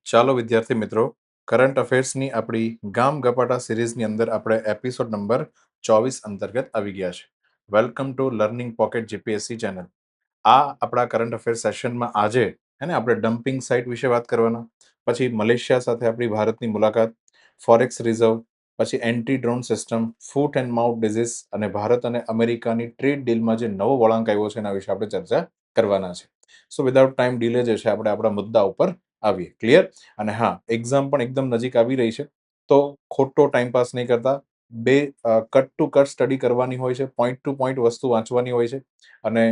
ચાલો વિદ્યાર્થી મિત્રો, કરંટ અફેર્સની આપણી ગામ ગપાટા સિરીઝની અંદર આપણે એપિસોડ નંબર 24 અંતર્ગત આવી ગયા છે. Welcome to learning pocket GPSC channel. આ આપણા કરંટ અફેર સેશનમાં આજે આપણે ડમ્પિંગ સાઇટ વિશે વાત કરવાના, પછી મલેશિયા સાથે આપણી ભારતની મુલાકાત, ફોરેક્સ રિઝર્વ, પછી anti drone system, foot and mouth disease અને ભારત અને અમેરિકાની ટ્રેડ ડીલમાં જે નવો વળાંક આવ્યો છે એના વિશે આપણે ચર્ચા કરવાના છે. સો વિધાઉટ ટાઈમ ડીલે જે છે આપણે આપણા મુદ્દા ઉપર આવીએ. ક્લિયર? અને હા, એક્ઝામ પણ એકદમ નજીક આવી રહી છે, તો ખોટો ટાઈમ પાસ નહીં કરતા. બે કટ ટુ કટ સ્ટડી કરવાની હોય છે, પોઈન્ટ ટુ પોઈન્ટ વસ્તુ વાંચવાની હોય છે અને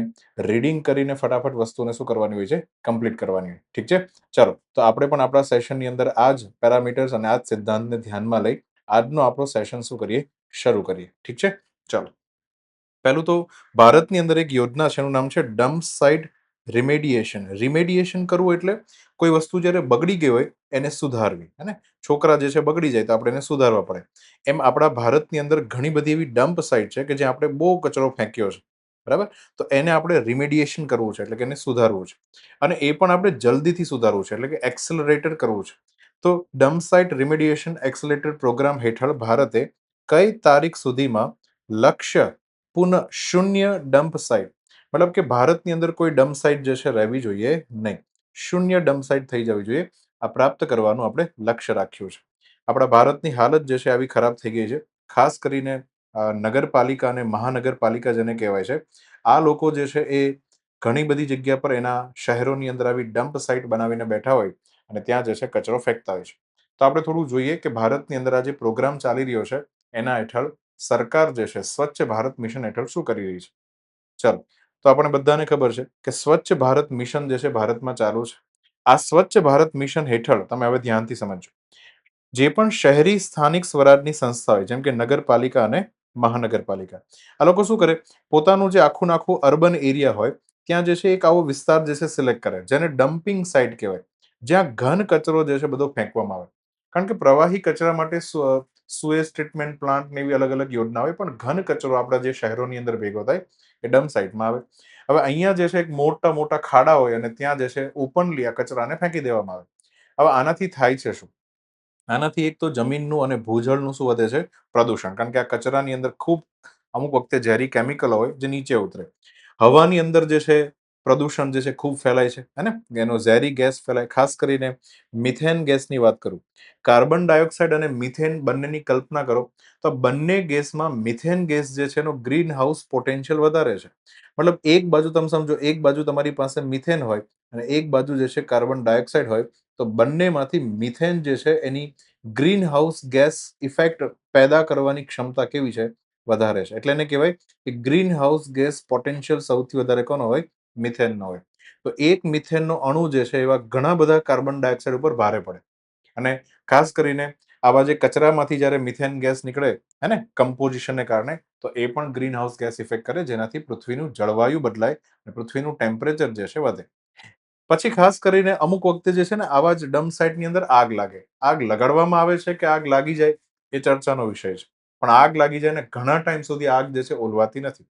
રીડિંગ કરીને ફટાફટ વસ્તુને શું કરવાની હોય છે, કમ્પ્લીટ કરવાની હોય. ઠીક છે? ચલો, તો આપણે પણ આપણા સેશનની અંદર આ જ પેરામીટર્સ અને આ જ સિદ્ધાંતને ધ્યાનમાં લઈ આજનો આપણો સેશન શું કરીએ, શરૂ કરીએ. ઠીક છે? ચલો, પહેલું તો ભારતની અંદર એક યોજના છે, એનું નામ છે ડમ્પ સાઇટ રિમેડિયેશન. રિમેડિયેશન કરવું એટલે કોઈ વસ્તુ જ્યારે બગડી ગઈ હોય એને સુધારવી. હે ને? છોકરા જે છે બગડી જાય તો આપણે એને સુધારવા પડે. એમ આપણા ભારતની અંદર ઘણી બધી એવી ડમ્પ સાઇટ છે કે જ્યાં આપણે બહુ કચરો ફેંક્યો છે. બરાબર? તો એને આપણે રિમેડિયેશન કરવું છે, એટલે કે એને સુધારવું છે. અને એ પણ આપણે જલ્દીથી સુધારવું છે, એટલે કે એક્સલરેટેડ કરવું છે. તો ડમ્પ સાઇટ રિમેડિયેશન એક્સલરેટેડ પ્રોગ્રામ હેઠળ ભારતે કઈ તારીખ સુધીમાં લક્ષ્ય પુનઃ શૂન્ય ડમ્પ સાઇટ, મતલબ કે ભારતની અંદર કોઈ ડમ્પ સાઇટ જે છે રહેવી જોઈએ નહીં, શૂન્ય ડમ્પ સાઇટ થઈ જવી જોઈએ, આ પ્રાપ્ત કરવાનું આપણે લક્ષ્ય રાખ્યું છે. આપણા ભારતની હાલત જે છે આવી ખરાબ થઈ ગઈ છે, ખાસ કરીને નગરપાલિકા અને મહાનગરપાલિકા જેને કહેવાય છે, આ લોકો જે છે એ ઘણી બધી જગ્યા પર એના શહેરોની અંદર આવી ડમ્પ સાઇટ બનાવીને બેઠા હોય અને ત્યાં જે છે કચરો ફેંકતા હોય છે. તો આપણે થોડું જોઈએ કે ભારતની અંદર આ જે પ્રોગ્રામ ચાલી રહ્યો છે એના હેઠળ સરકાર જે છે સ્વચ્છ ભારત મિશન હેઠળ શું કરી રહી છે. ચાલો, તો આપણે બધાને ખબર છે કે સ્વચ્છ ભારત મિશન જે છે ભારતમાં ચાલુ છે. આ સ્વચ્છ ભારત મિશન હેઠળ તમે હવે ધ્યાનથી સમજજો, જે પણ શહેરી સ્થાનિક સ્વરાજની સંસ્થા હોય, જેમ કે નગરપાલિકા અને મહાનગરપાલિકા, આ લોકો શું કરે, પોતાનું જે આખું આખું અર્બન એરિયા હોય ત્યાં જે છે એક આવો વિસ્તાર જે છે સિલેક્ટ કરે, જેને ડમ્પિંગ સાઇટ કહેવાય, જ્યાં ઘન કચરો જે છે બધો ફેંકવામાં આવે. કારણ કે પ્રવાહી કચરા માટે સુએજ ટ્રીટમેન્ટ પ્લાન્ટ ને એવી અલગ અલગ યોજના હોય, પણ ઘન કચરો આપણા જે શહેરોની અંદર ભેગો થાય એ ડમ્પ સાઇટમાં આવે. હવે અહીંયા જે છે એક મોટા મોટા ખાડા હોય અને ત્યાં જે છે ઓપનલી આ કચરાને ફેંકી દેવામાં આવે. હવે આનાથી થાય છે શું? આનાથી એક તો જમીનનું અને ભૂજળનું શું વધે છે, પ્રદૂષણ. કારણ કે આ કચરાની અંદર ખૂબ અમુક વખતે ઝેરી કેમિકલ હોય જે નીચે ઉતરે. હવાની અંદર જે છે પ્રદૂષણ જે છે ખૂબ ફેલાય છે, હે ને? એનો ઝેરી ગેસ ફેલાય. ખાસ કરીને મિથેન ગેસની વાત કરું, કાર્બન ડાયોક્સાઇડ અને મિથેન બંનેની કલ્પના કરો, તો બંને ગેસમાં મિથેન ગેસ જે છે એનો ગ્રીન હાઉસ પોટેન્શિયલ વધારે છે. મતલબ એક બાજુ તમે સમજો, એક બાજુ તમારી પાસે મિથેન હોય અને એક બાજુ જે છે કાર્બન ડાયોક્સાઇડ હોય, તો બંનેમાંથી મિથેન જે છે એની ગ્રીન હાઉસ ગેસ ઇફેક્ટ પેદા કરવાની ક્ષમતા કેવી છે, વધારે છે. એટલે એને કહેવાય કે ગ્રીન હાઉસ ગેસ પોટેન્શિયલ સૌથી વધારે કોનો હોય, મિથેનનો હોય. તો એક મિથેનનો અણુ જે છે એવા ઘણા બધા કાર્બન ડાયોક્સાઇડ ઉપર ભારે પડે. અને ખાસ કરીને આવા જે કચરામાંથી જ્યારે મિથેન ગેસ નીકળે, હે ને, કમ્પોઝિશનને કારણે, તો એ પણ ગ્રીન હાઉસ ગેસ ઇફેક્ટ કરે, જેનાથી પૃથ્વીનું જળવાયુ બદલાય અને પૃથ્વીનું ટેમ્પરેચર જે છે વધે. પછી ખાસ કરીને અમુક વખતે જે છે ને આવા જ ડમ્પ સાઇટની અંદર આગ લાગે. આગ લગાડવામાં આવે છે કે આગ લાગી જાય એ ચર્ચાનો વિષય છે, પણ આગ લાગી જાય ને ઘણા ટાઈમ સુધી આગ જે છે ઓલવાતી નથી.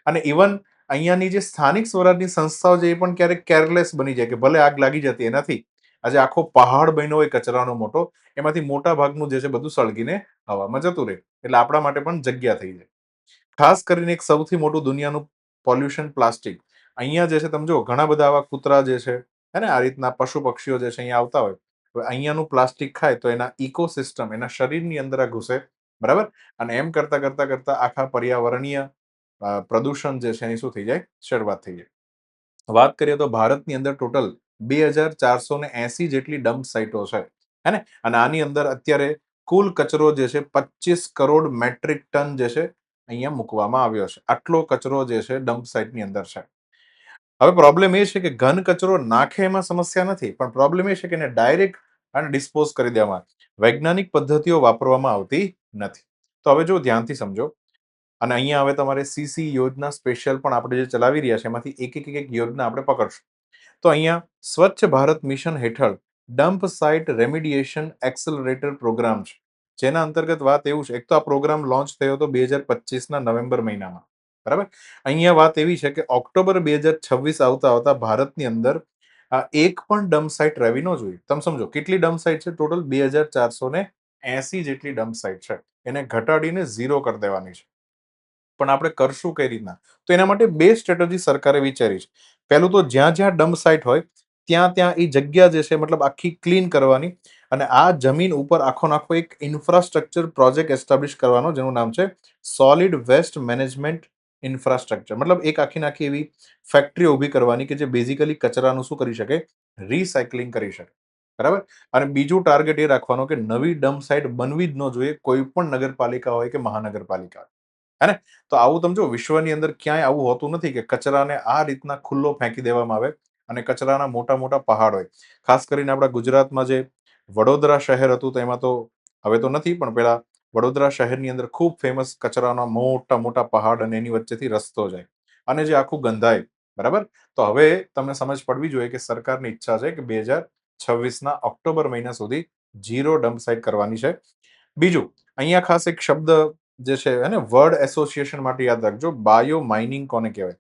અને ઇવન અહીંયાની જે સ્થાનિક સ્વરાજની સંસ્થાઓ છે એ પણ ક્યારેક કેરલેસ બની જાય કે ભલે આગ લાગી જતી એ નથી, આજે આખો પહાડ બન્યો હોય કચરાનો મોટો, એમાંથી મોટા ભાગનું જે છે બધું સળગીને હવામાં જતું રહે, એટલે આપણા માટે પણ જગ્યા થઈ જાય. ખાસ કરીને એક સૌથી મોટું દુનિયાનું પોલ્યુશન પ્લાસ્ટિક. અહીંયા જે છે તમે જો ઘણા બધા આવા કૂતરા જે છે, હે ને, આ રીતના પશુ પક્ષીઓ જે છે અહીંયા આવતા હોય, હવે અહીંયાનું પ્લાસ્ટિક ખાય તો એના ઇકોસિસ્ટમ, એના શરીરની અંદર આ ઘૂસે. બરાબર? અને એમ કરતા કરતા કરતા આખા પર્યાવરણીય પ્રદૂષણ જે છે એની શું થઈ જાય, શરૂઆત થઈ જાય. વાત કરીએ તો ભારતની અંદર ટોટલ 2480 જેટલી ડમ્પ સાઇટો છે, હે ને? અને આની અંદર અત્યારે કુલ કચરો જે છે 25 કરોડ મેટ્રિક ટન જે છે અહીંયા મૂકવામાં આવ્યો છે. આટલો કચરો જે છે ડમ્પ સાઇટની અંદર છે. હવે પ્રોબ્લેમ એ છે કે ઘન કચરો નાખે એમાં સમસ્યા નથી, પણ પ્રોબ્લેમ એ છે કે એને ડાયરેક્ટ અને ડિસ્પોઝ કરી દેવામાં, વૈજ્ઞાનિક પદ્ધતિઓ વાપરવામાં આવતી નથી. તો હવે જો ધ્યાનથી સમજો, અને અહીંયા હવે તમારે સીસી યોજના સ્પેશિયલ પણ આપણે જે ચલાવી રહ્યા છે એમાંથી એક યોજના આપણે પકડશું. તો અહીંયા સ્વચ્છ ભારત મિશન હેઠળ ડમ્પ સાઇટ રેમિડિયેશન એક્સલરેટર પ્રોગ્રામ છે, જેના અંતર્ગત વાત એવું છે, એક તો આ પ્રોગ્રામ લોન્ચ થયો હતો 2025ના નવેમ્બર મહિનામાં. બરાબર? અહીંયા વાત એવી છે કે ઓક્ટોબર 2026 આવતા આવતા ભારતની અંદર આ એક પણ ડમ્પ સાઇટ રહેવી ન જોઈએ. તમે સમજો કેટલી ડમ્પ સાઇટ છે? ટોટલ 2480 જેટલી ડમ્પ સાઇટ છે. એને ઘટાડીને 0 કરી દેવાની છે. પણ આપણે કરશું કઈ રીતના? તો એના માટે 2 સ્ટ્રેટેજી સરકારે વિચારી છે. પહેલું તો જ્યાં જ્યાં ડમ્પ સાઇટ હોય ત્યાં ત્યાં એ જગ્યા જે છે મતલબ આખી ક્લીન કરવાની, અને આ જમીન ઉપર આખો એક ઇન્ફ્રાસ્ટ્રક્ચર પ્રોજેક્ટ એસ્ટાબ્લિશ કરવાનો, જેનું નામ છે સોલિડ વેસ્ટ મેનેજમેન્ટ ઇન્ફ્રાસ્ટ્રક્ચર. મતલબ એક આખી એવી ફેક્ટરી ઊભી કરવાની કે જે બેઝિકલી કચરાનું શું કરી શકે? રિસાયકલિંગ કરી શકે. બરાબર? અને બીજું ટાર્ગેટ એ રાખવાનો કે નવી ડમ્પ સાઇટ બનવી જ ન જોઈએ, કોઈ પણ નગરપાલિકા હોય કે મહાનગરપાલિકા હોય. હે ને? તો આવું તમે જો વિશ્વની અંદર ક્યાંય આવું હોતું નથી કે કચરાને આ રીતના ખુલ્લો ફેંકી દેવામાં આવે અને કચરાના મોટા મોટા પહાડ હોય. ખાસ કરીને આપણા ગુજરાતમાં જે વડોદરા શહેર હતું તો એમાં તો હવે તો નથી, પણ પેલા વડોદરા શહેરની અંદર ખૂબ ફેમસ કચરાના મોટા મોટા પહાડ અને એની વચ્ચેથી રસ્તો જાય અને જે આખું ગંધાય. બરાબર? તો હવે તમને સમજ પડવી જોઈએ કે સરકારની ઈચ્છા છે કે 2026ના ઓક્ટોબર મહિના સુધી 0 ડમ્પ સાઇટ કરવાની છે. બીજું, અહીંયા ખાસ એક શબ્દ જે છે એને વર્ડ એસોસિએશન માટે યાદ રાખજો. બાયો માઇનિંગ કોને કહેવાય?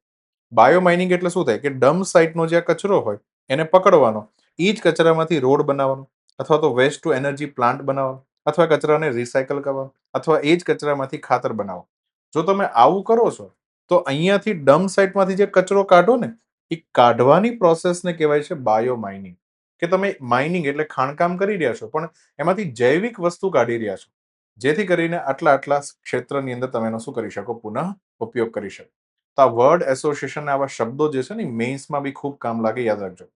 બાયો માઇનિંગ એટલે શું થાય કે ડમ્પ સાઇટનો જે કચરો હોય એને પકડવાનો, એ જ કચરામાંથી રોડ બનાવવાનો, અથવા તો વેસ્ટ ટુ એનર્જી પ્લાન્ટ બનાવવાનો, અથવા કચરાને રિસાયકલ કરવાનો, અથવા એ જ કચરામાંથી ખાતર બનાવો. જો તમે આવું કરો છો તો અહીંયાથી ડમ્પ સાઇટમાંથી જે કચરો કાઢો ને, એ કાઢવાની પ્રોસેસને કહેવાય છે બાયો માઇનિંગ. કે તમે માઇનિંગ એટલે ખાણકામ કરી રહ્યા છો, પણ એમાંથી જૈવિક વસ્તુ કાઢી રહ્યા છો, જેથી કરીને આટલા ક્ષેત્રની અંદર તમે એનો શું કરી શકો? પુનઃ ઉપયોગ કરી શકો. તો આ વર્ડ એસોસિએશન આવા શબ્દો જે છે ને મેઇન્સમાં બી ખૂબ કામ લાગે, યાદ રાખજો.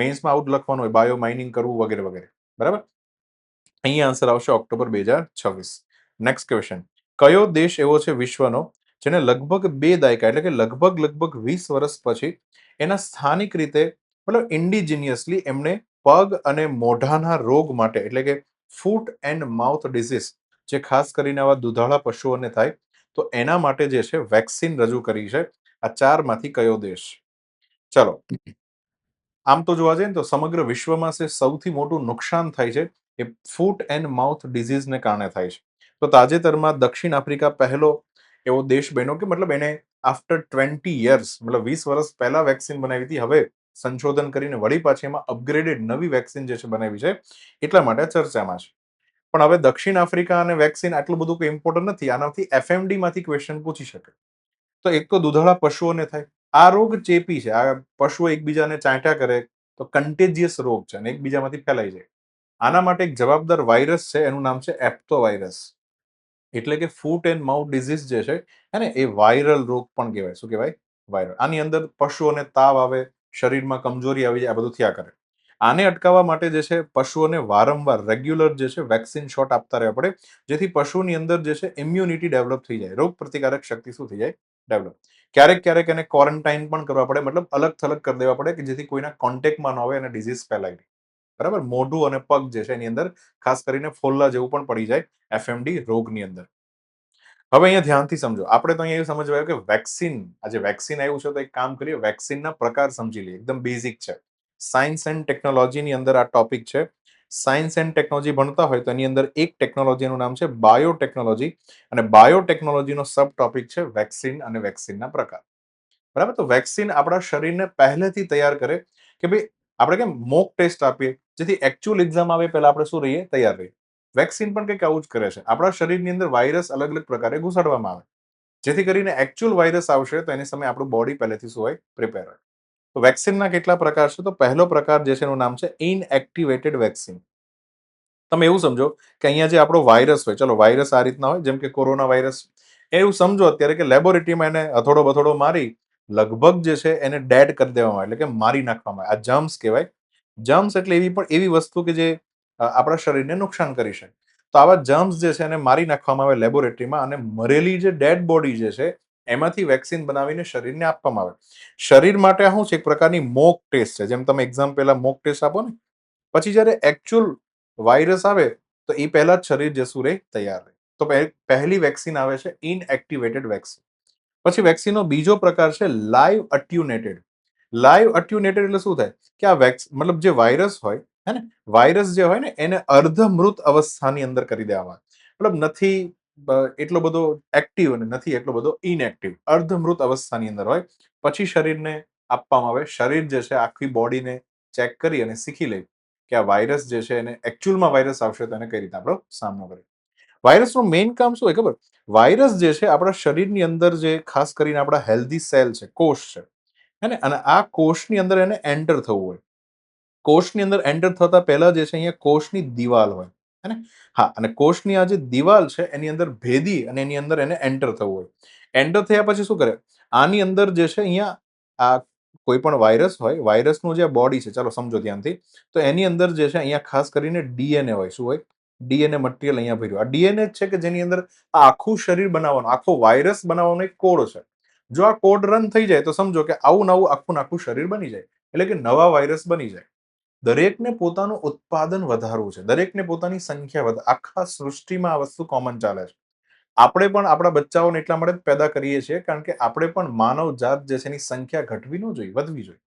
મેઇન્સમાં આવું જ લખવાનું હોય, બાયો માઇનિંગ કરવું વગેરે વગેરે. બરાબર? અહીંયા આન્સર આવશે ઓક્ટોબર 2026. Next question. કયો દેશ એવો છે વિશ્વનો જેને લગભગ 2 દાયકા એટલે કે લગભગ 20 વર્ષ પછી એના સ્થાનિક રીતે મતલબ ઇન્ડિજિનિયસલી એમણે પગ અને મોઢાના રોગ માટે એટલે કે ફૂટ એન્ડ માઉથ ડિઝીઝ, જે ખાસ કરીને આવા દુધાળા પશુઓને થાય તો એના માટે જે છે વેક્સિન રજૂ કરી છે? આ 4 માંથી કયો દેશ? ચલો, આમ તો જોવા જઈએ ને તો સમગ્ર વિશ્વમાં સૌથી મોટું નુકસાન થાય છે એ ફૂટ એન્ડ માઉથ ડિઝીઝને કારણે થાય છે. તો તાજેતરમાં દક્ષિણ આફ્રિકા પહેલો એવો દેશ બન્યો કે મતલબ એને આફ્ટર 20 યર્સ, મતલબ 20 વર્ષ પહેલા વેક્સિન બનાવી હતી, હવે સંશોધન કરીને વળી પાછી એમાં અપગ્રેડેડ નવી વેક્સિન જે છે બનાવી છે, એટલા માટે ચર્ચામાં છે. પણ હવે દક્ષિણ આફ્રિકા અને વેક્સિન આટલું બધું કોઈ ઇમ્પોર્ટન્ટ નથી. આનાથી એફએમડી માંથી ક્વેશ્ચન પૂછી શકે. તો એક તો દુધાળા પશુઓને થાય. આ રોગ ચેપી છે. આ પશુઓ એકબીજાને ચાટ્યા કરે તો કન્ટેજિયસ રોગ છે અને એકબીજામાંથી ફેલાઈ જાય. આના માટે એક જવાબદાર વાયરસ છે, એનું નામ છે એપ્ટો વાયરસ. એટલે કે ફૂટ એન્ડ માઉથ ડિઝીઝ જે છે હે ને, એ વાયરલ રોગ પણ કહેવાય. શું કહેવાય? વાયરલ. આની અંદર પશુઓને તાવ આવે, શરીરમાં કમજોરી આવી જાય, આ બધું થયા કરે. આને અટકાવવા માટે જે છે પશુઓને વારંવાર રેગ્યુલર જે છે વેક્સિન શોટ આપતા રહેવા પડે, જેથી પશુની અંદર જે છે ઇમ્યુનિટી ડેવલપ થઈ જાય, રોગ પ્રતિકારક શક્તિ શું થઈ જાય? ડેવલપ. ક્યારેક એને ક્વોરન્ટાઇન પણ કરવા પડે, મતલબ અલગ થલગ કરી દેવા પડે કે જેથી કોઈના કોન્ટેક્ટમાં ન આવે અને ડિઝીઝ ફેલાય નહીં. બરાબર? મોઢું અને પગ જે છે એની અંદર ખાસ કરીને ફોલ્લા જેવું પણ પડી જાય એફએમડી રોગની અંદર. હવે અહીંયા ધ્યાનથી સમજો. આપણે તો અહીંયા એવું સમજવા આવ્યું કે વેક્સિન, આજે વેક્સિન આવ્યું છે તો એક કામ કરીએ, વેક્સિનના પ્રકાર સમજી લઈએ. એકદમ બેઝિક છે. સાયન્સ એન્ડ ટેકનોલોજીની અંદર આ ટોપિક છે. સાયન્સ એન્ડ ટેકનોલોજી ભણતા હોય તો એની અંદર એક ટેકનોલોજીનું નામ છે બાયોટેકનોલોજી, અને બાયોટેકનોલોજીનો સબ ટોપિક છે વેક્સિન અને વેક્સિનના પ્રકાર. બરાબર? તો વેક્સિન આપણા શરીરને પહેલેથી તૈયાર કરે કે ભાઈ આપણે કેમ મોક ટેસ્ટ આપીએ, જેથી એકચ્યુઅલ એક્ઝામ આવે પહેલા આપણે શું રહીએ? તૈયાર રહીએ. વેક્સિન પણ કંઈક આવું જ કરે છે. આપણા શરીરની અંદર વાયરસ અલગ અલગ પ્રકારે ઘુસાડવામાં આવે, જેથી કરીને એકચ્યુઅલ વાયરસ આવશે તો એની સામે આપણું બોડી પહેલેથી શું હોય? પ્રિપેર હોય. તો વેક્સિનના કેટલા પ્રકાર છે? તો પહેલો પ્રકાર જે છે એનું નામ છે ઇનએક્ટિવેટેડ વેક્સિન. તમે એવું સમજો કે અહીંયા જે આપણો વાયરસ હોય, ચલો વાયરસ આ રીતના હોય જેમ કે કોરોના વાયરસ, એવું સમજો અત્યારે કે લેબોરેટરીમાં એને હથોડો બથોડો મારી લગભગ જે છે એને ડેડ કરી દેવામાં આવે, એટલે કે મારી નાખવામાં આવે. આ જમ્સ કહેવાય. જમ્સ એટલે એવી વસ્તુ કે જે આપણા શરીરને નુકસાન કરી શકે. તો આવા જમ્સ જે છે એને મારી નાખવામાં આવે લેબોરેટરીમાં, અને મરેલી જે ડેડ બોડી જે છે એમાંથી વેક્સિન બનાવીને શરીરને આપવામાં આવે. શરીર માટે શું છે? એક પ્રકારની મોક ટેસ્ટ છે. જેમ તમે એક્ઝામ પહેલા મોક ટેસ્ટ આપો ને, પછી જ્યારે એકચ્યુઅલ વાયરસ આવે તો એ પહેલા જ શરીર જશું રે તૈયાર રહે. તો પહેલી વેક્સિન આવે છે ઇનએક્ટિવેટેડ વેક્સિન. પછી વેક્સિનનો બીજો પ્રકાર છે લાઈવ અટ્યુનેટેડ. લાઈવ અટ્યુનેટેડ એટલે શું થાય કે આ મતલબ જે વાયરસ હોય હે ને, વાયરસ જે હોય ને એને અર્ધમૃત અવસ્થાની અંદર કરી દેવામાં આવે. મતલબ નથી એટલો બધો એક્ટિવ અને નથી એટલો બધો ઇનએક્ટિવ, અર્ધમૃત અવસ્થાની અંદર હોય. પછી શરીરને આપવામાં આવે. શરીર જે છે આખી બોડીને ચેક કરી અને શીખી લઈએ કે આ વાયરસ જે છે એને એકચ્યુઅલમાં વાયરસ આવશે તો એને કઈ રીતે આપણો સામનો કરીએ. વાયરસનું મેઇન કામ શું હોય ખબર? વાયરસ જે છે આપણા શરીરની અંદર જે ખાસ કરીને આપણા હેલ્ધી સેલ છે, કોષ છે, હે ને? અને આ કોષની અંદર એને એન્ટર થવું હોય. કોષની અંદર એન્ટર થતા પહેલા જે છે અહીંયા કોષની દિવાલ હોય, હે ને? હા, અને કોષની આ જે દિવાલ છે એની અંદર ભેદી અને એની અંદર એને એન્ટર થવું હોય. એન્ટર થયા પછી શું કરે? આની અંદર જે છે અહીંયા આ કોઈ પણ વાયરસ હોય, વાયરસનું જે બોડી છે, ચાલો સમજો ધ્યાનથી, તો એની અંદર જે છે અહીંયા ખાસ કરીને ડીએનએ હોય. શું હોય? ડીએનએ મટીરિયલ અહીંયા ભર્યું. આ ડીએનએ જ છે કે જેની અંદર આ આખું શરીર બનાવવાનું, આખો વાયરસ બનાવવાનો એક કોડ છે. જો આ કોડ રન થઈ જાય તો સમજો કે આવું નવું આખું આખું શરીર બની જાય, એટલે કે નવા વાયરસ બની જાય. દરેકને પોતાનું ઉત્પાદન વધારવું છે, દરેકને પોતાની સંખ્યા આખા સૃષ્ટિમાં આ વસ્તુ કોમન ચાલે છે. આપણે પણ આપણા બચ્ચાઓને એટલા માટે જ પેદા કરીએ છીએ કારણ કે આપણે પણ માનવ જાત જે છે એની સંખ્યા ઘટવી ન જોઈએ, વધવી જોઈએ.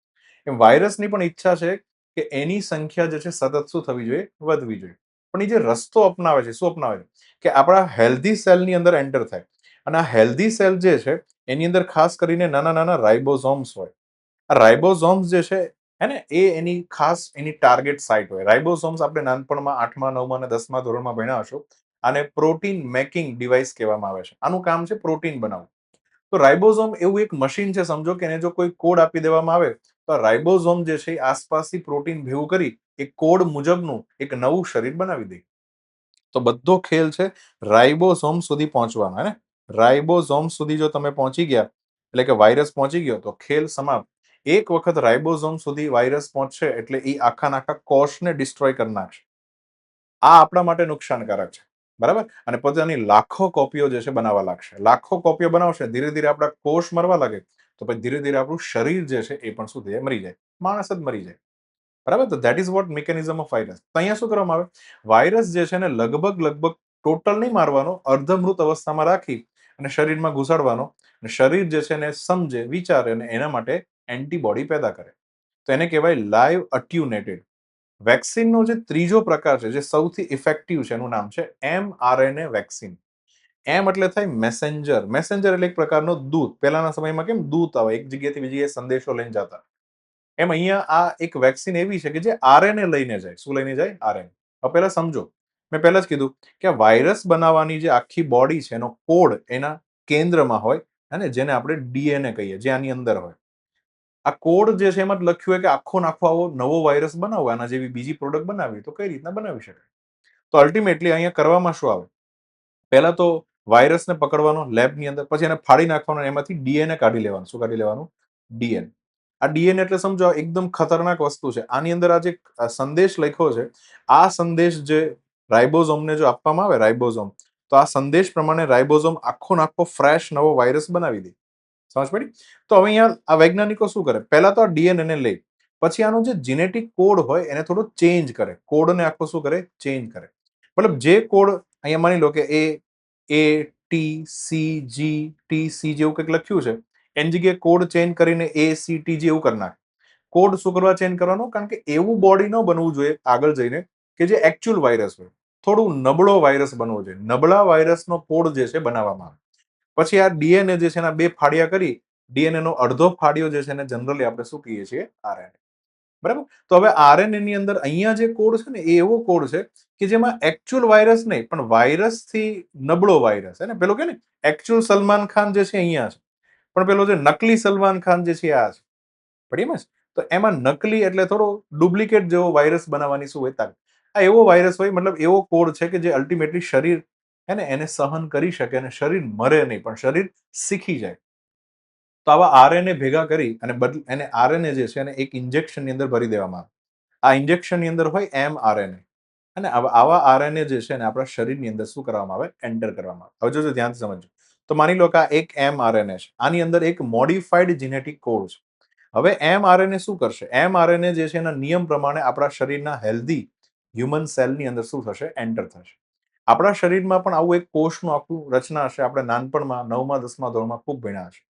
એમ વાયરસની પણ ઈચ્છા છે કે એની સંખ્યા જે છે સતત શું થવી જોઈએ? વધવી જોઈએ. પણ એ જે રસ્તો અપનાવે છે, શું અપનાવે છે? કે આપણા હેલ્ધી સેલની અંદર એન્ટર થાય. અને આ હેલ્ધી સેલ જે છે એની અંદર ખાસ કરીને નાના નાના રાઇબોઝોમ્સ હોય. આ રાઇબોઝોમ્સ જે છે હે ને, એ એની ખાસ એની ટાર્ગેટ સાઇટ હોય. રાઇબોઝોમ્સ આપણે નાનપણમાં 8મા 9મા અને 10મા ધોરણમાં ભણ્યા હશો. આને પ્રોટીન મેકિંગ ડિવાઇસ કહેવામાં આવે છે. આનું કામ છે પ્રોટીન બનાવવું. તો રાઇબોઝોમ એવું એક મશીન છે, સમજો કે એને જો કોઈ કોડ આપી દેવામાં આવે તો રાઇબોઝોમ જે છે આસપાસથી પ્રોટીન ભેગું કરી એક કોડ મુજબનું એક નવું શરીર બનાવી દે. તો બધો ખેલ છે રાઇબોઝોમ સુધી પહોંચવાનો, હે ને? રાઇબોઝોમ સુધી જો તમે પહોંચી ગયા, એટલે કે વાયરસ પહોંચી ગયો, તો ખેલ સમાપ્ત. એક વખત રાઇબોઝોમ સુધી વાયરસ પહોંચશે એટલે એ આખા કોષને ડિસ્ટ્રોય કરી નાખશે. આ આપણા માટે નુકસાનકારક છે, બરાબર? અને પોતાની લાખો કોપીઓ જે છે બનાવવા લાગશે. લાખો કોપીઓ બનાવશે, ધીરે ધીરે આપણા કોષ મરવા લાગે, તો પછી ધીરે ધીરે આપણું શરીર જે છે એ પણ શું થઈ જાય? મરી જાય. માણસ જ મરી જાય. બરાબર? તો that is what mechanism of virus. તો અહીંયા શું કરવામાં આવે? વાયરસ જે છે ને લગભગ ટોટલ નહીં મારવાનો, અર્ધમૃત અવસ્થામાં રાખી અને શરીરમાં ઘુસાડવાનો. અને શરીર જે છે એને સમજે, વિચારે અને એના માટે એન્ટીબોડી પેદા કરે. તો એને કહેવાય લાઈવ અટ્યુનેટેડ. વેક્સિનનો જે ત્રીજો પ્રકાર છે, જે સૌથી ઇફેક્ટિવ છે, એનું નામ છે mRNA વેક્સિન. એમ એટલે થાય મેસેન્જર. મેસેન્જર એટલે એક પ્રકારનો દૂત. પહેલાના સમયમાં કેમ દૂત આવે, એક જગ્યાએથી બીજી જગ્યાએ સંદેશો લઈને જતા, એમ અહીંયા આ એક વેક્સિન એવી છે કે જે આરએનએ લઈને જાય. શું લઈને જાય? આરએનએ. હવે પહેલા સમજો, મેં પહેલા જ કીધું કે વાયરસ બનાવવાની જે આખી બોડી છે એનો કોડ એના કેન્દ્રમાં હોય, અને જેને આપણે ડીએનએ કહીએ, જે આની અંદર હોય. આ કોડ જે છે એમાં જ લખ્યું હોય કે આખો નાખો આવો નવો વાયરસ બનાવો, આના જેવી બીજી પ્રોડક્ટ બનાવી, તો કઈ રીતના બનાવી શકાય? તો અલ્ટિમેટલી અહીંયા કરવામાં શું આવે? પહેલા તો વાયરસને પકડવાનો લેબની અંદર, પછી એને ફાડી નાખવાનો, એમાંથી ડીએનએ કાઢી લેવાનું. શું કાઢી લેવાનું? ડીએનએ. આ ડીએનએ એટલે સમજો એકદમ ખતરનાક વસ્તુ છે. આની અંદર આ જે સંદેશ લખ્યો છે, આ સંદેશ જે રાઇબોઝોમને જો આપવામાં આવે, રાઇબોઝોમ, તો આ સંદેશ પ્રમાણે રાઇબોઝોમ આખો ફ્રેશ નવો વાયરસ બનાવી દે. સમજ પડી? તો હવે અહીંયા આ વૈજ્ઞાનિકો શું કરે? પહેલા તો આ ડીએનએ લે, પછી આનો જે જીનેટિક કોડ હોય એને થોડો ચેન્જ કરે. કોડને આખો શું કરે? ચેન્જ કરે. મતલબ જે કોડ અહીંયા માની લો કે A T C G T C જેવું કંઈક લખ્યું છે, એની જગ્યાએ કોડ ચેન્જ કરીને ACTG એવું કરી નાખે. કોડ શું કરવા ચેન્જ કરવાનો? કારણ કે એવું બોડી ન બનવું જોઈએ આગળ જઈને કે જે એકચ્યુઅલ વાયરસ હોય. થોડું નબળો વાયરસ બનવો જોઈએ. નબળા વાયરસનો કોડ જે છે બનાવવામાં આવે. પછી આ ડીએનએ જે છે એના બે ફાડિયા કરી, ડીએનએ નો અડધો ફાડિયો જે છે એને જનરલી આપણે શું કહીએ છીએ? આરએનએ. બરાબર? તો હવે આરએનએ ની અંદર અહીંયા જે કોડ છે ને એ એવો કોડ છે કે જેમાં એકચ્યુઅલ વાયરસ નહીં, પણ વાયરસથી નબળો વાયરસ. હે ને? પેલો કે ને એકચ્યુઅલ સલમાન ખાન જે છે અહીંયા છે, પણ પેલો જે નકલી સલમાન ખાન જે છે આ છે. પડી? તો એમાં નકલી એટલે થોડો ડુપ્લિકેટ જેવો વાયરસ બનાવવાની શું હોય? તાકાત. આ એવો વાયરસ હોય, મતલબ એવો કોડ છે કે જે અલ્ટિમેટલી શરીર હે ને એને સહન કરી શકે અને શરીર મરે નહીં, પણ શરીર શીખી જાય. તો આવા આરએનએ ભેગા કરી અને એને આરએનએ જે છે એને એક ઇન્જેક્શનની અંદર ભરી દેવામાં આવે. આ ઇન્જેક્શનની અંદર હોય mRNA. અને આવા આરએનએ જે છે ને આપણા શરીરની અંદર શું કરવામાં આવે? એન્ટર કરવામાં આવે. હવે જોજો, ધ્યાનથી સમજો. તો માની લો કે આ એક mRNA છે, આની અંદર એક મોડિફાઈડ જીનેટિક કોડ છે. હવે mRNA શું કરશે? mRNA જે છે એના નિયમ પ્રમાણે આપણા શરીરના હેલ્ધી હ્યુમન સેલની અંદર શું થશે? એન્ટર થશે. આપણા શરીરમાં પણ આવું એક કોષનું આખું રચના હશે. આપણે નાનપણમાં 9મા 10મા ધોરણમાં ખૂબ ભણ્યા હશે.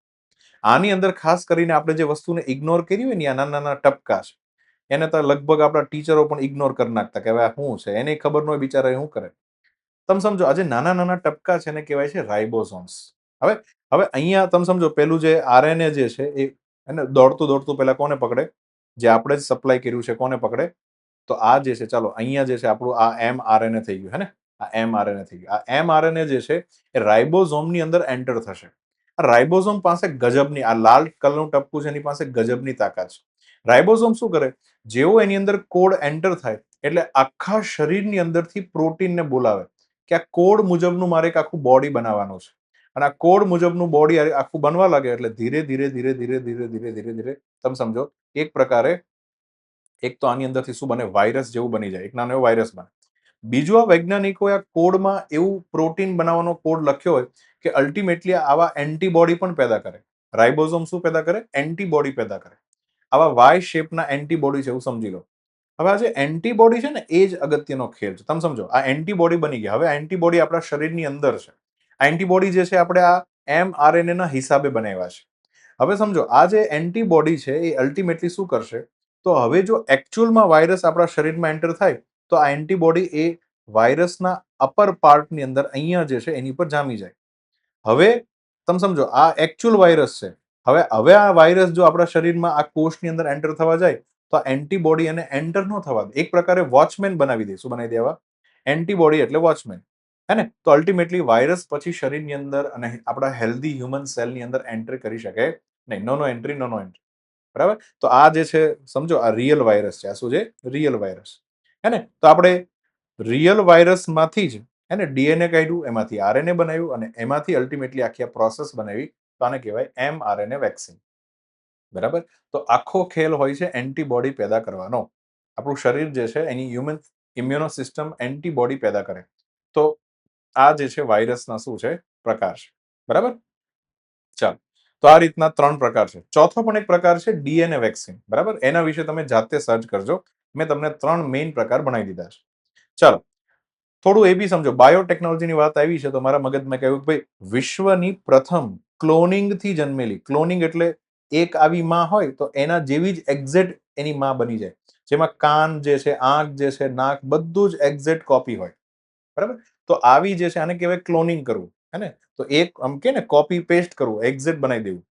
આની અંદર ખાસ કરીને આપણે જે વસ્તુને ઇગ્નોર કરી હોય ને, આ નાના નાના ટપકા છે, એને તો લગભગ આપણા ટીચરો પણ ઇગ્નોર કરી નાખતા કે હવે આ શું છે, એને ખબર ન હોય બિચારા શું કરે. તમે સમજો, આજે નાના નાના ટપકા છે એને કહેવાય છે રાઇબોઝોમ્સ. હવે હવે અહીંયા તમે સમજો, પેલું જે આરએનએ જે છે એ એને દોડતું દોડતું પેલા કોને પકડે? જે આપણે જ સપ્લાય કર્યું છે કોને પકડે? તો આ જે છે, ચાલો અહીંયા જે છે આપણું આ mRNA થઈ ગયું, હે ને? આ mRNA થઈ ગયું. આ mRNA જે છે એ રાઇબોઝોમની અંદર એન્ટર થશે. આ રાઇબોઝોમ પાસે ગજબની, આ લાલ કલરનું ટપકું છે એની પાસે ગજબની તાકાત છે. રાઇબોઝોમ શું કરે? જેવો એની અંદર કોડ એન્ટર થાય એટલે આખા શરીરની અંદરથી પ્રોટીનને બોલાવે કે આ કોડ મુજબનું મારે એક આખું બોડી બનાવવાનું છે. અને આ કોડ મુજબનું બોડી આખું બનવા લાગે એટલે ધીરે ધીરે ધીરે ધીરે ધીરે ધીરે ધીરે ધીરે તમે સમજો એક પ્રકારે એક તો આની અંદરથી શું બને? વાયરસ જેવું બની જાય, એક નાનો એવો વાયરસ બને. બીજું આ વૈજ્ઞાનિકોએ આ કોડમાં એવું પ્રોટીન બનાવવાનો કોડ લખ્યો હોય કે અલ્ટિમેટલી આવા એન્ટીબોડી પણ પેદા કરે. રાઇબોઝોમ શું પેદા કરે? એન્ટીબોડી પેદા કરે. આવા વાય શેપના એન્ટીબોડી છે એવું સમજી લો. હવે આ જે એન્ટીબોડી છે ને એ જ અગત્યનો ખેલ છે. તમે સમજો આ એન્ટીબોડી બની ગયા. હવે એન્ટીબોડી આપણા શરીરની અંદર છે. આ એન્ટીબોડી જે છે આપણે આ mRNA ના હિસાબે બનાવ્યા છે. હવે સમજો આ જે એન્ટીબોડી છે એ અલ્ટિમેટલી શું કરશે? તો હવે જો એકચ્યુઅલમાં વાયરસ આપણા શરીરમાં એન્ટર થાય તો આ એન્ટીબોડી એ વાયરસના અપર પાર્ટની અંદર અહીંયા જે છે એની પર જામી જાય. હવે તમે સમજો આ એકચ્યુઅલ વાયરસ છે. હવે આ વાયરસ જો આપણા શરીરમાં આ કોષની અંદર એન્ટર થવા જાય તો આ એન્ટીબોડી એને એન્ટર ન થવા દે. એક પ્રકારે વોચમેન બનાવી દે. શું બનાવી દેવા? એન્ટીબોડી એટલે વોચમેન. હે ને? તો અલ્ટિમેટલી વાયરસ પછી શરીરની અંદર અને આપણા હેલ્ધી હ્યુમન સેલની અંદર એન્ટર કરી શકે નહીં. No entry, no entry. બરાબર? તો આ જે છે સમજો આ રિયલ વાયરસ છે. આ શું છે? Real virus. હે ને? તો આપણે રિયલ વાયરસમાંથી જ હે ને ડીએનએ કાઢ્યું, એમાંથી આરએનએ બનાવ્યું અને એમાંથી અલ્ટિમેટલી આખી આ પ્રોસેસ બનાવી. તો આને કહેવાય mRNA વેક્સિન. બરાબર? તો આખો ખેલ હોય છે એન્ટીબોડી પેદા કરવાનો. આપણું શરીર જે છે એની હ્યુમન ઇમ્યુનો સિસ્ટમ એન્ટીબોડી પેદા કરે. તો આ જે છે વાયરસના શું છે? પ્રકાર છે. બરાબર? ચાલો. તો આ રીતના 3 પ્રકાર છે. ચોથો પણ એક પ્રકાર છે ડીએનએ વેક્સિન. બરાબર? એના વિશે તમે જાતે સર્ચ કરજો. મેં તમને 3 મેઇન પ્રકાર બનાવી દીધા છે. ચાલો. થોડું એ બી સમજો. બાયોટેકનોલોજીની વાત આવી છે તો મારા મગજમાં કહ્યું કે ભાઈ વિશ્વની પ્રથમ ક્લોનિંગથી જન્મેલી, ક્લોનિંગ એટલે એક આવી માં હોય તો એના જેવી જ એક્ઝેક્ટ એની માં બની જાય. જેમાં કાન જે છે, આંખ જે છે, નાક બધું જ એક્ઝેક્ટ કોપી હોય. બરાબર? તો આવી જે છે આને કહેવાય ક્લોનિંગ કરવું. હે ને? તો એક આમ કે ને કોપી પેસ્ટ કરવું, એક્ઝેક્ટ બનાવી દેવું.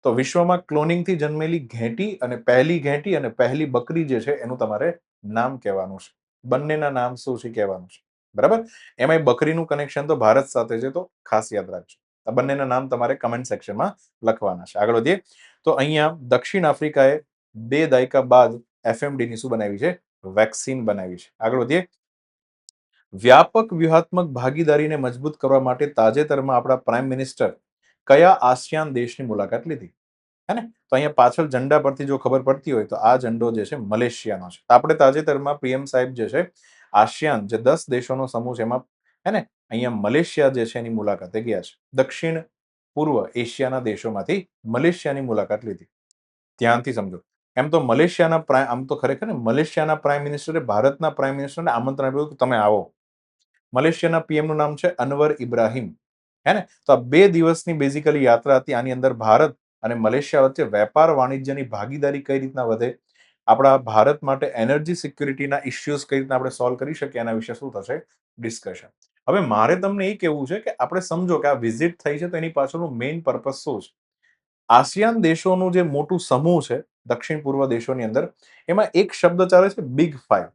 તો વિશ્વમાં ક્લોનિંગથી જન્મેલી ઘેટી અને પહેલી બકરી જે છે એનું તમારે નામ કહેવાનું છે. બંનેના નામ શું છે કહેવાનું છે. બરાબર? એમાંય બકરીનું કનેક્શન તો ભારત સાથે છે તો ખાસ યાદ રાખજો. આ બંનેના નામ તમારે કમેન્ટ સેક્શનમાં લખવાના છે. આગળ વધીએ તો અહીંયા દક્ષિણ આફ્રિકાએ 2 દાયકા બાદ એફએમડીની શું બનાવી છે? વેક્સિન બનાવી છે. આગળ વધીએ. વ્યાપક વ્યૂહાત્મક ભાગીદારીને મજબૂત કરવા માટે તાજેતરમાં આપણા પ્રાઇમ મિનિસ્ટર કયા આસિયાન દેશની મુલાકાત લીધી? હે ને? તો અહીંયા પાછળ ઝંડા પરથી જો ખબર પડતી હોય તો આ ઝંડો જે છે મલેશિયાનો છે. આપણે તાજેતરમાં પીએમ સાહેબ જે છે આસિયાન જે 10 દેશોનો સમૂહ છે એમાં હે ને અહીંયા મલેશિયા જે છે એની મુલાકાતે ગયા છે. દક્ષિણ પૂર્વ એશિયાના દેશોમાંથી મલેશિયાની મુલાકાત લીધી. ધ્યાનથી સમજો. એમ તો ખરેખર ને મલેશિયાના પ્રાઇમ મિનિસ્ટરે ભારતના પ્રાઇમ મિનિસ્ટરને આમંત્રણ આપ્યું કે તમે આવો. મલેશિયાના પીએમ નું નામ છે અનવર ઇબ્રાહિમ. હે ને? તો આ 2 દિવસની બેઝિકલી યાત્રા હતી. આની અંદર ભારત અને મલેશિયા વચ્ચે વેપાર વાણિજ્યની ભાગીદારી કઈ રીતના વધે, આપણા ભારત માટે એનર્જી સિક્યુરિટીના ઇશ્યુઝ કઈ રીતના આપણે સોલ્વ કરી શકીએ એના વિશે શું થશે? ડિસ્કશન. હવે મારે તમને એ કહેવું છે કે આપણે સમજો કે આ વિઝિટ થઈ છે તો એની પાછળનું મેઇન પર્પસ શું છે? આસિયાન દેશોનું જે મોટું સમૂહ છે દક્ષિણ પૂર્વ દેશોની અંદર એમાં એક શબ્દ ચાલે છે બિગ 5.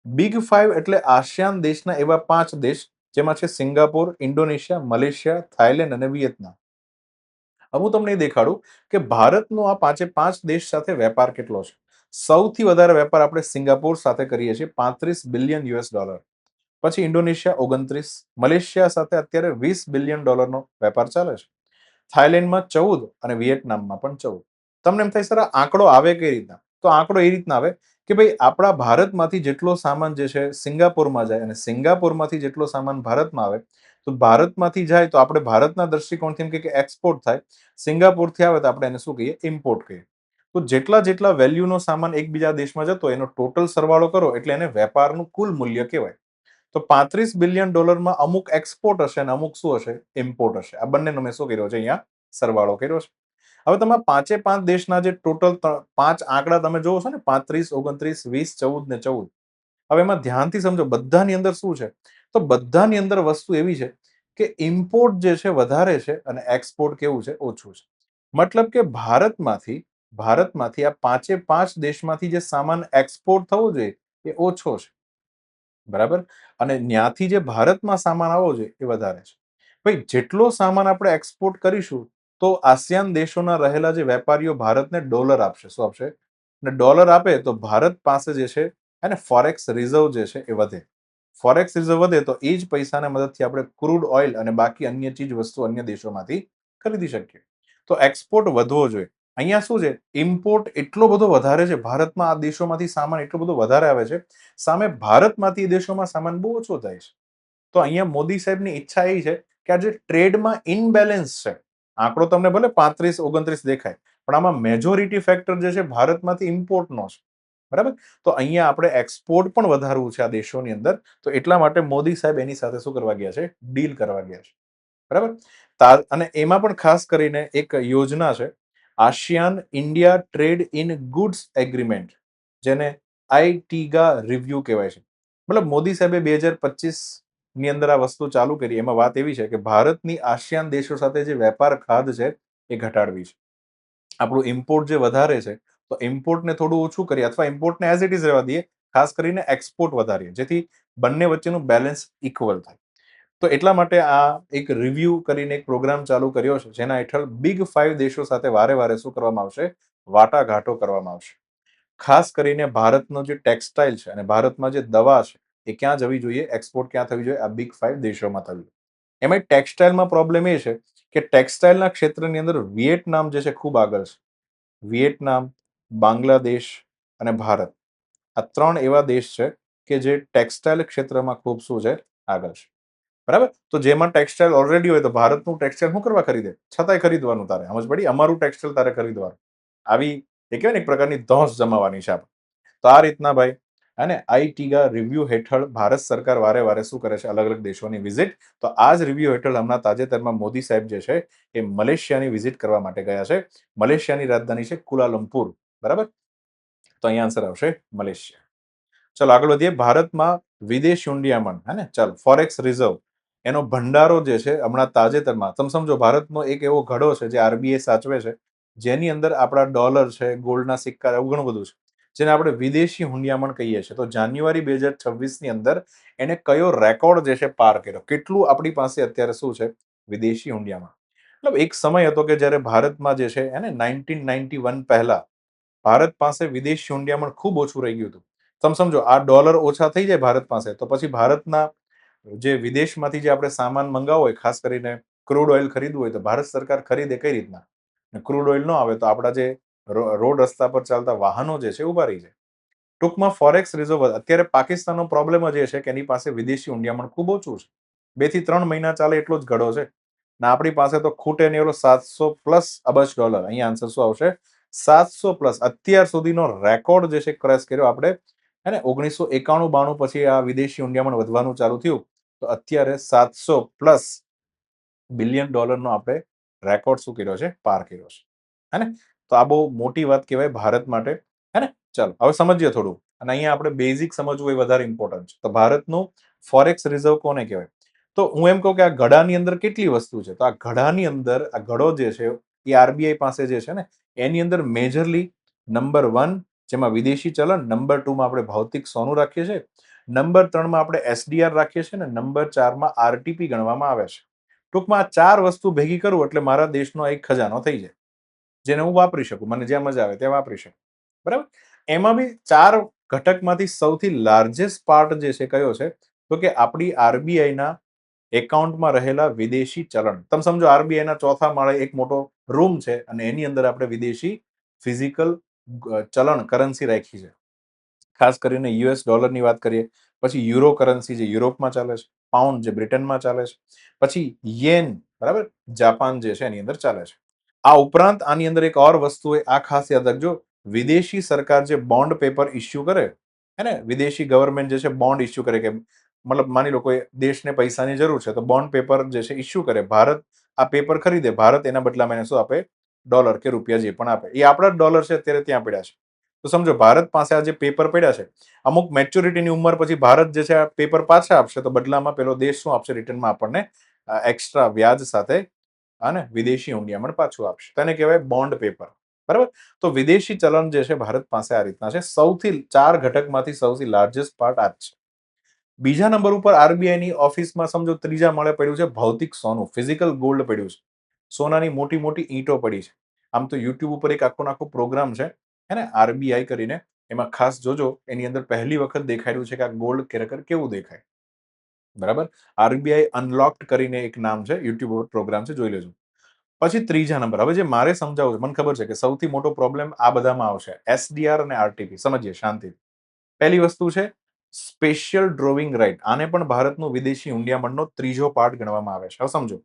બિગ 5 એટલે આસિયાન દેશના એવા 5 દેશ જેમાં છે સિંગાપોર, ઇન્ડોનેશિયા, મલેશિયા, થાઈલેન્ડ અને વિયેતનામ. હવે હું તમને એ દેખાડું કે ભારતનો આ 5 દેશ સાથે વેપાર કેટલો છે. સૌથી વધારે વેપાર આપણે સિંગાપોર સાથે કરીએ છીએ $35 બિલિયન. પછી ઇન્ડોનેશિયા 29, મલેશિયા સાથે અત્યારે $20 બિલિયન વેપાર ચાલે છે. થાઈલેન્ડમાં 14 અને વિયેટનામમાં પણ 14. તમને એમ થાય સર આ આંકડો આવે કઈ રીતના? તો આંકડો એ રીતના આવે કે ભાઈ આપણા ભારતમાંથી જેટલો સામાન જે છે સિંગાપોરમાં જાય અને સિંગાપોરમાંથી જેટલો સામાન ભારતમાં આવે તો ભારતમાંથી જાય તો આપણે ભારતના દ્રષ્ટિકોણથી એમ કે એક્સપોર્ટ થાય, સિંગાપોરથી આવે તો આપણે એને શું કહીએ? ઇમ્પોર્ટ કહીએ. તો જેટલા વેલ્યુનો સામાન એકબીજા દેશમાં જતો એનો ટોટલ સરવાળો કરો એટલે એને વેપારનું કુલ મૂલ્ય કહેવાય. તો $35 બિલિયન અમુક એક્સપોર્ટ હશે અને અમુક શું હશે? ઇમ્પોર્ટ હશે. આ બંનેનો મેં શું કર્યો છે? અહીંયા સરવાળો કર્યો છે. હવે તમે 5 દેશના જે ટોટલ 5 આંકડા તમે જોવો છો ને 35, 29, 20, 14 ને 14. હવે એમાં ધ્યાનથી સમજો બધાની અંદર શું છે? તો બધાની અંદર વસ્તુ એવી છે કે ઇમ્પોર્ટ જે છે વધારે છે અને એક્સપોર્ટ કેવું છે? ઓછું છે. મતલબ કે ભારતમાંથી ભારતમાંથી આ 5 દેશમાંથી જે સામાન એક્સપોર્ટ થવો જોઈએ એ ઓછો છે, બરાબર? અને ત્યાંથી જે ભારતમાં સામાન આવવો જોઈએ એ વધારે છે. ભાઈ જેટલો સામાન આપણે એક્સપોર્ટ કરીશું તો આસિયાન દેશોના રહેલા જે વેપારીઓ ભારતને ડોલર આપશે. શું આપશે? અને ડોલર આપે તો ભારત પાસે જે છે એને ફોરેક્સ રિઝર્વ જે છે એ વધે. ફોરેક્સ રિઝર્વ વધે તો એ જ પૈસાના મદદથી આપણે ક્રૂડ ઓઇલ અને બાકી અન્ય ચીજ વસ્તુ અન્ય દેશોમાંથી ખરીદી શકીએ. તો એક્સપોર્ટ વધવો જોઈએ. અહીંયા શું છે, ઇમ્પોર્ટ એટલો બધો વધારે છે ભારતમાં, આ દેશોમાંથી સામાન એટલો બધો વધારે આવે છે, સામે ભારતમાંથી એ દેશોમાં સામાન બહુ ઓછો થાય છે. તો અહીંયા મોદી સાહેબની ઈચ્છા એ છે કે આ જે ટ્રેડમાં ઇનબેલેન્સ છે, આંકડો તમને ભલે 35-29 દેખાય, પણ આમાં મેજોરિટી ફેક્ટર જે છે ભારતમાંથી ઇમ્પોર્ટનો છે, બરાબર? તો અહીંયા આપણે એક્સપોર્ટ પણ વધારવું છે આ દેશોની અંદર, તો એટલા માટે મોદી સાહેબ એની સાથે શું કરવા ગયા છે? ડીલ કરવા ગયા છે, બરાબર? અને એમાં પણ ખાસ કરીને એક યોજના છે, ASEAN India trade in goods agreement, જેને આઈટીગા રિવ્યુ કહેવાય છે. મતલબ મોદી સાહેબે 2025 ની અંદર આ વસ્તુ ચાલુ કરી. એમાં વાત એવી છે કે ભારતની આસિયાન દેશો સાથે જે વેપાર ખાધ છે એ ઘટાડવી છે. આપણું ઇમ્પોર્ટ જે વધારે છે તો ઇમ્પોર્ટને થોડું ઓછું કરીએ અથવા ઇમ્પોર્ટને એઝ ઇટ ઇઝ રહેવા દઈએ, ખાસ કરીને એક્સપોર્ટ વધારીએ, જેથી બંને વચ્ચેનું બેલેન્સ ઇક્વલ થાય. તો એટલા માટે આ એક રિવ્યુ કરીને એક પ્રોગ્રામ ચાલુ કર્યો છે, જેના હેઠળ બિગ 5 દેશો સાથે વારે વારે શું કરવામાં આવશે? વાટાઘાટો કરવામાં આવશે. ખાસ કરીને ભારતનો જે ટેક્સટાઇલ છે અને ભારતમાં જે દવા છે એ ક્યાં જવી જોઈએ? એક્સપોર્ટ ક્યાં થવી જોઈએ? આ બિગ 5 દેશોમાં થવી જોઈએ. એમાં ટેક્સટાઇલમાં પ્રોબ્લેમ એ છે કે ટેક્સટાઇલના ક્ષેત્રની અંદર વિયેટનામ જે છે ખૂબ આગળ છે. વિયેટનામ, બાંગ્લાદેશ અને ભારત, આ 3 એવા દેશ છે કે જે ટેક્સટાઇલ ક્ષેત્રમાં ખૂબ શું છે? આગળ છે, બરાબર? તો જેમાં ટેક્સટાઇલ ઓલરેડી હોય તો ભારતનું ટેક્સટાઇલ શું કરવા ખરીદે? છતાંય ખરીદવાનું તારે, સમજ પડી? અમારું ટેક્સટાઇલ તારે ખરીદવાનું. આવી એ કહેવાય ને એક પ્રકારની ધોંસ જમાવાની છે આપણે. તો આ રીતના ભાઈ, અને આઈટીગા રિવ્યુ હેઠળ ભારત સરકાર વારે વારે શું કરે છે? અલગ અલગ દેશોની વિઝિટ. તો આ જ રિવ્યુ હેઠળ હમણાં તાજેતરમાં મોદી સાહેબ જે છે એ મલેશિયાની વિઝિટ કરવા માટે ગયા છે. મલેશિયાની રાજધાની છે કુલાલમપુર, બરાબર? તો અહીંયા આન્સર આવશે મલેશિયા. ચાલો આગળ વધીએ. ભારતમાં વિદેશ હુંડિયામણ, હે ને? ચાલો, ફોરેક્સ રિઝર્વ એનો ભંડારો જે છે હમણાં તાજેતરમાં, તમે સમજો ભારતનો એક એવો ઘડો છે જે આરબીઆઈ સાચવે છે, જેની અંદર આપણા ડોલર છે, ગોલ્ડના સિક્કા, એવું ઘણું બધું છે, જેને આપણે વિદેશી હુંડિયામણ કહીએ છીએ. તો જાન્યુઆરી 2026 ની અંદર એને કયો રેકોર્ડ જે છે પાર કર્યો? કેટલું આપણી પાસે અત્યારે શું છે? વિદેશી હુંડિયામણ. મતલબ એક સમય હતો કે જ્યારે ભારતમાં જે છે એને 1991 પહેલા ભારત પાસે વિદેશી હુંડિયામણ ખૂબ ઓછું રહી ગયું હતું. તમે સમજો આ ડોલર ઓછા થઈ જાય ભારત પાસે, તો પછી ભારતના જે વિદેશમાંથી જે આપણે સામાન મંગાવવો હોય, ખાસ કરીને ક્રૂડ ઓઇલ ખરીદવું હોય, તો ભારત સરકાર ખરીદે કઈ રીતના? ક્રૂડ ઓઇલ ન આવે તો આપણા જે રોડ રસ્તા પર ચાલતા વાહનો જે છે ઉભા રહી જાય. ટૂંકમાં ફોરેક્સ રિઝર્વ, અત્યારે પાકિસ્તાનનો પ્રોબ્લેમ જ એ છે કે એની પાસે વિદેશી હુંડિયામણ ખૂબ ઓછું છે. 2 થી 3 મહિના ચાલે એટલો જ ઘડો છે. ને આપણી પાસે તો ખૂટે નહીં એલો 700+ અબજ ડોલર. અહીંયા આન્સર શું આવશે? 700+. અત્યાર સુધીનો રેકોર્ડ જે છે ક્રેશ કર્યો આપણે, હે ને? 1991-92 પછી આ વિદેશી હુંડિયામણ વધવાનું ચાલુ થયું, તો અત્યારે 700+ બિલિયન ડોલરનો આપણે રેકોર્ડ શું કર્યો છે? પાર કર્યો છે, હે ને? તો આ બહુ મોટી વાત કહેવાય ભારત માટે, હે ને? ચાલો હવે સમજીએ થોડું, અને અહીંયા આપણે બેઝિક સમજવું એ વધારે ઇમ્પોર્ટન્ટ છે. તો ભારતનું ફોરેક્સ રિઝર્વ કોને કહેવાય? તો હું એમ કહું કે આ ઘડાની અંદર કેટલી વસ્તુ છે? તો આ ઘડાની અંદર આ ઘડો જે છે એ આરબીઆઈ પાસે જે છે ને, એની અંદર મેજરલી નંબર 1 જેમાં વિદેશી ચલણ, નંબર 2 માં આપણે ભૌતિક સોનું રાખીએ છીએ, નંબર 3 માં આપણે એસડીઆર રાખીએ છીએ, ને નંબર 4 માં આરટીપી ગણવામાં આવે છે. ટૂંકમાં આ 4 વસ્તુ ભેગી કરું એટલે મારા દેશનો એક ખજાનો થઈ જાય, જેને હું વાપરી શકું, મને જ્યાં મજા આવે ત્યાં વાપરી શકું, બરાબર? એમાં બી 4 ઘટકમાંથી સૌથી લાર્જેસ્ટ પાર્ટ જે છે કયો છે? તો કે આપણી આરબીઆઈના એકાઉન્ટમાં રહેલા વિદેશી ચલણ. તમે સમજો આરબીઆઈના ચોથા માળે એક મોટો રૂમ છે અને એની અંદર આપણે વિદેશી ફિઝિકલ ચલણ, કરન્સી રાખી છે. ખાસ કરીને યુએસ ડોલરની વાત કરીએ, પછી યુરો કરન્સી જે યુરોપમાં ચાલે છે, પાઉન્ડ જે બ્રિટનમાં ચાલે છે, પછી યેન, બરાબર, જાપાન જે છે એની અંદર ચાલે છે. આ ઉપરાંત આની અંદર એક ઓર વસ્તુ હોય, આ ખાસ યાદ રાખજો, વિદેશી સરકાર જે બોન્ડ પેપર ઇસ્યુ કરે, હે ને? વિદેશી ગવર્મેન્ટ જે છે બોન્ડ ઇસ્યુ કરે, કે મતલબ માની લો કોઈ દેશને પૈસાની જરૂર છે તો બોન્ડ પેપર જે છે ઇસ્યુ કરે, ભારત આ પેપર ખરીદે, ભારત એના બદલામાં એને શું આપે? ડોલર કે રૂપિયા જે પણ આપે. એ આપણા ડોલર છે અત્યારે ત્યાં પડ્યા છે. તો સમજો ભારત પાસે આ જે પેપર પડ્યા છે, અમુક મેચ્યોરિટીની ઉંમર પછી ભારત જે છે આ પેપર પાછા આપશે, તો બદલામાં પેલો દેશ શું આપશે? રિટર્નમાં આપણને એક્સ્ટ્રા વ્યાજ સાથે અને વિદેશી હુંડિયામણ પાછું આપશે. તેને કહેવાય બોન્ડ પેપર, બરાબર. તો વિદેશી ચલણ જે છે ભારત પાસે આ રીતના છે. સૌથી 4 ઘટકમાંથી સૌથી લાર્જેસ્ટ પાર્ટ આ જ છે. બીજા નંબર ઉપર આરબીઆઈ ની ઓફિસમાં સમજો ત્રીજા માળે પડ્યું છે ભૌતિક સોનું, ફિઝિકલ ગોલ્ડ પડ્યું છે. સોનાની મોટી મોટી ઈંટો પડી છે. આમ તો યુટ્યુબ ઉપર એક આખો પ્રોગ્રામ છે હે ને, આરબીઆઈ કરીને. એમાં ખાસ જોજો, એની અંદર પહેલી વખત દેખાડ્યું છે કે આ ગોલ્ડ ખરેખર કેવું દેખાય. બરાબર. આરબીઆઈ અનલોક્ડ કરીને એક નામ છે, યુટ્યુબ ઉપર પ્રોગ્રામ છે, જોઈ લેજો. પછી ત્રીજા નંબર, હવે જે મારે સમજાવવું છે, મને ખબર છે કે સૌથી મોટો પ્રોબ્લેમ આ બધામાં આવશે, એસડીઆર અને આરટીપી. સમજીએ શાંતિ. પહેલી વસ્તુ છે સ્પેશિયલ ડ્રોવિંગ રાઇટ. આને પણ ભારતનું વિદેશી હુંડિયામણનો ત્રીજો પાર્ટ ગણવામાં આવે છે. હવે સમજો,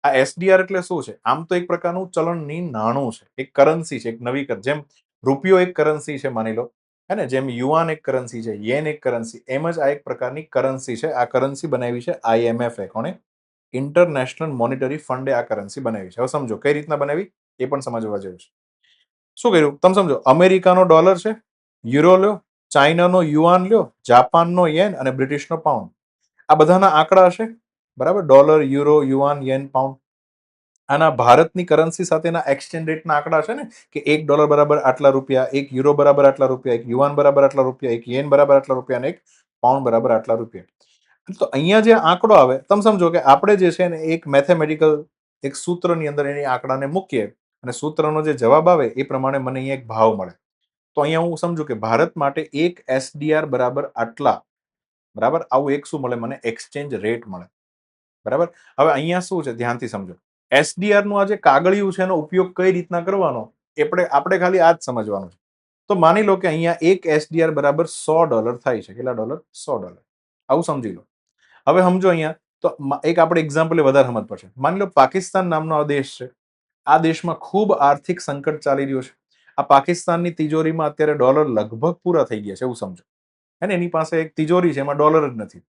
આ એસડીઆર એટલે શું છે? આમ તો એક પ્રકારનું ચલણની નાણું છે, એક કરન્સી છે, એક નવી જેમ રૂપિયો એક કરન્સી છે માની લો, હે ને, જેમ યુઆન એક કરન્સી છે, યેન એક કરન્સી, એમ જ આ એક પ્રકારની કરન્સી છે. આ કરન્સી બનાવી છે આઈએમએફ. કોણે? ઇન્ટરનેશનલ મોનિટરી ફંડે આ કરન્સી બનાવી છે. હવે સમજો કઈ રીતના બનાવી એ પણ સમજવા જેવું છે. શું કર્યું તમે સમજો, અમેરિકાનો ડોલર છે, યુરો લ્યો, ચાઇનાનો યુઆન લ્યો, જાપાનનો યેન અને બ્રિટિશનો પાઉન્ડ. આ બધાના આંકડા હશે, બરાબર. Dollar, euro, yuan, yen, pound. આના ભારતની કરન્સી સાથેના એક્સચેન્જ રેટના આંકડા છે ને, કે $1 બરાબર આટલા રૂપિયા, એક યુરો બરાબર આટલા રૂપિયા, એક યુઆન બરાબર આટલા રૂપિયા, એક યેન બરાબર આટલા રૂપિયા અને એક પાઉન્ડ બરાબર આટલા રૂપિયા. તો અહીંયા જે આંકડો આવે, તમે સમજો કે આપણે જે છે ને એક મેથેમેટિકલ એક સૂત્રની અંદર એની આંકડાને મૂકીએ અને સૂત્રનો જે જવાબ આવે એ પ્રમાણે મને અહીંયા એક ભાવ મળે. તો અહીંયા હું સમજુ કે ભારત માટે એક એસડીઆર બરાબર આટલા, બરાબર. આવું એક શું મળે મને? એક્સચેન્જ રેટ મળે. બરાબર. હવે અહીંયા શું છે, ધ્યાનથી સમજો. એસડીઆર નું આ જે કાગળિયું છે એનો ઉપયોગ કઈ રીતના કરવાનો, આપણે ખાલી આ જ સમજવાનું છે. તો માની લો કે અહીંયા એક એસડીઆર બરાબર $100 થાય છે. કેટલા ડોલર? $100. આવું સમજી લો. હવે સમજો અહીંયા તો એક આપણે એક્ઝામ્પલ વધારે સમજ પડશે. માની લો પાકિસ્તાન નામનો આ દેશ છે. આ દેશમાં ખૂબ આર્થિક સંકટ ચાલી રહ્યું છે. આ પાકિસ્તાનની તિજોરીમાં અત્યારે ડોલર લગભગ પૂરા થઈ ગયા છે એવું સમજો. અને એની પાસે એક તિજોરી છે, એમાં ડોલર જ નથી.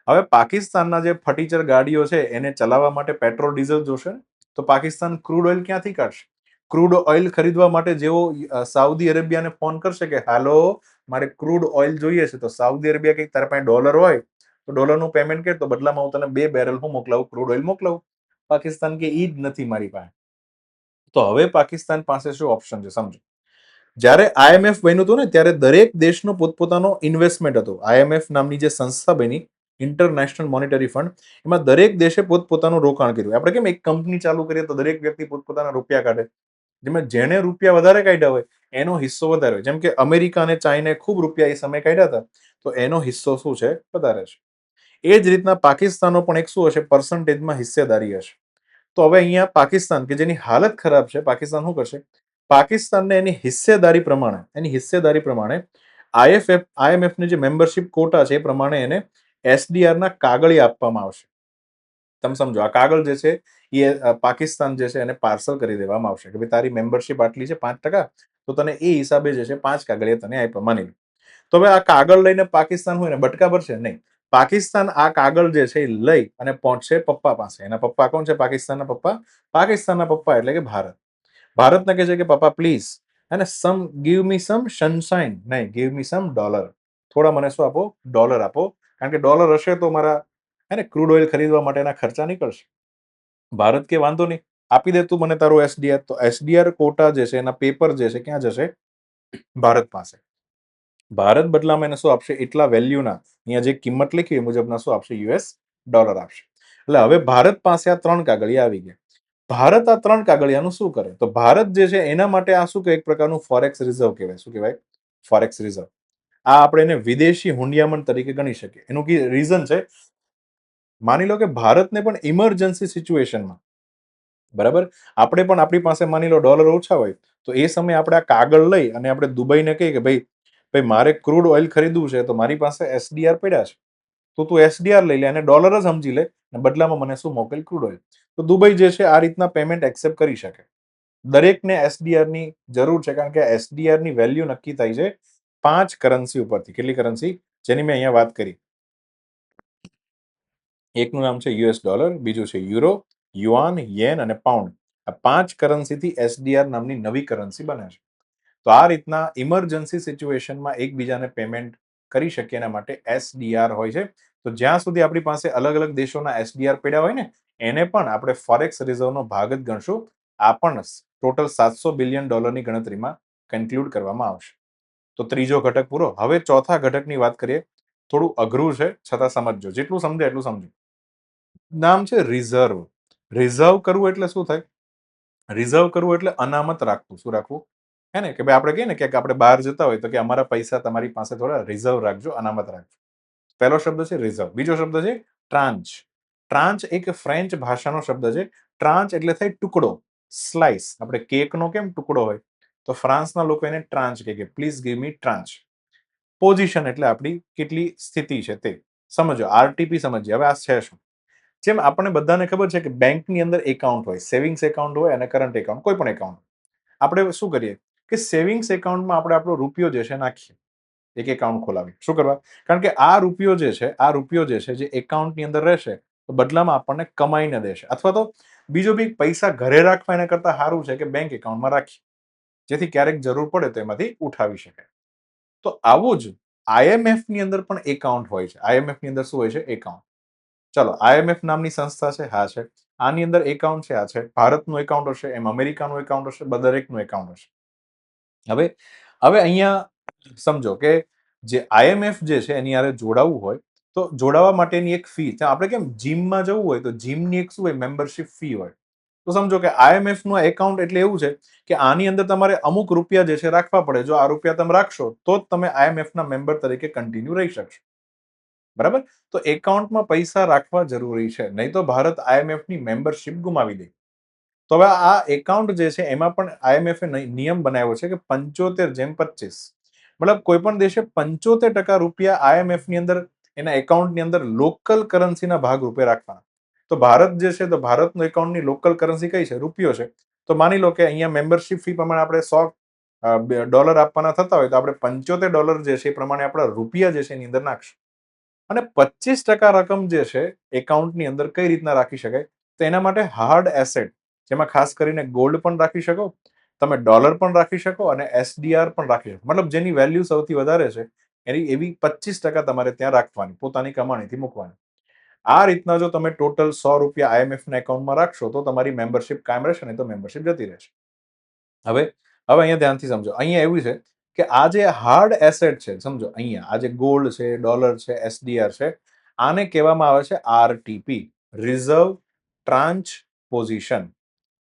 હવે પાકિસ્તાનના જે ફટીચર ગાડીઓ છે એને ચલાવવા માટે પેટ્રોલ ડીઝલ જોશે. તો પાકિસ્તાન ક્રૂડ ઓઇલ ક્યાંથી કાઢશે? ક્રૂડ ઓઇલ ખરીદવા માટે જેવો સાઉદી અરેબિયાને ફોન કરશે કે હાલો મારે ક્રૂડ ઓઇલ જોઈએ છે, તો સાઉદી અરેબિયા કંઈક તારા પાસે ડોલર હોય તો ડોલરનું પેમેન્ટ કર, તો બદલામાં હું તને 2 બેરલ હું મોકલાવું, ક્રૂડ ઓઇલ મોકલાવું. પાકિસ્તાન કે ઈ જ નથી મારી પાસે. તો હવે પાકિસ્તાન પાસે શું ઓપ્શન છે સમજો. જ્યારે આઈએમએફ બન્યું હતું ને, ત્યારે દરેક દેશનો પોતપોતાનો ઇન્વેસ્ટમેન્ટ હતો. આઈએમએફ નામની જે સંસ્થા બની, ઇન્ટરનેશનલ મોનિટરી ફંડ, એમાં દરેક દેશે પોતપોતાનું રોકાણ કર્યું. આપણે કેમ એક કંપની ચાલુ કરીએ તો દરેક વ્યક્તિ પોતપોતાના રૂપિયા કાઢે, જેમાં જેને રૂપિયા વધારે કાઢ્યા હોય એનો હિસ્સો વધારે હોય. જેમ કે અમેરિકા અને ચાઇનાએ ખૂબ રૂપિયા એ સમય કાઢ્યા હતા, તો એનો હિસ્સો શું છે? વધારે છે. એ જ રીતના પાકિસ્તાનનો પણ એક શું હશે? પર્સન્ટેજમાં હિસ્સેદારી હશે. તો હવે અહીંયા પાકિસ્તાન કે જેની હાલત ખરાબ છે, પાકિસ્તાન શું કરશે? પાકિસ્તાનને એની હિસ્સેદારી પ્રમાણે આઈએમએફની જે મેમ્બરશિપ કોટા છે એ પ્રમાણે એને એસડીઆર ના કાગળી આપવામાં આવશે. તમે સમજો, આ કાગળ જે છે એ પાકિસ્તાન જે છે એને પાર્સલ કરી દેવામાં આવશે કે ભાઈ તારી મેમ્બરશિપ આટલી છે 5%, તો તને એ હિસાબે જે છે 5 કાગળિયા તને આપ્યા માની લો. તો હવે આ કાગળ લઈને પાકિસ્તાન હોય ને બટકા ભરશે નહીં. પાકિસ્તાન આ કાગળ જે છે એ લઈ અને પહોંચશે પપ્પા પાસે. એના પપ્પા કોણ છે? પાકિસ્તાનના પપ્પા. પાકિસ્તાનના પપ્પા એટલે કે ભારત. ભારતને કહે છે કે પપ્પા પ્લીઝ, અને ગીવ મી સમ સનશાઇન, નહીં, ગીવ મી સમ ડોલર. થોડા મને શું આપો? ડોલર આપો. કારણ કે ડોલર હશે તો મારા ક્રૂડ ઓઇલ ખરીદવા માટેના ખર્ચા નીકળશે. ભારત કે વાંધો નહીં, આપી દે તું મને તારું એસડીઆર. તો એસડીઆર કોટા જે છે એના પેપર જે છે ક્યાં જશે? ભારત પાસે. ભારત બદલામાં એને શું આપશે? એટલા વેલ્યુના, અહીંયા જે કિંમત લખી એ મુજબના શું આપશે? યુએસ ડોલર આપશે. એટલે હવે ભારત પાસે આ 3 કાગળિયા આવી ગયા. ભારત આ 3 કાગળિયાનું શું કરે? તો ભારત જે છે એના માટે આ શું કે એક પ્રકારનું ફોરેક્સ રિઝર્વ કહેવાય. શું કહેવાય? Forex reserve. આ આપણે એને વિદેશી હુંડિયામણ તરીકે ગણી શકીએ. એનું રીઝન છે, માની લો કે ભારતને પણ ઇમરજન્સી સિચ્યુએશનમાં, બરાબર, આપણે પણ આપણી પાસે માની લો ડોલર ઓછા હોય, તો એ સમયે આપણે આ કાગળ લઈ અને આપણે દુબઈને કહીએ કે ભાઈ મારે ક્રૂડ ઓઇલ ખરીદવું છે, તો મારી પાસે એસડીઆર પડ્યા છે, તો તું એસડીઆર લઈ લે અને ડોલર જ સમજી લે અને બદલામાં મને શું મોકલ? Crude oil. તો દુબઈ જે છે આ રીતના પેમેન્ટ એક્સેપ્ટ કરી શકે. દરેકને એસડીઆર ની જરૂર છે, કારણ કે એસડીઆર ની વેલ્યુ નક્કી થાય છે 5 કરન્સી ઉપરથી. કેટલી કરન્સી? જેની મેં અહીંયા વાત કરી. એકનું નામ છે યુએસ ડોલર, બીજું છે યુરો, યુઆન, યેન અને પાઉન્ડ. આ 5 કરન્સીથી એસડીઆર નામની નવી કરન્સી બને છે. તો આ રીતના ઇમરજન્સી સિચ્યુએશનમાં એકબીજાને પેમેન્ટ કરી શકીએ એના માટે એસડીઆર હોય છે. તો જ્યાં સુધી આપણી પાસે અલગ અલગ દેશોના એસડીઆર પડ્યા હોય ને, એને પણ આપણે ફોરેક્સ રિઝર્વનો ભાગ જ ગણશું. આ પણ ટોટલ $700 બિલિયન ગણતરીમાં કન્ક્લુડ કરવામાં આવશે. તો ત્રીજો ઘટક પૂરો. હવે ચોથા ઘટકની વાત કરીએ. થોડું અઘરું છે, છતાં સમજજો. જેટલું સમજે એટલું સમજો. નામ છે રિઝર્વ. રિઝર્વ કરવું એટલે શું થાય? રિઝર્વ કરવું એટલે અનામત રાખવું. શું રાખવું? હે ને, કે ભાઈ આપણે કહીએ ને કે આપણે બહાર જતા હોય તો કે અમારા પૈસા તમારી પાસે થોડા રિઝર્વ રાખજો, અનામત રાખજો. પહેલો શબ્દ છે રિઝર્વ. બીજો શબ્દ છે ટ્રાન્ચ. ટ્રાન્ચ એક ફ્રેન્ચ ભાષાનો શબ્દ છે. ટ્રાન્ચ એટલે થાય ટુકડો, સ્લાઇસ. આપણે કેકનો કેમ ટુકડો હોય, તો ફ્રાન્સના લોકો એને ટ્રાન્ચ કહે કે પ્લીઝ ગીવ મી ટ્રાન્ચ. પોઝિશન એટલે આપણી કેટલી સ્થિતિ છે તે સમજો. આરટીપી સમજીએ. હવે આ છે શું? જેમ આપણને બધાને ખબર છે કે બેંકની અંદર એકાઉન્ટ હોય, સેવિંગ્સ એકાઉન્ટ હોય અને કરંટ એકાઉન્ટ, કોઈ પણ એકાઉન્ટ. આપણે શું કરીએ કે સેવિંગ્સ એકાઉન્ટમાં આપણે આપણો રૂપિયો જે છે નાખીએ, એક એકાઉન્ટ ખોલાવી. શું કરવા? કારણ કે આ રૂપિયો જે છે જે એકાઉન્ટની અંદર રહેશે તો બદલામાં આપણને કમાઈને દેશે. અથવા તો બીજો બી પૈસા ઘરે રાખવા એના કરતા સારું છે કે બેંક એકાઉન્ટમાં રાખીએ, જેથી ક્યારેક જરૂર પડે તો એમાંથી ઉઠાવી શકાય. તો આવું જ IMF ની અંદર પણ એકાઉન્ટ હોય છે. IMF ની અંદર શું હોય છે? એકાઉન્ટ. ચલો, IMF નામની સંસ્થા છે, હા છે. આની અંદર એકાઉન્ટ છે, આ છે. ભારતનું એકાઉન્ટ હશે, એમ અમેરિકાનું એકાઉન્ટ હશે, દરેકનું એકાઉન્ટ હશે. હવે અહીંયા સમજો કે જે IMF જે છે એની હારે જોડાવવું હોય તો જોડાવા માટેની એક ફી. આપણે કેમ જીમમાં જવું હોય તો જીમની એક શું હોય? મેમ્બરશિપ ફી હોય. તો સમજો કે IMF નું એકાઉન્ટ એટલે એવું છે કે આની અંદર તમારે અમુક રૂપિયા જે છે રાખવા પડે. જો આ રૂપિયા તમે રાખશો તો જ તમે IMF ના મેમ્બર તરીકે કન્ટિન્યુ રહી શકશો. બરાબર? તો એકાઉન્ટમાં પૈસા રાખવા જરૂરી છે, નહીં તો ભારત IMF ની મેમ્બરશિપ ગુમાવી દે. તો હવે આ એકાઉન્ટ જે છે એમાં પણ IMF નિયમ બનાવ્યો છે કે 75/25. મતલબ કોઈ પણ દેશે 75% રૂપિયા IMF ની અંદર એના એકાઉન્ટની અંદર લોકલ કરન્સીના ભાગરૂપે રાખવાના. તો ભારત જે છે, તો ભારતનું એકાઉન્ટની લોકલ કરન્સી કઈ છે? રૂપિયો છે. તો માની લો કે અહીંયા મેમ્બરશિપ ફી પ્રમાણે આપણે $100 આપવાના થતા હોય તો આપણે $75 જે છે એ પ્રમાણે આપણા રૂપિયા જે છે એની અંદર નાખશું. અને 25% રકમ જે છે એકાઉન્ટની અંદર કઈ રીતના રાખી શકાય? તો એના માટે હાર્ડ એસેટ, જેમાં ખાસ કરીને ગોલ્ડ પણ રાખી શકો, તમે ડોલર પણ રાખી શકો અને SDR પણ રાખી શકો. મતલબ જેની વેલ્યુ સૌથી વધારે છે એવી 25% તમારે ત્યાં રાખવાની, પોતાની કમાણીથી મૂકવાની. આ રીતના જો તમે ટોટલ ₹100 IMF ના એકાઉન્ટમાં રાખશો તો તમારી મેમ્બરશિપ કાયમ રહેશે, નહીં તો મેમ્બરશિપ જતી રહેશે. હવે અહીંયા ધ્યાનથી સમજો. અહીંયા એવું છે કે આ જે હાર્ડ એસેટ છે, સમજો અહીંયા આ જે ગોલ્ડ છે, ડોલર છે, SDR છે, આને કહેવામાં આવે છે RTP, રિઝર્વ ટ્રાન્ચ પોઝિશન.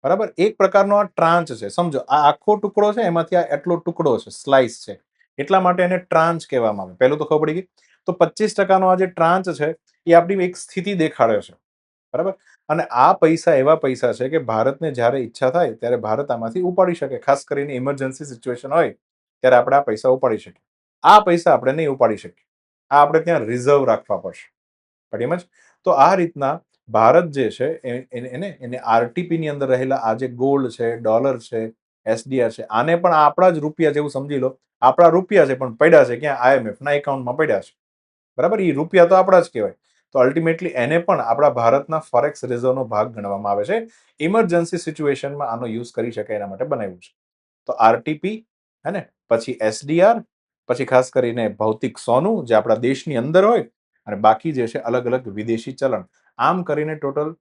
બરાબર? એક પ્રકારનો આ ટ્રાન્ચ છે. સમજો આ આખો ટુકડો છે, એમાંથી આ એટલો ટુકડો છે, સ્લાઇસ છે, એટલા માટે એને ટ્રાન્ચ કહેવામાં આવે. પહેલું તો ખબર પડી ગઈ. તો 25% નો આ જે ટ્રાન્ચ છે એ આપણી એક સ્થિતિ દેખાડે છે. બરાબર? અને આ પૈસા એવા પૈસા છે કે ભારતને જ્યારે ઈચ્છા થાય ત્યારે ભારત આમાંથી ઉપાડી શકે. ખાસ કરીને ઇમરજન્સી સિચ્યુએશન હોય ત્યારે આપણે આ પૈસા ઉપાડી શકીએ. આ પૈસા આપણે નહીં ઉપાડી શકીએ. આ આપણે ત્યાં રિઝર્વ રાખવા પડશે. એમ જ. તો આ રીતના ભારત જે છે એને RTP ની અંદર રહેલા આ જે ગોલ્ડ છે, ડોલર છે, SDR છે, આને પણ આપણા જ રૂપિયા જેવું સમજી લો. આપણા રૂપિયા છે પણ પડ્યા છે ક્યાં? IMF ના એકાઉન્ટમાં પડ્યા છે. બરાબર? એ રૂપિયા તો આપણા જ કહેવાય. તો અલ્ટિમેટલી એને પણ આપણા ભારતના ફોરેક્સ રિઝર્વનો ભાગ ગણવામાં આવે છે. ઇમરજન્સી સિચ્યુએશનમાં આનો યુઝ કરી શકાય એના માટે બનાવ્યું છે. તો RTP, હે ને, પછી SDR, પછી ખાસ કરીને ભૌતિક સોનું જે આપણા દેશની અંદર હોય, અને બાકી જે છે અલગ અલગ વિદેશી ચલણ. આમ કરીને ટોટલ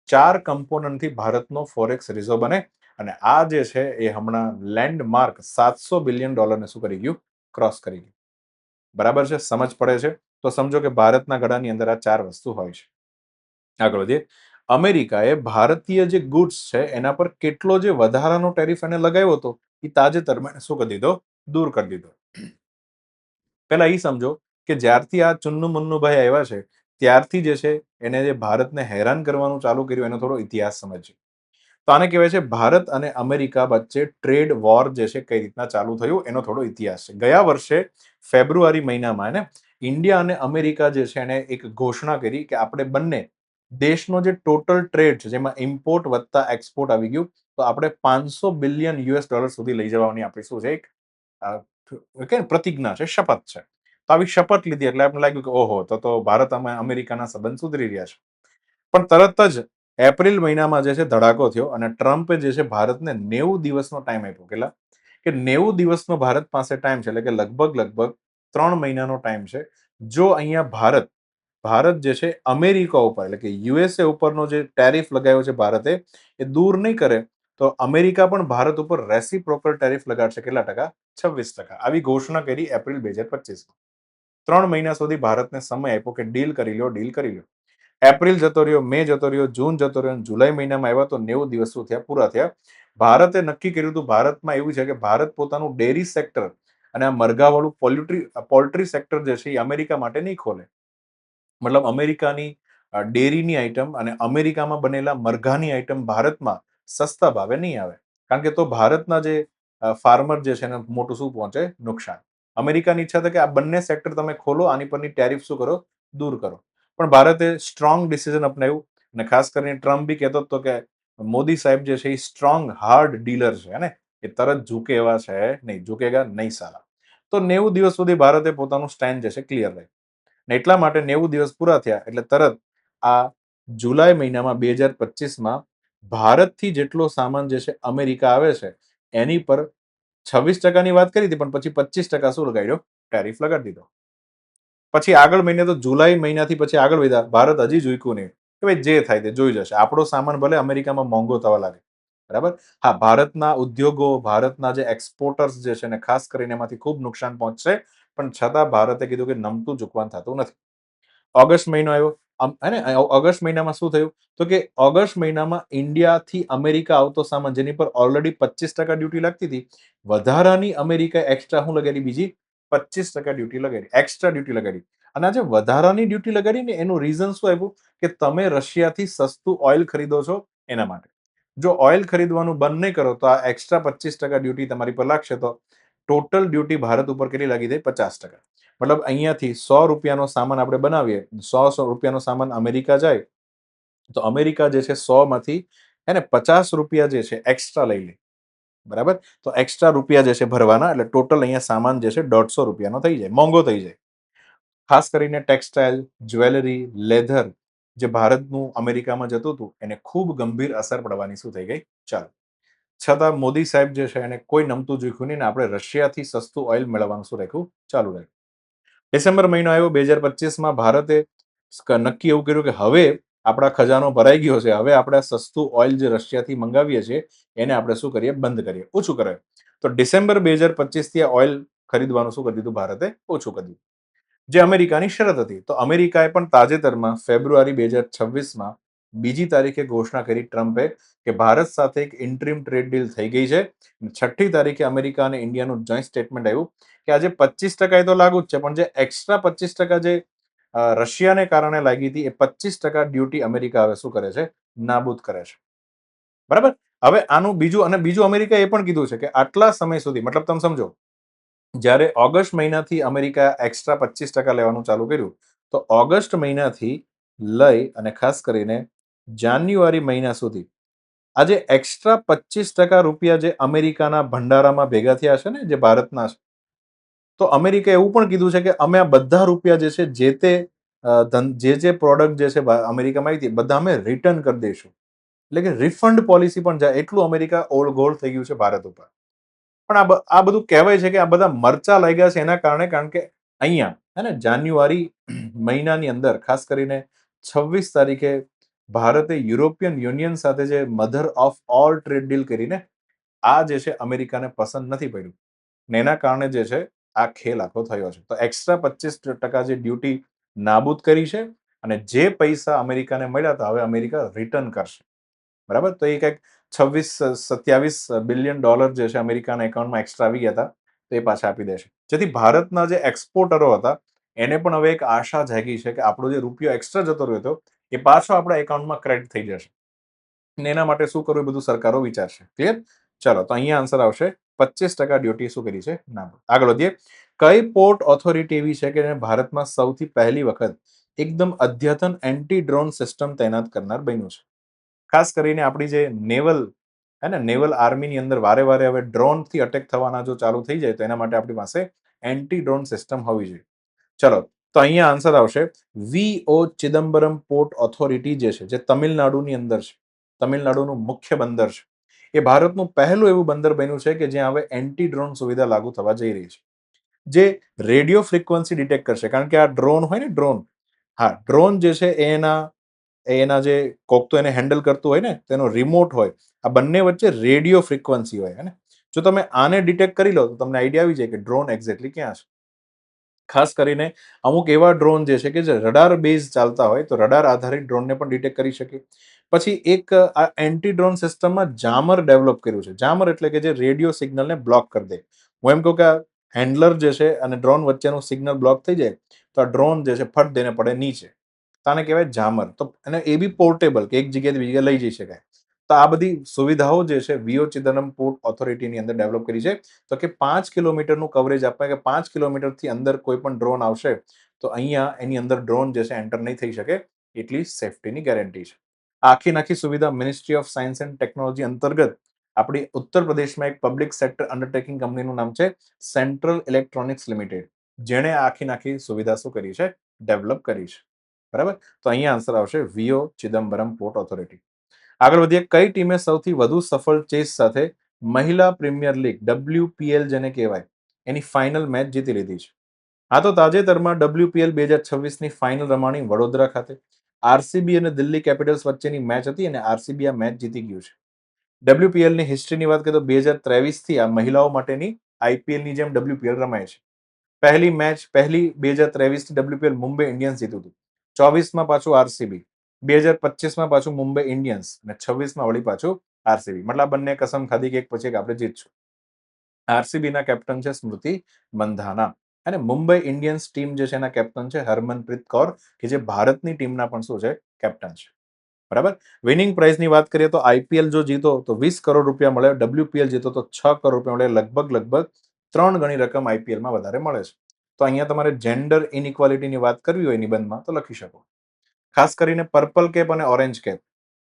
4 કમ્પોનન્ટથી ભારતનો ફોરેક્સ રિઝર્વ બને. અને આ જે છે એ હમણાં લેન્ડમાર્ક $700 બિલિયન શું કરી ગયું? ક્રોસ કરી ગયું. બરાબર છે? સમજ પડે છે? તો સમજો કે ભારતના ગળાની અંદર આ 4 વસ્તુ હોય છે. આગળ વધીએ. અમેરિકાએ ભારતીય જે ગુડ્સ છે એના પર કેટલો જે વધારાનો ટેરિફ એને લગાવ્યો હતો એ તાજેતરમાં શું કરી દીધો? દૂર કરી દીધો. પહેલા એ સમજો કે જ્યારથી આ ચુન્નુ મુન્નુભાઈ આવ્યા છે ત્યારથી જે છે એને જે ભારતને હેરાન કરવાનું ચાલુ કર્યું એનો થોડો ઇતિહાસ સમજીએ. તો આને કહેવાય છે ભારત અને અમેરિકા વચ્ચે ટ્રેડ વોર જે છે કઈ રીતના ચાલુ થયું એનો થોડો ઇતિહાસ છે. ગયા વર્ષે ફેબ્રુઆરી મહિનામાં ઇન્ડિયા અને અમેરિકા જે છે એને એક ઘોષણા કરી કે આપણે બંને દેશનો જે ટોટલ ટ્રેડ છે જેમાં ઇમ્પોર્ટ વત્તા એક્સપોર્ટ આવી ગયું તો આપણે $500 બિલિયન સુધી લઈ જવાની આપણી શું છે એક પ્રતિજ્ઞા છે, શપથ છે. તો આવી શપથ લીધી એટલે આપણે લાગ્યું કે ઓહો, તો ભારત અને અમેરિકાના સંબંધ સુધરી રહ્યા છે. પણ તરત જ એપ્રિલ મહિનામાં જે છે ધડાકો થયો અને ટ્રમ્પે જે છે ભારતને 90 દિવસનો ટાઈમ આપ્યો. કેટલા? કે 90 દિવસનો ભારત પાસે ટાઈમ છે, એટલે કે લગભગ 3 મહિનાનો ટાઈમ છે. જો અહીંયા ભારત જે છે અમેરિકા ઉપર એટલે કે USA ઉપરનો જે ટેરિફ લગાવ્યો છે ભારતે એ દૂર નહીં કરે તો અમેરિકા પણ ભારત ઉપર રેસિપ્રોકલ ટેરિફ લગાડશે. કેટલા ટકા? 26%. આવી ઘોષણા કરી એપ્રિલ 2025. 3 મહિના સુધી ભારતને સમય આપ્યો કે ડીલ કરી લો, ડીલ કરી લો. એપ્રિલ જતો રહ્યો, મે જતો રહ્યો, જૂન જતો રહ્યો, જુલાઈ મહિનામાં આવ્યા તો 90 દિવસ શું થયા? પૂરા થયા. ભારતે નક્કી કર્યું હતું, ભારતમાં એવું છે કે ભારત પોતાનું ડેરી સેક્ટર અને આ મરઘાવાળું પોલ્ટ્રી સેક્ટર જે છે એ અમેરિકા માટે નહીં ખોલે. મતલબ અમેરિકાની ડેરીની આઈટમ અને અમેરિકામાં બનેલા મરઘાની આઈટમ ભારતમાં સસ્તા ભાવે નહીં આવે. કારણ કે તો ભારતના જે ફાર્મર જે છે એને મોટું શું પહોંચે? નુકસાન. અમેરિકાની ઈચ્છા છે કે આ બંને સેક્ટર તમે ખોલો, આની પરની ટેરિફ શું કરો? દૂર કરો. પણ ભારતે સ્ટ્રોંગ ડિસિઝન અપનાવ્યું અને ખાસ કરીને ટ્રમ્પ બી કહેતો હતો કે મોદી સાહેબ જે છે એ સ્ટ્રોંગ હાર્ડ ડીલર છે ને એ તરત ઝૂકે એવા છે નહીં, ઝૂકેગા નહીં સાલા. તો 90 દિવસ સુધી ભારતે પોતાનું સ્ટેન્ડ જે છે ક્લિયર રાખ્યું. ને એટલા માટે 90 દિવસ પૂરા થયા એટલે તરત આ જુલાઈ મહિનામાં 2025માં ભારતથી જેટલો સામાન જે છે અમેરિકા આવે છે એની પર 26%ની વાત કરી હતી, પણ પછી 25% શું લગાડ્યો? ટેરિફ લગાડી દીધો. પછી આગળ મહિને તો જુલાઈ મહિનાથી પછી આગળ વધ્યા, ભારત હજી ઝૂક્યું નહીં કે ભાઈ જે થાય તે જોઈ જશે. આપણો સામાન ભલે અમેરિકામાં મોંઘો થવા લાગે, બરાબર. હા, ભારતના ઉદ્યોગો, ભારતના જે એક્સપોર્ટર્સ જે છે ને ખાસ કરીને એમાંથી ખૂબ નુકસાન પહોંચશે, પણ છતાં ભારતે કીધું કે નમતું ઝૂકવાનું થતું નથી. ઓગસ્ટ મહિનો આવ્યો. ઓગસ્ટ મહિનામાં શું થયું? તો કે ઓગસ્ટ મહિનામાં ઇન્ડિયાથી અમેરિકા આવતો સામાન જેની પર ઓલરેડી 25% ડ્યુટી લાગતી હતી, વધારાની અમેરિકા એક્સ્ટ્રા શું લગાડી? બીજી 25% ડ્યુટી લગાડી, એક્સ્ટ્રા ડ્યુટી લગાડી. અને આ જે વધારાની ડ્યુટી લગાડી ને એનું રીઝન શું આવ્યું? કે તમે રશિયાથી સસ્તું ઓઇલ ખરીદો છો એના માટે. જો ઓઇલ ખરીદવાનું બંધ નહીં કરો તો આ એક્સ્ટ્રા 25% ડ્યુટી તમારી પર લાગશે. તો ટોટલ ડ્યુટી ભારત ઉપર કેટલી લાગી જાય? 50%. મતલબ અહીંયાથી 100 રૂપિયાનો સામાન આપણે બનાવીએ, 100 રૂપિયાનો સામાન અમેરિકા જાય તો અમેરિકા જે છે 100 માંથી એને 50 રૂપિયા જે છે એક્સ્ટ્રા લઈ લે, બરાબર. તો એક્સ્ટ્રા રૂપિયા જે છે ભરવાના, એટલે ટોટલ અહીંયા સામાન જે છે 150 રૂપિયાનો થઈ જાય, મોંઘો થઈ જાય. ખાસ કરીને ટેક્સટાઇલ, જ્વેલરી, લેધર જે ભારતનું અમેરિકામાં જતું હતું એને ખૂબ ગંભીર અસર પડવાની શું થઈ ગઈ? ચાલો. છતાં મોદી સાહેબ જે છે એને કોઈ નમતું ઝૂક્યું નહીં ને આપણે રશિયાથી સસ્તું ઓઇલ મેળવવાનું શું રાખ્યું? ચાલુ રાખ્યું. ડિસેમ્બર મહિનો આવ્યો 2025માં ભારતે નક્કી એવું કર્યું કે હવે આપણા ખજાનો ભરાઈ ગયો છે, હવે આપણે સસ્તું ઓઇલ જે રશિયાથી મંગાવીએ છીએ એને આપણે શું કરીએ? બંધ કરીએ, ઓછું કરીએ. તો ડિસેમ્બર 2025થી ઓઇલ ખરીદવાનું શું કરી દીધું? ભારતે ઓછું કરી દીધું, જે અમેરિકાની શરત હતી. તો અમેરિકાએ પણ તાજેતરમાં ફેબ્રુઆરી 2026માં બીજી તારીખે ઘોષણા કરી ટ્રમ્પે કે ભારત સાથે એક ઇન્ટરીમ ટ્રેડ ડીલ થઈ ગઈ છે. 6ઠ્ઠી તારીખે અમેરિકા અને ઇન્ડિયાનું જોઈન્ટ સ્ટેટમેન્ટ આવ્યું કે આજે 25% એ તો લાગુ જ છે, પણ જે એક્સ્ટ્રા 25% જે રશિયાને કારણે લાગી હતી એ 25% ડ્યુટી અમેરિકા હવે શું કરે છે? નાબૂદ કરે છે, બરાબર. હવે આનું બીજું અમેરિકાએ એ પણ કીધું છે કે આટલા સમય સુધી, મતલબ તમે સમજો, જ્યારે ઓગસ્ટ મહિનાથી અમેરિકા એક્સ્ટ્રા 25% લેવાનું ચાલુ કર્યું, તો ઓગસ્ટ મહિનાથી લઈ અને ખાસ કરીને જાન્યુઆરી મહિના સુધી આજે એક્સ્ટ્રા 25% રૂપિયા જે અમેરિકાના ભંડારામાં ભેગા થયા છે ને, જે ભારતના છે, તો અમેરિકાએ એવું પણ કીધું છે કે અમે આ બધા રૂપિયા જે છે જે પ્રોડક્ટ જે છે અમેરિકામાં આવી હતી બધા અમે રિટર્ન કરી દઈશું. એટલે કે રિફંડ પોલિસી પણ જાય એટલું અમેરિકા ઓળઘોળ થઈ ગયું છે ભારત ઉપર. પણ આ બધું કહેવાય છે કે આ બધા મરચા લાગ્યા છે એના કારણે, કારણ કે અહીંયા હે ને જાન્યુઆરી મહિનાની અંદર ખાસ કરીને 26 તારીખે ભારતે યુરોપિયન યુનિયન સાથે જે mother of all trade deal કરીને આ જે છે અમેરિકાને પસંદ નથી પડ્યું ને એના કારણે જે છે આ ખેલ આખો થયો છે. તો એક્સ્ટ્રા 25% જે ડ્યુટી નાબૂદ કરી છે અને જે પૈસા અમેરિકાને મળ્યા હતા હવે અમેરિકા રિટર્ન કરશે, બરાબર. તો એ કંઈક 26-27 બિલિયન ડોલર જે છે અમેરિકાના એકાઉન્ટમાં એક્સ્ટ્રા આવી ગયા હતા તો એ પાછા આપી દેશે, જેથી ભારતના જે એક્સપોર્ટરો હતા એને પણ હવે એક આશા જાગી છે કે આપણો જે રૂપિયો એક્સ્ટ્રા જતો રહ્યો હતો એ પાછો આપણા એકાઉન્ટમાં ક્રેડિટ થઈ જશે. ને એના માટે શું કરવું એ બધું સરકારો વિચારશે. ક્લિયર? ચાલો, તો અહીંયા આન્સર આવશે 25% ડ્યુટી શું કરી છે? નાબૂદ. આગળ વધીએ. કઈ પોર્ટ ઓથોરિટી એવી છે કે ભારતમાં સૌથી પહેલી વખત એકદમ અદ્યતન એન્ટી ડ્રોન સિસ્ટમ તૈનાત કરનાર બન્યું છે? ખાસ કરીને આપણી જે નેવલ આર્મીની અંદર વારે વારે હવે ડ્રોનથી અટેક થવાના જો ચાલુ થઈ જાય તો એના માટે આપણી પાસે એન્ટી ડ્રોન સિસ્ટમ હોવી જોઈએ. ચલો, તો અહીંયા આન્સર આવશે વીઓ ચિદમ્બરમ પોર્ટ ઓથોરિટી જે છે, જે તમિલનાડુની અંદર છે, તમિલનાડુનું મુખ્ય બંદર છે. એ ભારતનું પહેલું એવું બંદર બન્યું છે કે જ્યાં હવે એન્ટી ડ્રોન સુવિધા લાગુ થવા જઈ રહી છે, જે રેડિયો ફ્રીક્વન્સી ડિટેક્ટ કરશે. કારણ કે આ ડ્રોન હોય ને, ડ્રોન, હા, ડ્રોન જે છે એના એના જે કોક તો એને હેન્ડલ કરતું હોય ને, તેનો રિમોટ હોય, આ બંને વચ્ચે રેડિયો ફ્રીક્વન્સી હોય હે ને. જો તમે આને ડિટેક્ટ કરી લો તો તમને આઈડિયા આવી જાય કે ડ્રોન એક્ઝેક્ટલી ક્યાં છે. ખાસ કરીને અમુક એવા ડ્રોન જે છે કે જે રડાર બેઝ ચાલતા હોય, તો રડાર આધારિત ડ્રોનને પણ ડિટેક્ટ કરી શકે. પછી એક આ એન્ટી ડ્રોન સિસ્ટમમાં જામર ડેવલપ કર્યું છે. જામર એટલે કે જે રેડિયો સિગ્નલને બ્લોક કરી દે. હું એમ કહું કે આ હેન્ડલર જે છે અને ડ્રોન વચ્ચેનું સિગ્નલ બ્લોક થઈ જાય તો આ ડ્રોન જે છે ફટ દઈને પડે નીચે. તો આને કહેવાય જામર. તો અને એ બી પોર્ટેબલ, કે એક જગ્યાએથી બીજી જગ્યાએ લઈ જઈ શકાય. તો આ બધી સુવિધાઓ જે છે વીઓ ચિદમ્બરમ પોર્ટ ઓથોરિટીની અંદર ડેવલપ કરી છે. તો કે 5 કિલોમીટરનું કવરેજ આપવા, કે 5 કિલોમીટરથી અંદર કોઈ પણ ડ્રોન આવશે તો અહીંયા એની અંદર ડ્રોન જે છે એન્ટર નહીં થઈ શકે, એટલી સેફટીની ગેરંટી છે. આખી નાખી સુવિધા ministry of science and technology અંતર્ગત આપણી ઉત્તર પ્રદેશમાં એક પબ્લિક સેક્ટર અંડરટેકિંગ કંપનીનું નામ છે સેન્ટ્રલ ઇલેક્ટ્રોનિક્સ લિમિટેડ, જેણે આખી નાખી સુવિધા શું કરી છે, ડેવલપ કરી છે. બરાબર. તો અહીંયા આન્સર આવશે વીઓ ચિદમ્બરમ પોર્ટ ઓથોરિટી. આગળ વધીએ. કઈ ટીમે સૌથી વધુ સફળ ચેસ સાથે મહિલા પ્રીમિયર લીગ WPL જેને કહેવાય એની ફાઇનલ મેચ જીતી લીધી છે? આ તો તાજેતરમાં WPL 2026ની ફાઇનલ રમાણી વડોદરા ખાતે. આરસીબી અને દિલ્હી કેપિટલ્સ વચ્ચેની મેચ હતી અને આરસીબી આ મેચ જીતી ગયું છે. WPLની હિસ્ટ્રીની વાત કરીએ તો 2023થી આ મહિલાઓ માટેની આઈપીએલની જેમ WPL રમાય છે. પહેલી મેચ 2023થી WPL મુંબઈ ઇન્ડિયન્સ જીત્યું હતું. 24માં પાછું આરસીબી, 2025માં પાછું મુંબઈ ઇન્ડિયન્સ અને 26માં વળી પાછું આરસીબી. મતલબ બંને કસમ ખાધી કે એક પછી એક આપણે જીતશું. આરસીબીના કેપ્ટન છે સ્મૃતિ મંધાના અને મુંબઈ ઇન્ડિયન્સ ટીમ જે છે એના કેપ્ટન છે હરમનપ્રીત કૌર, કે જે ભારતની ટીમના પણ શું છે, કેપ્ટન છે. બરાબર. વિનિંગ પ્રાઇઝની વાત કરીએ તો આઈપીએલ જો જીતો તો 20 કરોડ રૂપિયા મળે, WPL જીતો તો 6 કરોડ રૂપિયા મળે. લગભગ 3 ગણી રકમ આઈપીએલમાં વધારે મળે છે. તો અહીંયા તમારે જેન્ડર ઇનઇક્વાલિટીની વાત કરવી હોય નિબંધમાં તો લખી શકો. ખાસ કરીને પર્પલ કેપ અને ઓરેન્જ કેપ.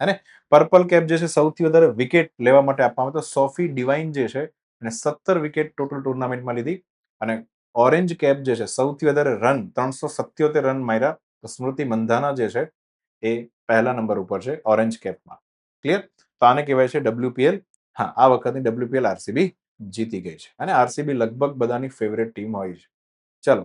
અને પર્પલ કેપ જે છે સૌથી વધારે વિકેટ લેવા માટે આપવામાં આવે તો સોફી ડિવાઇન જે છે અને 17 વિકેટ ટોટલ ટુર્નામેન્ટમાં લીધી. અને ઓરેન્જ કેપ જે છે સૌથી વધારે રન 377 રન માર્યા તો સ્મૃતિ મંધાના જે છે એ પહેલા નંબર ઉપર છે ઓરેન્જ કેપમાં. ક્લિયર? તો આને કહેવાય છે WPL. હા, આ વખતની WPL આરસીબી જીતી ગઈ છે અને આરસીબી લગભગ બધાની ફેવરેટ ટીમ હોય છે. ચલો.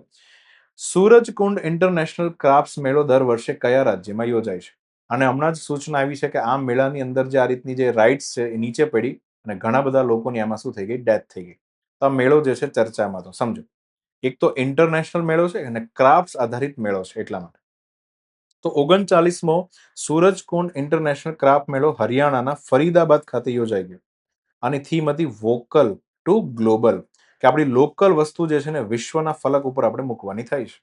સૂરજકુંડ ઇન્ટરનેશનલ ક્રાફ્ટ્સ મેળો દર વર્ષે કયા રાજ્યમાં યોજાય છે? અને હમણાં જ સૂચના આવી છે કે આ મેળાની અંદર જે આ રીતની જે રાઇડ્સ છે એ નીચે પડી અને ઘણા બધા લોકોની આમાં શું થઈ ગઈ, ડેથ થઈ ગઈ. તો આ મેળો જે છે ચર્ચામાં. તો સમજો, એક તો ઇન્ટરનેશનલ મેળો છે અને ક્રાફ્ટ્સ આધારિત મેળો છે એટલા માટે. તો 39મો સૂરજકુંડ ઇન્ટરનેશનલ ક્રાફ્ટ મેળો હરિયાણાના ફરીદાબાદ ખાતે યોજાઈ ગયો. આની થીમ હતી વોકલ ટુ ગ્લોબલ, કે આપણી લોકલ વસ્તુ જે છે ને વિશ્વના ફલક ઉપર આપણે મૂકવાની થાય છે.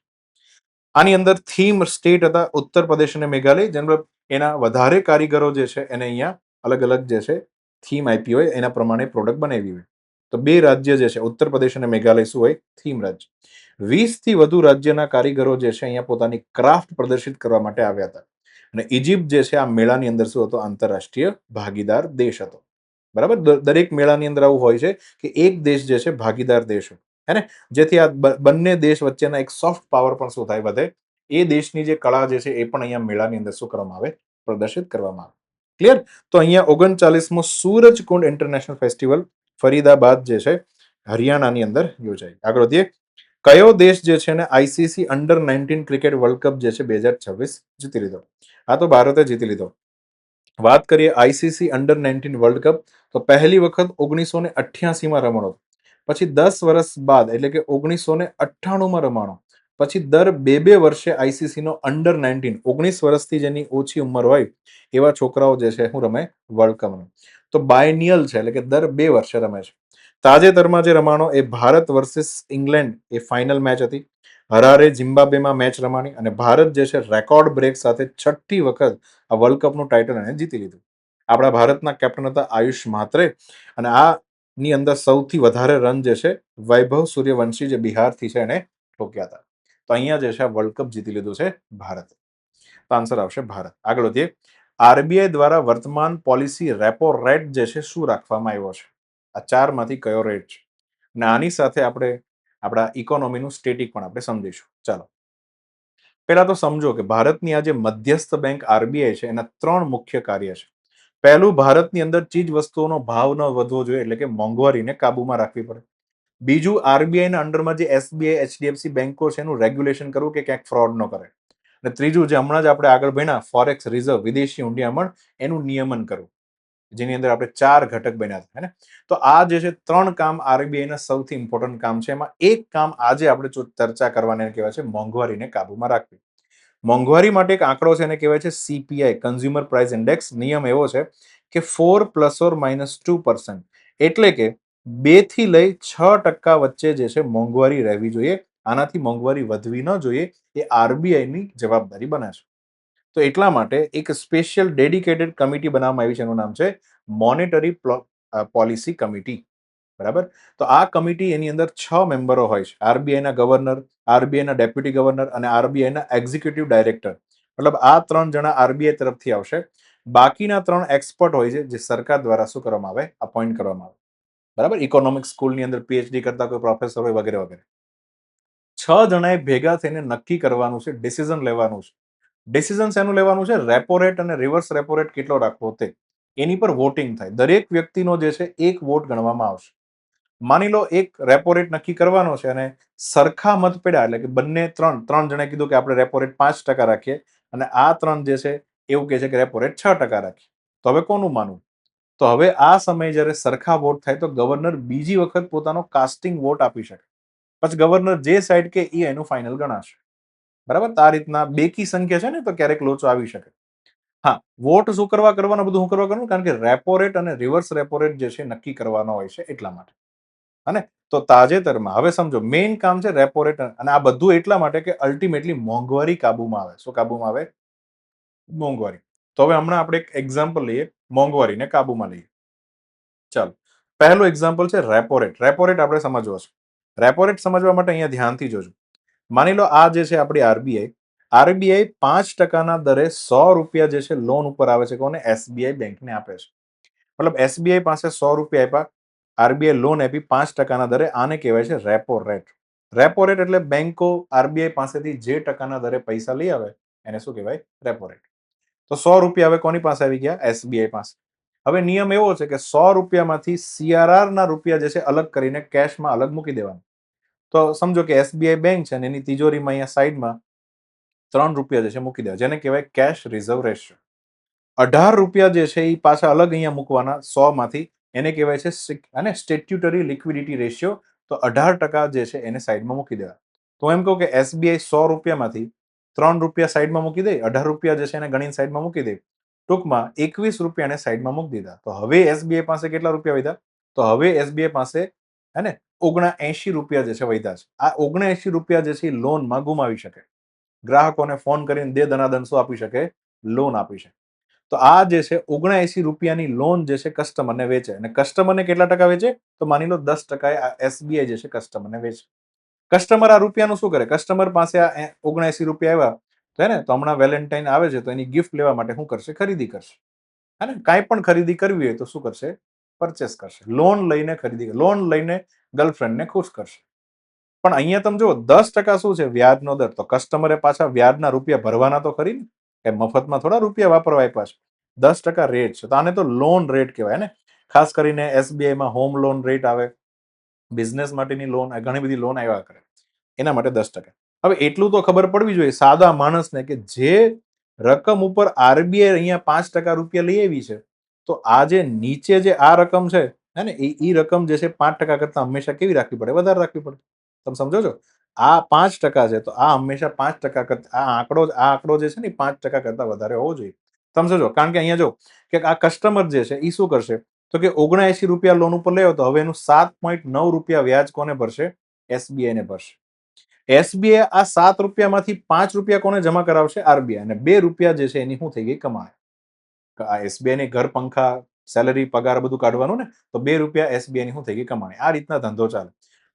આની અંદર થીમ સ્ટેટ હતા ઉત્તર પ્રદેશ અને મેઘાલય. જેમ એના વધારે કારીગરો જે છે એને અહીંયા અલગ અલગ જે છે થીમ આપી હોય એના પ્રમાણે પ્રોડક્ટ બનાવી હોય. તો 2 રાજ્ય જે છે ઉત્તર પ્રદેશ અને મેઘાલય શું હોય, થીમ રાજ્ય. 20 થી વધુ રાજ્યના કારીગરો જે છે અહીંયા પોતાની ક્રાફ્ટ પ્રદર્શિત કરવા માટે આવ્યા હતા. અને ઇજિપ્ત જે છે આ મેળાની અંદર શું હતો, આંતરરાષ્ટ્રીય ભાગીદાર દેશ હતો. બરાબર. દરેક મેળાની અંદર આવું હોય છે કે એક દેશ જે છે ભાગીદાર દેશ હોય હે ને, જેથી આ બંને દેશ વચ્ચેના એક સોફ્ટ પાવર પણ શું થાય, વધે. એ દેશની જે કળા જે છે એ પણ અહીંયા મેળાની અંદર શું કરવામાં આવે, પ્રદર્શિત કરવામાં આવે. ક્લિયર? તો અહીંયા 39મો સૂરજકુંડ ઇન્ટરનેશનલ ફેસ્ટિવલ ફરીદાબાદ જે છે હરિયાણાની અંદર યોજાય. આગળ વધીએ. કયો દેશ જે છે ને આઈસીસી અંડર-19 ક્રિકેટ વર્લ્ડ કપ જે છે 2026 જીતી લીધો? આ તો ભારતે જીતી લીધો. વાત કરીએ આઈસીસી અંડર-19 વર્લ્ડ કપ તો પહેલી વખત 1988માં રમાણો. પછી 10 વર્ષ બાદ એટલે કે 1998માં રમાણો. પછી દર 2 વર્ષે આઈસીસીનો અંડર-19 19 વર્ષથી જેની ઓછી ઉંમર હોય એવા છોકરાઓ જે છે શું રમે, વર્લ્ડ કપ. તો બાયનિયલ છે એટલે કે દર 2 વર્ષે રમે છે. તાજેતરમાં જે રમાણો એ ભારત વર્સિસ ઇંગ્લેન્ડ એ ફાઇનલ મેચ હતી. હરારે ઝિમ્બાબ્વેમાં મેચ રમાણી અને ભારત જે છે રેકોર્ડ બ્રેક સાથે 6ઠ્ઠી વખત આ વર્લ્ડ કપનું ટાઇટલ એને જીતી લીધું. આપણા ભારતના કેપ્ટન હતા આયુષ મહાત્રે અને આ ની અંદર સૌથી વધારે રન જે છે વૈભવ સૂર્યવંશી જે બિહારથી છે એને ઠોક્યા હતા. તો અહીંયા જે છે વર્લ્ડ કપ જીતી લીધું છે ભારત. તો આન્સર આવશે ભારત. આગળ વધીએ. આરબીઆઈ દ્વારા વર્તમાન પોલિસી રેપો રેટ જે છે શું રાખવામાં આવ્યો છે? આ ચારમાંથી કયો રેટ છે? અને આની સાથે આપણે આપણા ઇકોનોમીનું સ્ટેટિક પણ આપણે સમજીશું. ચાલો. પહેલા તો સમજો કે ભારતની આ જે મધ્યસ્થ બેંક આરબીઆઈ છે એના 3 મુખ્ય કાર્ય છે. પહેલું, ભારતની અંદર ચીજ વસ્તુઓનો ભાવ ન વધવો જોઈએ એટલે કે મોંઘવારીને કાબુમાં રાખવી પડે. બીજું, આરબીઆઈના અંડરમાં જે એસબીઆઈ, એચડીએફસી બેંકો છે એનું રેગ્યુલેશન કરવું કે ક્યાંક ફ્રોડ ન કરે. અને ત્રીજું જે હમણાં જ આપણે આગળ ભણ્યા ફોરેક્સ રિઝર્વ વિદેશી ઊંડિયામણ એનું નિયમન કરવું, જેની અંદર આપણે 4 ઘટક બન્યા હતા, હે ને? તો આ જે છે 3 કામ આરબીઆઈના સૌથી ઇમ્પોર્ટન્ટ કામ છે. એમાં એક કામ આજે આપણે ચર્ચા કરવાને કહેવાય છે મોંઘવારીને કાબુમાં રાખવી. મોંઘવારી માટે એક આંકડો છે એને કહેવાય છે સીપીઆઈ, કન્ઝ્યુમર પ્રાઇસ ઇન્ડેક્સ. નિયમ એવો છે કે 4 ± 2%, એટલે કે 2 થી લઈ 6% વચ્ચે જે છે મોંઘવારી રહેવી જોઈએ. આનાથી મોંઘવારી વધવી ન જોઈએ, એ આરબીઆઈની જવાબદારી બને છે. તો એટલા માટે એક સ્પેશિયલ ડેડિકેટેડ કમિટી બનાવવામાં આવી છે, એનું નામ છે મોનેટરી પોલિસી કમિટી. બરાબર? તો આ કમિટી એની અંદર 6 મેમ્બરો હોય છે. આરબીઆઈના ગવર્નર, આરબીઆઈના ડેપ્યુટી ગવર્નર અને આરબીઆઈના એક્ઝિક્યુટિવ ડાયરેક્ટર. મતલબ આ 3 જણા આરબીઆઈ તરફથી આવશે. બાકીના 3 એક્સપર્ટ હોય છે, જે સરકાર દ્વારા શું કરવામાં આવે, અપોઇન્ટ કરવામાં આવે. બરાબર? ઇકોનોમિક્સ સ્કૂલની અંદર પીએચડી કરતા કોઈ પ્રોફેસર હોય વગેરે વગેરે. 6 જણાએ ભેગા થઈને નક્કી કરવાનું છે, ડિસિઝન લેવાનું છે. ડિસિઝન શેનું લેવાનું છે? રેપો રેટ અને રિવર્સ રેપો રેટ કેટલો રાખવો તે. એની પર વોટિંગ થાય. દરેક વ્યક્તિનો જે છે એક વોટ ગણવામાં આવશે. માની લો એક રેપો રેટ નક્કી કરવાનો છે અને સરખા મત પડ્યા, એટલે કે બંને ત્રણ જણે કીધું કે આપણે રેપો રેટ 5% રાખીએ અને આ 3 જે છે એવું કહે છે કે રેપો રેટ 6% રાખીએ. તો હવે કોનું માનવું? તો હવે આ સમયે જ્યારે સરખા વોટ થાય તો ગવર્નર બીજી વખત પોતાનો કાસ્ટિંગ વોટ આપી શકે. પછી ગવર્નર જે સાઈડ કે એ એનું ફાઇનલ ગણાશે. બરાબર? આ રીતના બેકી સંખ્યા છે ને, તો ક્યારેક લોચો આવી શકે. હા, વોટ શું કરવાનો, બધું શું કરવાનું, કારણ કે રેપો રેટ અને રિવર્સ રેપો રેટ જે છે નક્કી કરવાનો હોય છે એટલા માટે. અને તો તાજેતરમાં હવે સમજો મેઇન કામ છે રેપો રેટ, અને આ બધું એટલા માટે કે અલ્ટિમેટલી મોંઘવારી કાબુમાં આવે. શું કાબુમાં આવે? મોંઘવારી. તો હવે હમણાં આપણે એક એક્ઝામ્પલ લઈએ, મોંઘવારીને કાબુમાં લઈએ. ચાલો, પહેલું એક્ઝામ્પલ છે રેપો રેટ. રેપો રેટ આપણે સમજવો છે. રેપો રેટ સમજવા માટે અહીંયા ધ્યાનથી જોજો. માની લો આ જે છે આપણી આરબીઆઈ 5%ના દરે 100 રૂપિયા જે છે લોન ઉપર આવે છે, કોને? એસબીઆઈ બેંકને આપે છે. મતલબ એસબીઆઈ પાસે 100 રૂપિયા આપ્યા, આરબીઆઈ લોન આપી 5%ના દરે. આને કહેવાય છે રેપો રેટ. રેપો રેટ એટલે બેંકો આરબીઆઈ પાસેથી જે ટકાના દરે પૈસા લઈ આવે એને શું કહેવાય? Repo rate. તો 100 રૂપિયા હવે કોની પાસે આવી ગયા? એસબીઆઈ પાસે. હવે નિયમ એવો છે કે 100 રૂપિયામાંથી સીઆરઆર ના રૂપિયા જે છે અલગ કરીને કેશમાં અલગ મૂકી દેવાના. તો સમજો કે એસબીઆઈ બેંક છે અને એની તિજોરીમાં અહીંયા સાઈડમાં 3 રૂપિયા જે છે મૂકી દેવા, જેને કહેવાય કેશ રિઝર્વ રેશિયો. 18 રૂપિયા જે છે એ પાછા અલગ અહીંયા મૂકવાના 100 માંથી, એને કહેવાય છે અને સ્ટેટ્યુટરી લિક્વિડિટી રેશિયો. તો 18% જે છે એને સાઈડમાં મૂકી દેવા. તો એમ કહું કે એસબીઆઈ 100 રૂપિયામાંથી 3 રૂપિયા સાઈડમાં મૂકી દે, 18 રૂપિયા જે છે એને ગણીને સાઈડમાં મૂકી દે. ટૂંકમાં 21 રૂપિયાને સાઈડમાં મૂકી દીધા. તો હવે એસબીઆઈ પાસે કેટલા રૂપિયા વધ્યા? તો હવે એસબીઆઈ પાસે હે ને 79 રૂપિયા જે છે વધ્યા છે. આ 79 રૂપિયા જે છે લોનમાં ગુમાવી શકે. ગ્રાહકોને ફોન કરીને દે દનાદન શું આપી શકે? લોન આપી શકે. તો આ જે છે 79 રૂપિયાની લોન જે છે કસ્ટમરને વેચે, અને કસ્ટમરને કેટલા ટકા વેચે? તો માની લો 10% એસબીઆઈ જે છે કસ્ટમરને વેચે. કસ્ટમર આ રૂપિયાનું શું કરે? કસ્ટમર પાસે આ 79 રૂપિયા આવ્યા, તો હે ને, તો હમણાં વેલેન્ટાઇન આવે છે તો એની ગિફ્ટ લેવા માટે શું કરશે? ખરીદી કરશે. હે ને, કાંઈ પણ ખરીદી કરવી હોય તો શું કરશે? પરચેસ કરશે. લોન લઈને ખરીદી, લોન લઈને ગર્લફ્રેન્ડને ખુશ કરશે. પણ અહીંયા તમે જુઓ 10% શું છે? વ્યાજનો દર. તો કસ્ટમરે પાછા વ્યાજના રૂપિયા ભરવાના તો ખરી ને, કે મફતમાં થોડા રૂપિયા વાપરવા આપ્યા છે. 10% રેટ છે, તો આને તો લોન રેટ કહેવાય ને. ખાસ કરીને એસબીઆઈમાં હોમ લોન રેટ આવે, બિઝનેસ માટેની લોન, ઘણી બધી લોન આવ્યા કરે, એના માટે 10%. હવે એટલું તો ખબર પડવી જોઈએ સાદા માણસને કે જે રકમ ઉપર આરબીઆઈ અહીંયા 5% રૂપિયા લઈ આવી છે, તો આ જે નીચે જે આ રકમ છે હે ને, એ રકમ જે છે 5% કરતા હંમેશા કેવી રાખવી પડે? વધારે રાખવી પડે. તમે સમજો છો? આ 5% છે તો આ હંમેશા 5% કરતા આ આંકડો જે છે ને 5% કરતા વધારે હોવો જોઈએ. તમે સમજો, કારણ કે અહીંયા જો કે આ કસ્ટમર જે છે એ શું કરશે? તો કે 79 રૂપિયા લોન ઉપર લેવો તો હવે એનું 7.9 રૂપિયા વ્યાજ કોને ભરશે? એસબીઆઈ ને ભરશે. એસબીઆઈ આ 7 રૂપિયામાંથી 5 રૂપિયા કોને જમા કરાવશે? આરબીઆઈ. અને 2 રૂપિયા જે છે એની શું થઈ ગઈ? કમાણી. આ એસબીઆઈ ની ઘર પંખા, સેલરી, પગાર બધું કાઢવાનું ને, તો 2 રૂપિયા એસબીઆઈ ની શું થઈ ગઈ? કમાણી. આ રીતના ધંધો ચાલે.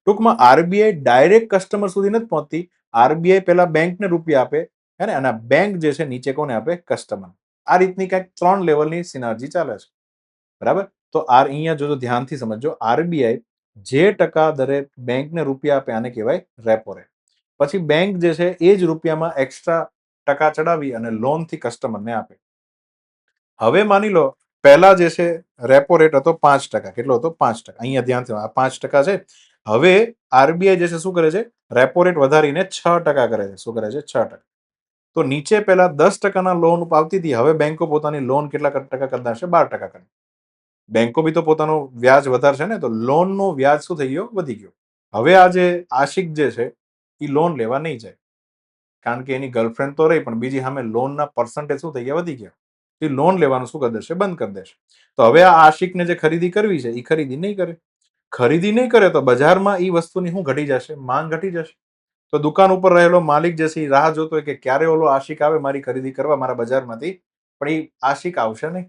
ટૂંકમાં આરબીઆઈ ડાયરેક્ટ કસ્ટમર સુધી નથી પહોંચતી. આરબીઆઈ પેલા બેંકને રૂપિયા આપે, હે ને, અને બેંક જે છે નીચે કોને આપે? કસ્ટમર. આ રીતની કંઈક 3 લેવલની સિનર્જી ચાલે છે. બરાબર? તો અહીંયા જોજો, ધ્યાનથી સમજજો. આરબીઆઈ જે ટકા દરે બેંકને રૂપિયા આપે આને કહેવાય રેપો રેટ. પછી બેંક જે છે એ જ રૂપિયામાં એક્સ્ટ્રા ટકા ચડાવી અને લોન થી કસ્ટમરને આપે. હવે માની લો પહેલા જે છે રેપો રેટ હતો 5%. કેટલો હતો? 5%. અહીંયા ધ્યાનથી, આ 5% છે. હવે આરબીઆઈ જે છે શું કરે છે? રેપો રેટ વધારીને 6% કરે છે. શું કરે છે? 6%. તો નીચે પહેલા 10% લોન આવતી હતી, હવે બેંકો પોતાની લોન કેટલા ટકા કરી નાખશે? 12% કરી. બેંકો બી તો પોતાનું વ્યાજ વધારશે ને, તો લોનનો વ્યાજ શું થઈ ગયો? વધી ગયો. હવે આ જે આશિક જે છે એ લોન લેવા નહીં જાય, કારણ કે એની ગર્લફ્રેન્ડ તો રહી, પણ બીજી સામે લોનના પર્સન્ટેજ શું થઈ ગયા? વધી ગયા. એ લોન લેવાનું શું કરી દેશે? બંધ કરી દેશે. તો હવે આ આશિકને જે ખરીદી કરવી છે એ ખરીદી નહીં કરે. ખરીદી નહીં કરે તો બજારમાં એ વસ્તુની શું ઘટી જશે? માંગ ઘટી જશે. તો દુકાન ઉપર રહેલો માલિક જે છે રાહ જોતો હોય કે ક્યારે ઓલો આશિક આવે મારી ખરીદી કરવા મારા બજારમાંથી, પણ એ આશિક આવશે નહીં.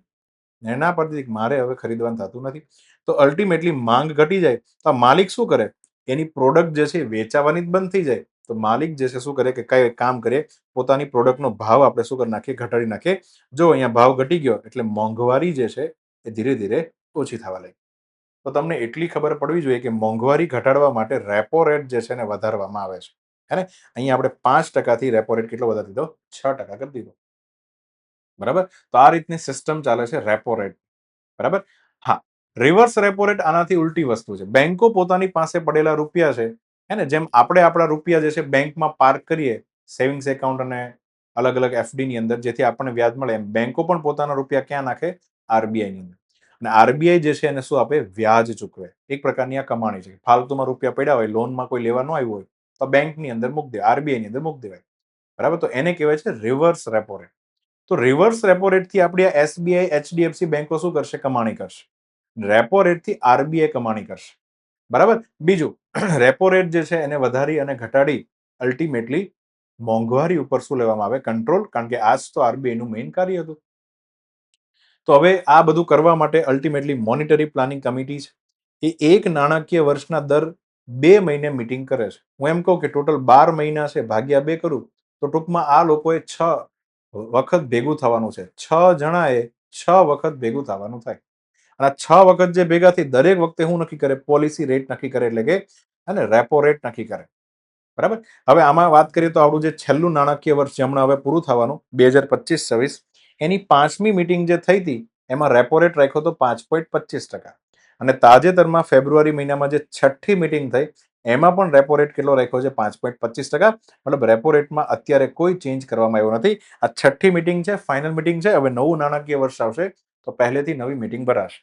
એના પરથી મારે હવે ખરીદવાનું થતું નથી. તો અલ્ટિમેટલી માંગ ઘટી જાય તો માલિક શું કરે? એની પ્રોડક્ટ જે છે વેચાવાની જ બંધ થઈ જાય. તો માલિક જે છે શું કરે કે કઈ કામ કરે, પોતાની પ્રોડક્ટનો ભાવ આપણે શું કરી નાખીએ? ઘટાડી નાખીએ. જો અહીંયા ભાવ ઘટી ગયો એટલે મોંઘવારી જે છે એ ધીરે ધીરે ઓછી થવા લાગી. તો તમને એટલી ખબર પડવી જોઈએ કે મોંઘવારી ઘટાડવા માટે રેપો રેટ જે છે ને વધારવામાં આવે છે. હે ને? અહીંયા આપણે 5% થી રેપો રેટ કેટલો વધારી દીધો? 6% કરી દીધો. બરાબર? તો આ રીતની સિસ્ટમ ચાલે છે રેપો રેટ. બરાબર? હા, રિવર્સ રેપો રેટ આનાથી ઉલટી વસ્તુ છે. બેંકો પોતાની પાસે પડેલા રૂપિયા છે, હે ને, જેમ આપણે આપણા રૂપિયા જે છે બેંકમાં પાર્ક કરીએ, સેવિંગ્સ એકાઉન્ટ અને અલગ અલગ એફડી ની અંદર, જેથી આપણને વ્યાજ મળે, એમ બેંકો પણ પોતાના રૂપિયા ક્યાં નાખે? આરબીઆઈ ની અંદર. અને આરબીઆઈ જે છે એને શું આપે? વ્યાજ ચૂકવે. એક પ્રકારની આ કમાણી છે. ફાલતુમાં રૂપિયા પડ્યા હોય, લોનમાં કોઈ લેવા ન આવ્યું હોય, તો બેંકની અંદર મૂકી દે, આરબીઆઈ ની અંદર મૂકી દેવાય. બરાબર? તો એને કહેવાય છે રિવર્સ રેપો રેટ. તો રિવર્સ રેપો રેટ થી આપણી આ એસબીઆઈ, એચડીએફસી બેંકો શું કરશે? કમાણી કરશે. રેપો રેટ થી આરબીઆઈ કમાણી કરશે. બરાબર? બીજું, રેપો રેટ જે છે એને વધારી અને ઘટાડી અલ્ટિમેટલી મોંઘવારી ઉપર શું લેવામાં આવે? કંટ્રોલ. કારણ કે આ જ તો આરબીઆઈ નું મેઇન કાર્ય હતું. તો હવે આ બધું કરવા માટે અલ્ટિમેટલી મોનિટરી પ્લાનિંગ કમિટી છે, એ એક નાણાકીય વર્ષના દર 2 મહિને મીટિંગ કરે છે. હું એમ કહું કે ટોટલ 12 મહિના છે, ભાગ્યા 2 કરું તો ટૂંકમાં આ લોકોએ 6 વખત ભેગું થવાનું છે. 6 જણાએ 6 વખત ભેગું થવાનું થાય. અને 6 વખત જે ભેગા થઈ, દરેક વખતે હું નક્કી કરે? પોલિસી રેટ નક્કી કરે, એટલે કે અને રેપો રેટ નક્કી કરે. બરાબર? હવે આમાં વાત કરીએ તો આપણું જે છેલ્લું નાણાકીય વર્ષ છે હમણાં હવે પૂરું થવાનું 2025-26, એની 5મી મીટિંગ જે થઈ હતી એમાં રેપો રેટ રાખ્યો તો 5.25%. અને તાજેતરમાં ફેબ્રુઆરી મહિનામાં જે 6ઠ્ઠી મીટિંગ થઈ એમાં પણ રેપો રેટ કેટલો રાખ્યો છે? 5.25%. મતલબ રેપો રેટમાં અત્યારે કોઈ ચેન્જ કરવામાં આવ્યો નથી. આ 6ઠ્ઠી મીટિંગ છે, ફાઇનલ મીટિંગ છે. હવે નવું નાણાકીય વર્ષ આવશે તો પહેલેથી નવી મીટિંગ ભરાશે.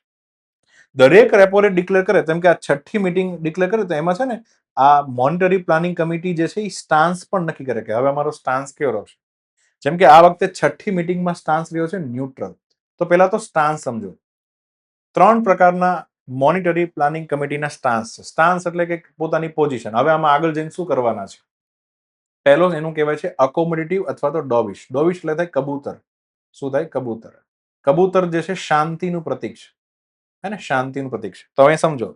દરેક રેપો રેટ ડિક્લેર કરે, જેમ કે આ 6ઠ્ઠી મીટિંગ ડિક્લેર કરે તો એમાં છે ને આ મોનિટરી પ્લાનિંગ કમિટી જે છે એ સ્ટાન્સ પણ નક્કી કરે કે હવે અમારો સ્ટાન્સ કેવો રહેશે. જેમ કે આ વખતે 6ઠ્ઠી મીટિંગમાં સ્ટાન્સ રહ્યો છે ન્યુટ્રલ. તો પહેલા તો સ્ટાન્સ સમજો. 3 પ્રકારના મોનિટરી પ્લાનિંગ કમિટીના સ્ટાન્સ છે. સ્ટાન્સ એટલે કે પોતાની પોઝિશન. હવે આમાં આગળ જઈને શું કરવાના છે? પહેલો એનું કહેવાય છે અકોમોડેટિવ અથવા તો ડોવિશ. ડોવિશ એટલે થાય કબૂતર. શું થાય? કબૂતર. કબૂતર જે છે શાંતિનું પ્રતીક છે. હે ને? શાંતિનું પ્રતીક છે. તો હવે સમજો,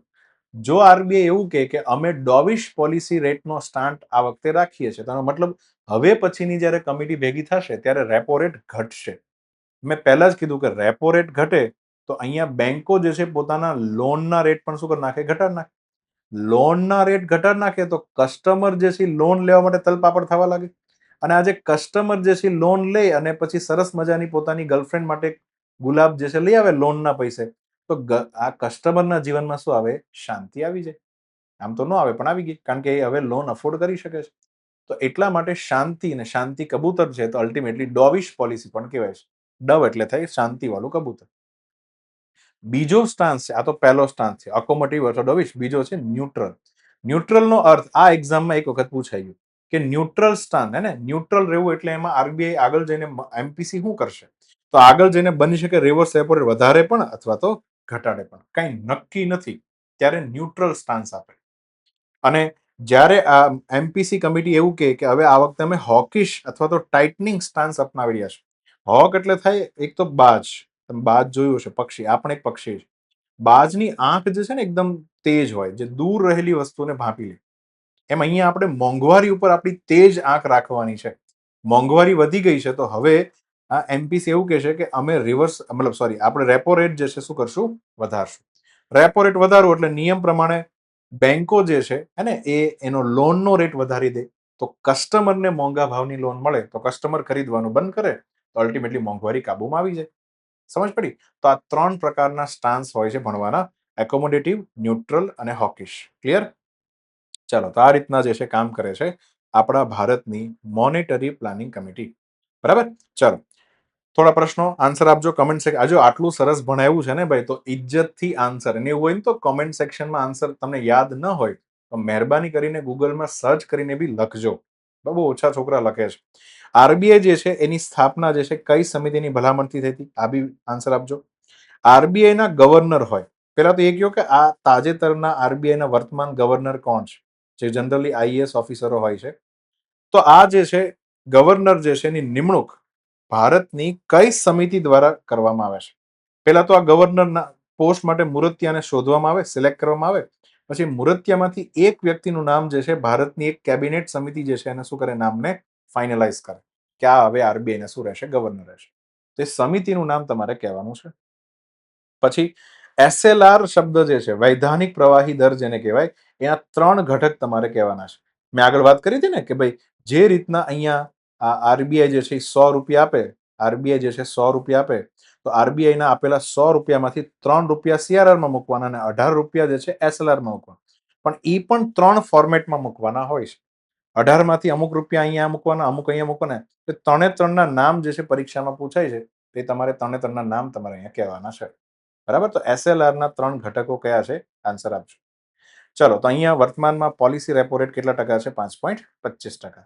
જો આરબીઆઈ એવું કહે કે અમે ડોવિશ પોલિસી રેટનો સ્ટાન્ટ આ વખતે રાખીએ છીએ, તેનો મતલબ હવે પછીની જ્યારે કમિટી ભેગી થશે ત્યારે રેપો રેટ ઘટશે. મેં પહેલા જ કીધું કે રેપો રેટ ઘટે તો અહીંયા બેંકો જે છે પોતાના લોનના રેટ પણ શું કરી નાખે? ઘટાડી નાખે. લોનના રેટ ઘટાડી નાખે તો કસ્ટમર જે છે લોન લેવા માટે તલપાપડ થવા લાગે. અને આજે કસ્ટમર જે છે લોન લે અને પછી સરસ મજાની પોતાની ગર્લફ્રેન્ડ માટે ગુલાબ જે છે લઈ આવે લોનના પૈસે, તો આ કસ્ટમરના જીવનમાં શું આવે? શાંતિ આવી જાય. આમ તો ન આવે પણ આવી ગઈ, કારણ કે એ હવે લોન અફોર્ડ કરી શકે છે. તો એટલા માટે શાંતિ, અને શાંતિ કબૂતર છે તો અલ્ટિમેટલી ડોવિશ પોલિસી પણ કહેવાય છે. ડવ એટલે થાય શાંતિ વાળું કબૂતર. બીજો સ્ટાન્સ છે, આ તો પહેલો સ્ટાન્સ છે અકોમોટિવ અથવા ડોવિશ. બીજો છે ન્યુટ્રલ. ન્યુટ્રલનો અર્થ આ એક્ઝામમાં એક વખત પૂછાઈ ગયું કે ન્યુટ્રલ સ્ટાન્સ, હે ને, ન્યુટ્રલ રહેવું એટલે એમાં આરબીઆઈ આગળ જઈને એમપીસી શું કરશે? તો આગળ જઈને બની શકે રિવર્સ રેપો રેટ વધારે પણ અથવા તો ઘટાડે પણ, કઈ નક્કી નથી. ત્યારે ન્યુટ્રલ સ્ટાન્સ આપે. અને જ્યારે આ એમપીસી કમિટી એવું કહે કે હવે આ વખતે અમે હોકિશ અથવા તો ટાઇટનિંગ સ્ટાન્સ અપનાવી રહ્યા છે. હોક એટલે થાય એક તો બાજ. તમે બાજ જોયું હશે, પક્ષી. આપણે એક પક્ષી છે. બાજની આંખ જે છે ને એકદમ તેજ હોય, જે દૂર રહેલી વસ્તુને ભાંપી લે. એમ અહીંયા આપણે મોંઘવારી ઉપર આપણી તેજ આંખ રાખવાની છે. મોંઘવારી વધી ગઈ છે તો હવે આ એમપીસી એવું કહે છે કે અમે રિવર્સ, મતલબ સોરી, આપણે રેપો રેટ જે છે શું કરશું? વધારશું. રેપો રેટ વધારવું એટલે નિયમ પ્રમાણે બેંકો જે છે હે એ એનો લોનનો રેટ વધારી દે, તો કસ્ટમરને મોંઘા ભાવની લોન મળે તો કસ્ટમર ખરીદવાનું બંધ કરે, તો અલ્ટિમેટલી મોંઘવારી કાબુમાં આવી જાય. સમજ પડી? તો આ 3 પ્રકારના સ્ટાન્સ હોય છે ભણવાના: એકોમોડેટિવ, ન્યુટ્રલ અને હોકિશ. ક્લિયર? ચાલો, તો આ રીતના જે છે કામ કરે છે આપણા ભારતની મોનેટરી પ્લાનિંગ કમિટી. બરાબર. ચલો, થોડા પ્રશ્નો આન્સર આપજો કમેન્ટ સેક્શન. આજે આટલું સરસ ભણાવ્યું છે ને ભાઈ, તો ઇજ્જતથી આન્સર. અને એવું હોય ને તો કમેન્ટ સેક્શનમાં આન્સર તમને યાદ ન હોય તો મહેરબાની કરીને ગૂગલમાં સર્ચ કરીને બી લખજો. બહુ ઓછા છોકરા લખે છે. આરબીઆઈ જે છે એની સ્થાપના જે છે કઈ સમિતિની ભલામણથી થઈ હતી, આ બી આન્સર આપજો. આરબીઆઈ ના ગવર્નર હોય, પેલા તો એ કહ્યું કે આ તાજેતરના આરબીઆઈ ના વર્તમાન ગવર્નર કોણ છે, જે જનરલી આઈએએસ ઓફિસરો હોય છે. તો આ જે છે ગવર્નર જે છે એની નિમણૂક ભારતની કઈ સમિતિ દ્વારા કરવામાં આવે છે? પહેલા તો આ ગવર્નરના પોસ્ટ માટે મુરતિયાને શોધવામાં આવે, સિલેક્ટ કરવામાં આવે. પછી મુરતિયામાંથી એક વ્યક્તિનું નામ જે છે ભારતની એક કેબિનેટ સમિતિ જે છે એને શું કરે, નામને ફાઇનલાઇઝ કરે કે આ હવે આરબીઆઈ ને શું રહેશે, ગવર્નર રહેશે. તો એ સમિતિનું નામ તમારે કહેવાનું છે. પછી એસએલઆર શબ્દ જે છે, વૈધાનિક પ્રવાહી દર જેને કહેવાય, એના 3 ઘટક તમારે કહેવાના છે. મેં આગળ વાત કરી હતી ને કે ભાઈ જે રીતના અહીંયા આ આરબીઆઈ જે છે 100 રૂપિયા આપે, આરબીઆઈ જે છે 100 રૂપિયા આપે, તો આરબીઆઈ ના આપેલા 100 રૂપિયામાંથી 3 રૂપિયા સીઆરઆર માં મૂકવાના અને 18 રૂપિયા જે છે એસએલઆર માં મૂકવાના. પણ ઈ પણ 3 ફોર્મેટમાં મૂકવાના હોય છે. 18 માંથી અમુક રૂપિયા અહીંયા મૂકવાના, અમુક અહીંયા મૂકવાના. તો 3 ના નામ જે છે પરીક્ષામાં પૂછાય છે, તે તમારે 3 ના નામ તમારે અહીંયા કહેવાના છે. બરાબર. તો એસએલઆર ના 3 ઘટકો કયા છે, આન્સર આપજો. ચલો, તો અહીંયા વર્તમાનમાં પોલિસી રેપો રેટ કેટલા ટકા છે? 5.25%.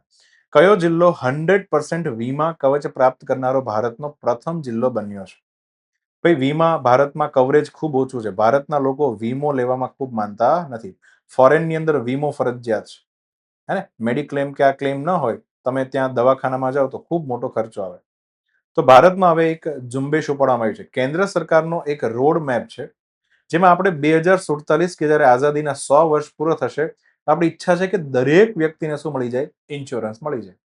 કયો જિલ્લો 100% વીમા કવચ પ્રાપ્ત કરનારો ભારતનો પ્રથમ જિલ્લો બન્યો છે? ભાઈ વીમા ભારતમાં કવરેજ ખૂબ ઓછું છે. ભારતના લોકો વીમો લેવામાં ખૂબ માનતા નથી. ફોરેનની અંદર વીમો ફરજિયાત છે, હે ને? મેડિક્લેમ કે આ ક્લેમ ન હોય, તમે ત્યાં દવાખાનામાં જાઓ તો ખૂબ મોટો ખર્ચો આવે. તો ભારતમાં હવે એક ઝુંબેશ ઉપાડવામાં આવી છે. કેન્દ્ર સરકારનો એક રોડ મેપ છે, જેમાં આપણે 2047 કે જ્યારે આઝાદીના 100 વર્ષ પૂરો થશે, આપણી ઈચ્છા છે કે દરેક વ્યક્તિને શું મળી જાય? ઇન્સ્યોરન્સ મળી જાય.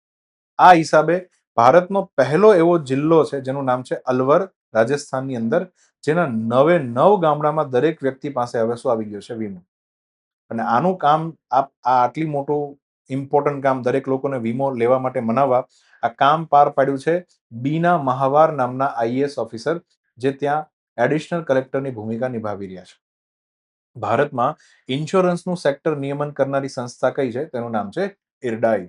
આ હિસાબે ભારતનો પહેલો એવો જિલ્લો છે જેનું નામ છે અલવર, રાજસ્થાનની અંદર, જેના 9 ગામડામાં દરેક વ્યક્તિ પાસે હવે શું આવી ગયો છે? વીમો. અને આનું કામ આ આટલી મોટું ઇમ્પોર્ટન્ટ કામ દરેક લોકોને વીમો લેવા માટે મનાવવા આ કામ પાર પાડ્યું છે બીના મહાવાર નામના આઈએએસ ઓફિસર, જે ત્યાં એડિશનલ કલેક્ટરની ભૂમિકા નિભાવી રહ્યા છે. ભારતમાં ઇન્સ્યોરન્સનું સેક્ટર નિયમન કરનારી સંસ્થા કઈ છે? તેનું નામ છે IRDAI,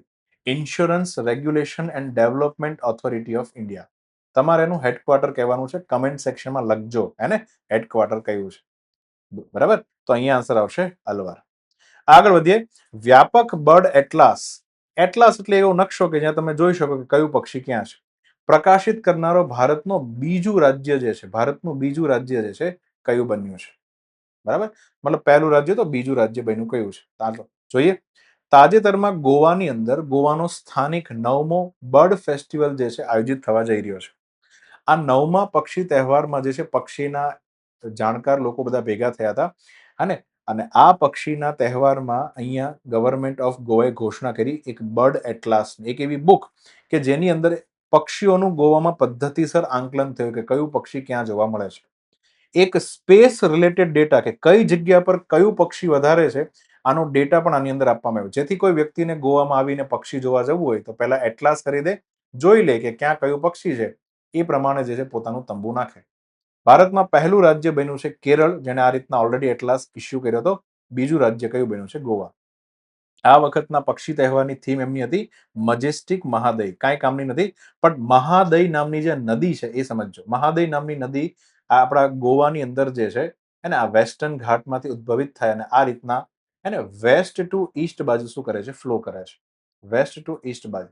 insurance regulation and development authority of India. તમારે એનું હેડક્વાર્ટર કહેવાનું છે. કમેન્ટ સેક્શનમાં લખજો એને હેડક્વાર્ટર કયું છે. બરાબર. તો અહીંયા આન્સર આવશે અલવર. આગળ વધીએ. વ્યાપક બર્ડ એટલાસ. એટલાસ એટલે એવો નકશો કે જ્યાં તમે જોઈ શકો કે કયું પક્ષી ક્યાં છે. પ્રકાશિત કરનારો ભારતનો બીજું રાજ્ય જે છે, ભારતનું બીજું રાજ્ય જે છે કયું બન્યું છે? બરાબર. મતલબ પહેલું રાજ્ય તો બીજું રાજ્ય બન્યું કયું છે? ચાલો જોઈએ. તાજેતરમાં ગોવાની અંદર ગોવાનો સ્થાનિક 9મો બર્ડ ફેસ્ટિવલ જે છે આયોજિત થવા જઈ રહ્યો છે. આ 9મા પક્ષી તહેવારમાં જે છે પક્ષીના જાણકાર લોકો બધા ભેગા થયા હતા, અને આ પક્ષીના તહેવારમાં અહીંયા ગવર્મેન્ટ ઓફ ગોવાએ ઘોષણા કરી એક બર્ડ એટલાસ, એક એવી બુક કે જેની અંદર પક્ષીઓનું ગોવામાં પદ્ધતિસર આંકલન થયું કે કયું પક્ષી ક્યાં જોવા મળે છે. એક સ્પેસ રિલેટેડ ડેટા કે કઈ જગ્યા પર કયું પક્ષી વધારે છે, આનો ડેટા પણ આની અંદર આપવામાં આવ્યો, જેથી કોઈ વ્યક્તિને ગોવામાં આવીને પક્ષી જોવા જવું હોય તો પહેલા એટલાસ કરી દે, જોઈ લે કે ક્યાં કયું પક્ષી છે, એ પ્રમાણે જે છે પોતાનું તંબુ નાખે. ભારતમાં પહેલું રાજ્ય બન્યું છે કેરળ, જેને આ રીતના ઓલરેડી એટલાસ ઇસ્યુ કર્યો હતો. બીજું રાજ્ય કયું બન્યું છે? ગોવા. આ વખતના પક્ષી તહેવારની થીમ એમની હતી મજેસ્ટિક મહાદય. કાંઈ કામની નથી, પણ મહાદય નામની જે નદી છે એ સમજજો. મહાદય નામની નદી આ આપણા ગોવાની અંદર જે છે એને આ વેસ્ટર્ન ઘાટમાંથી ઉદ્ભવિત થાય અને આ રીતના એને વેસ્ટ ટુ ઈસ્ટ બાજુ શું કરે છે? ફ્લો કરે છે. વેસ્ટ ટુ ઈસ્ટ બાજુ.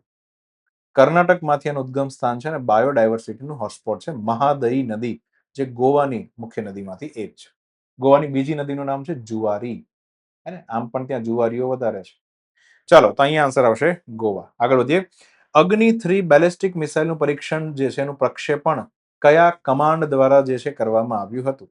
કર્ણાટકમાંથી એનું ઉદ્ગમ સ્થાન છે અને બાયોડાયવર્સિટીનું હોટસ્પોટ છે મહાદયી નદી, જે ગોવાની મુખ્ય નદીમાંથી એક છે. ગોવાની બીજી નદીનું નામ છે જુવારી, હે, આમ પણ ત્યાં જુવારીઓ વધારે છે. ચાલો, તો અહીંયા આન્સર આવશે ગોવા. આગળ વધીએ. અગ્નિ-3 બેલિસ્ટિક મિસાઇલનું પરીક્ષણ જે છે એનું પ્રક્ષેપણ કયા કમાન્ડ દ્વારા જે છે કરવામાં આવ્યું હતું?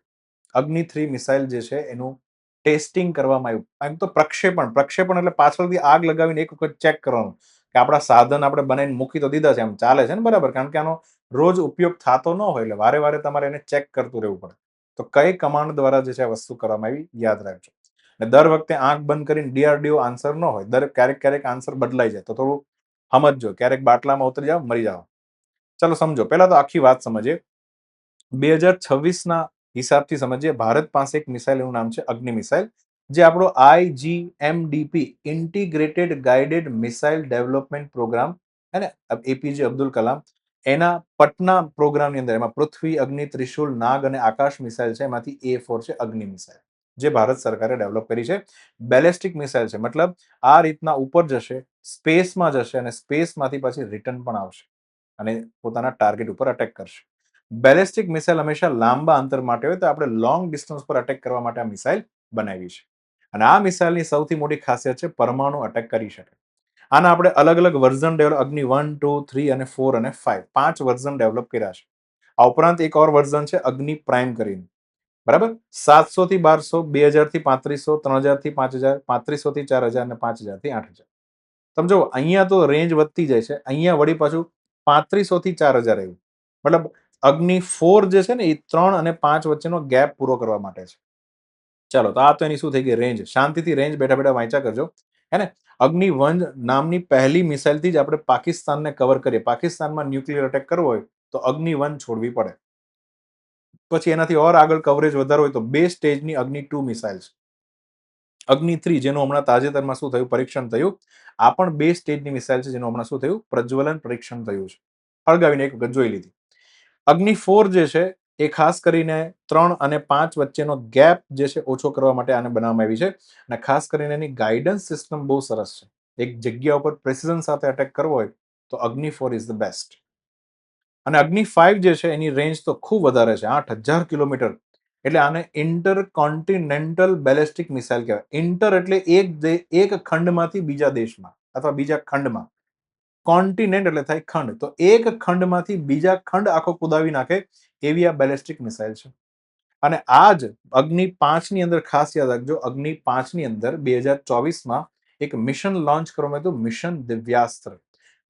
અગ્નિ-3 મિસાઇલ જે છે એનું ટેસ્ટિંગ કરવામાં આવ્યું. એમ તો પ્રક્ષેપણ એટલે પાછળથી આગ લગાવીને એક વખત ચેક કરવાનું કે આપણા સાધન આપણે બનાવીને મૂકી તો દીધા છે, એમ ચાલે છે ને બરાબર, કારણ કે આનો રોજ ઉપયોગ થતો ન હોય એટલે વારે વારે તમારે એને ચેક કરતું રહેવું પડે. તો કઈ કમાન્ડ દ્વારા જે છે આ વસ્તુ કરવામાં આવી, યાદ રાખજો. અને દર વખતે આંખ બંધ કરીને ડીઆરડીઓ આન્સર ન હોય, ક્યારેક આન્સર બદલાઈ જાય, તો થોડું સમજજો. ક્યારેક બાટલામાં ઉતરી જાવ, મરી જાવ. ચલો સમજો. પહેલા તો આખી વાત સમજીએ. 2026ના હિસાબથી સમજીએ. ભારત પાસે એક મિસાઇલ, એનું નામ છે અગ્નિ મિસાઇલ, જે આપણો IGMDP integrated guided missile development programme, હે ને, એપીજે અબ્દુલ કલામ, એના પટના પ્રોગ્રામની અંદર એમાં પૃથ્વી, અગ્નિ, ત્રિશુલ, નાગ અને આકાશ મિસાઇલ છે, એમાંથી A4 છે અગ્નિ મિસાઇલ, જે ભારત સરકારે ડેવલપ કરી છે. બેલેસ્ટિક મિસાઇલ છે, મતલબ આ રીતના ઉપર જશે, સ્પેસમાં જશે અને સ્પેસમાંથી પછી રિટર્ન પણ આવશે અને પોતાના ટાર્ગેટ ઉપર અટેક કરશે. બેલેસ્ટિક મિસાઇલ હંમેશા લાંબા અંતર માટે હોય, તો આપણે લોંગ ડિસ્ટન્સ પર અટેક કરવા માટે આ મિસાઇલ બનાવી છે. અને આ મિસાઇલની સૌથી મોટી ખાસિયત છે પરમાણુ અટેક કરી શકે. આના આપણે અલગ અલગ વર્ઝન ડેવલપ, અગ્નિ 1, 2, 3 અને 4 અને 5, 5 વર્ઝન ડેવલપ કર્યા છે. આ ઉપરાંત એક ઓર વર્ઝન છે અગ્નિ પ્રાઇમ કરીને, બરાબર. 700 થી 1200, 2000 થી 3500, 3000 થી 5000, 3500 થી 4000 અને 5000 થી 8000. તમે જો અહીંયા તો રેન્જ વધતી જાય છે, અહીંયા વળી પાછું 3500 થી 4000 આવ્યું. મતલબ અગ્નિ 4 જે છે ને એ 3 અને 5 વચ્ચેનો ગેપ પૂરો કરવા માટે છે. ચાલો, તો આ તો એની શું થઈ ગઈ રેન્જ. શાંતિથી રેન્જ બેઠા બેઠા વાંચ્યા કરજો, હે ને. અગ્નિ 1 નામની પહેલી મિસાઇલથી જ આપણે પાકિસ્તાનને કવર કરીએ. પાકિસ્તાનમાં ન્યુક્લિયર અટેક કરવો હોય તો અગ્નિ 1 છોડવી પડે. પછી એનાથી ઓર આગળ કવરેજ વધારવો હોય તો 2 સ્ટેજની અગ્નિ 2 મિસાઇલ છે. અગ્નિ 3 જેનું હમણાં તાજેતરમાં શું થયું, પરીક્ષણ થયું. આ પણ 2 સ્ટેજની મિસાઇલ છે, જેનું હમણાં શું થયું, પ્રજ્વલન પરીક્ષણ થયું છે. હળગાવીને એક વખત જોઈ લીધી. અગ્નિ 4 જે છે એ ખાસ કરીને 3 અને 5 વચ્ચેનો ગેપ જે છે ઓછો કરવા માટે આને બનાવવામાં આવી છે. અને ખાસ કરીને એની ગાઈડન્સ સિસ્ટમ બહુ સરસ છે. એક જગ્યા ઉપર પ્રેસિઝન સાથે અટેક કરવો હોય તો અગ્નિ 4 ઇઝ ધ બેસ્ટ. અને અગ્નિ 5 જે છે એની રેન્જ તો ખૂબ વધારે છે, 8000 કિલોમીટર. એટલે આને ઇન્ટર કોન્ટિનેન્ટલ બેલેસ્ટિક મિસાઇલ કહેવાય. ઇન્ટર એટલે એક ખંડમાંથી બીજા દેશમાં અથવા બીજા ખંડમાં. કોન્ટિનેન્ટ એટલે થાય ખંડ, તો એક ખંડમાંથી બીજા ખંડ આખો કુદાવી નાખે એવી આ બેલેસ્ટિક મિસાઇલ છે. અને આ જ અગ્નિ 5 ની અંદર ખાસ યાદ રાખજો, અગ્નિ 5 ની અંદર 2024માં એક મિશન લોન્ચ કરવામાં આવ્યું, મિશન દિવ્યાસ્ત્ર,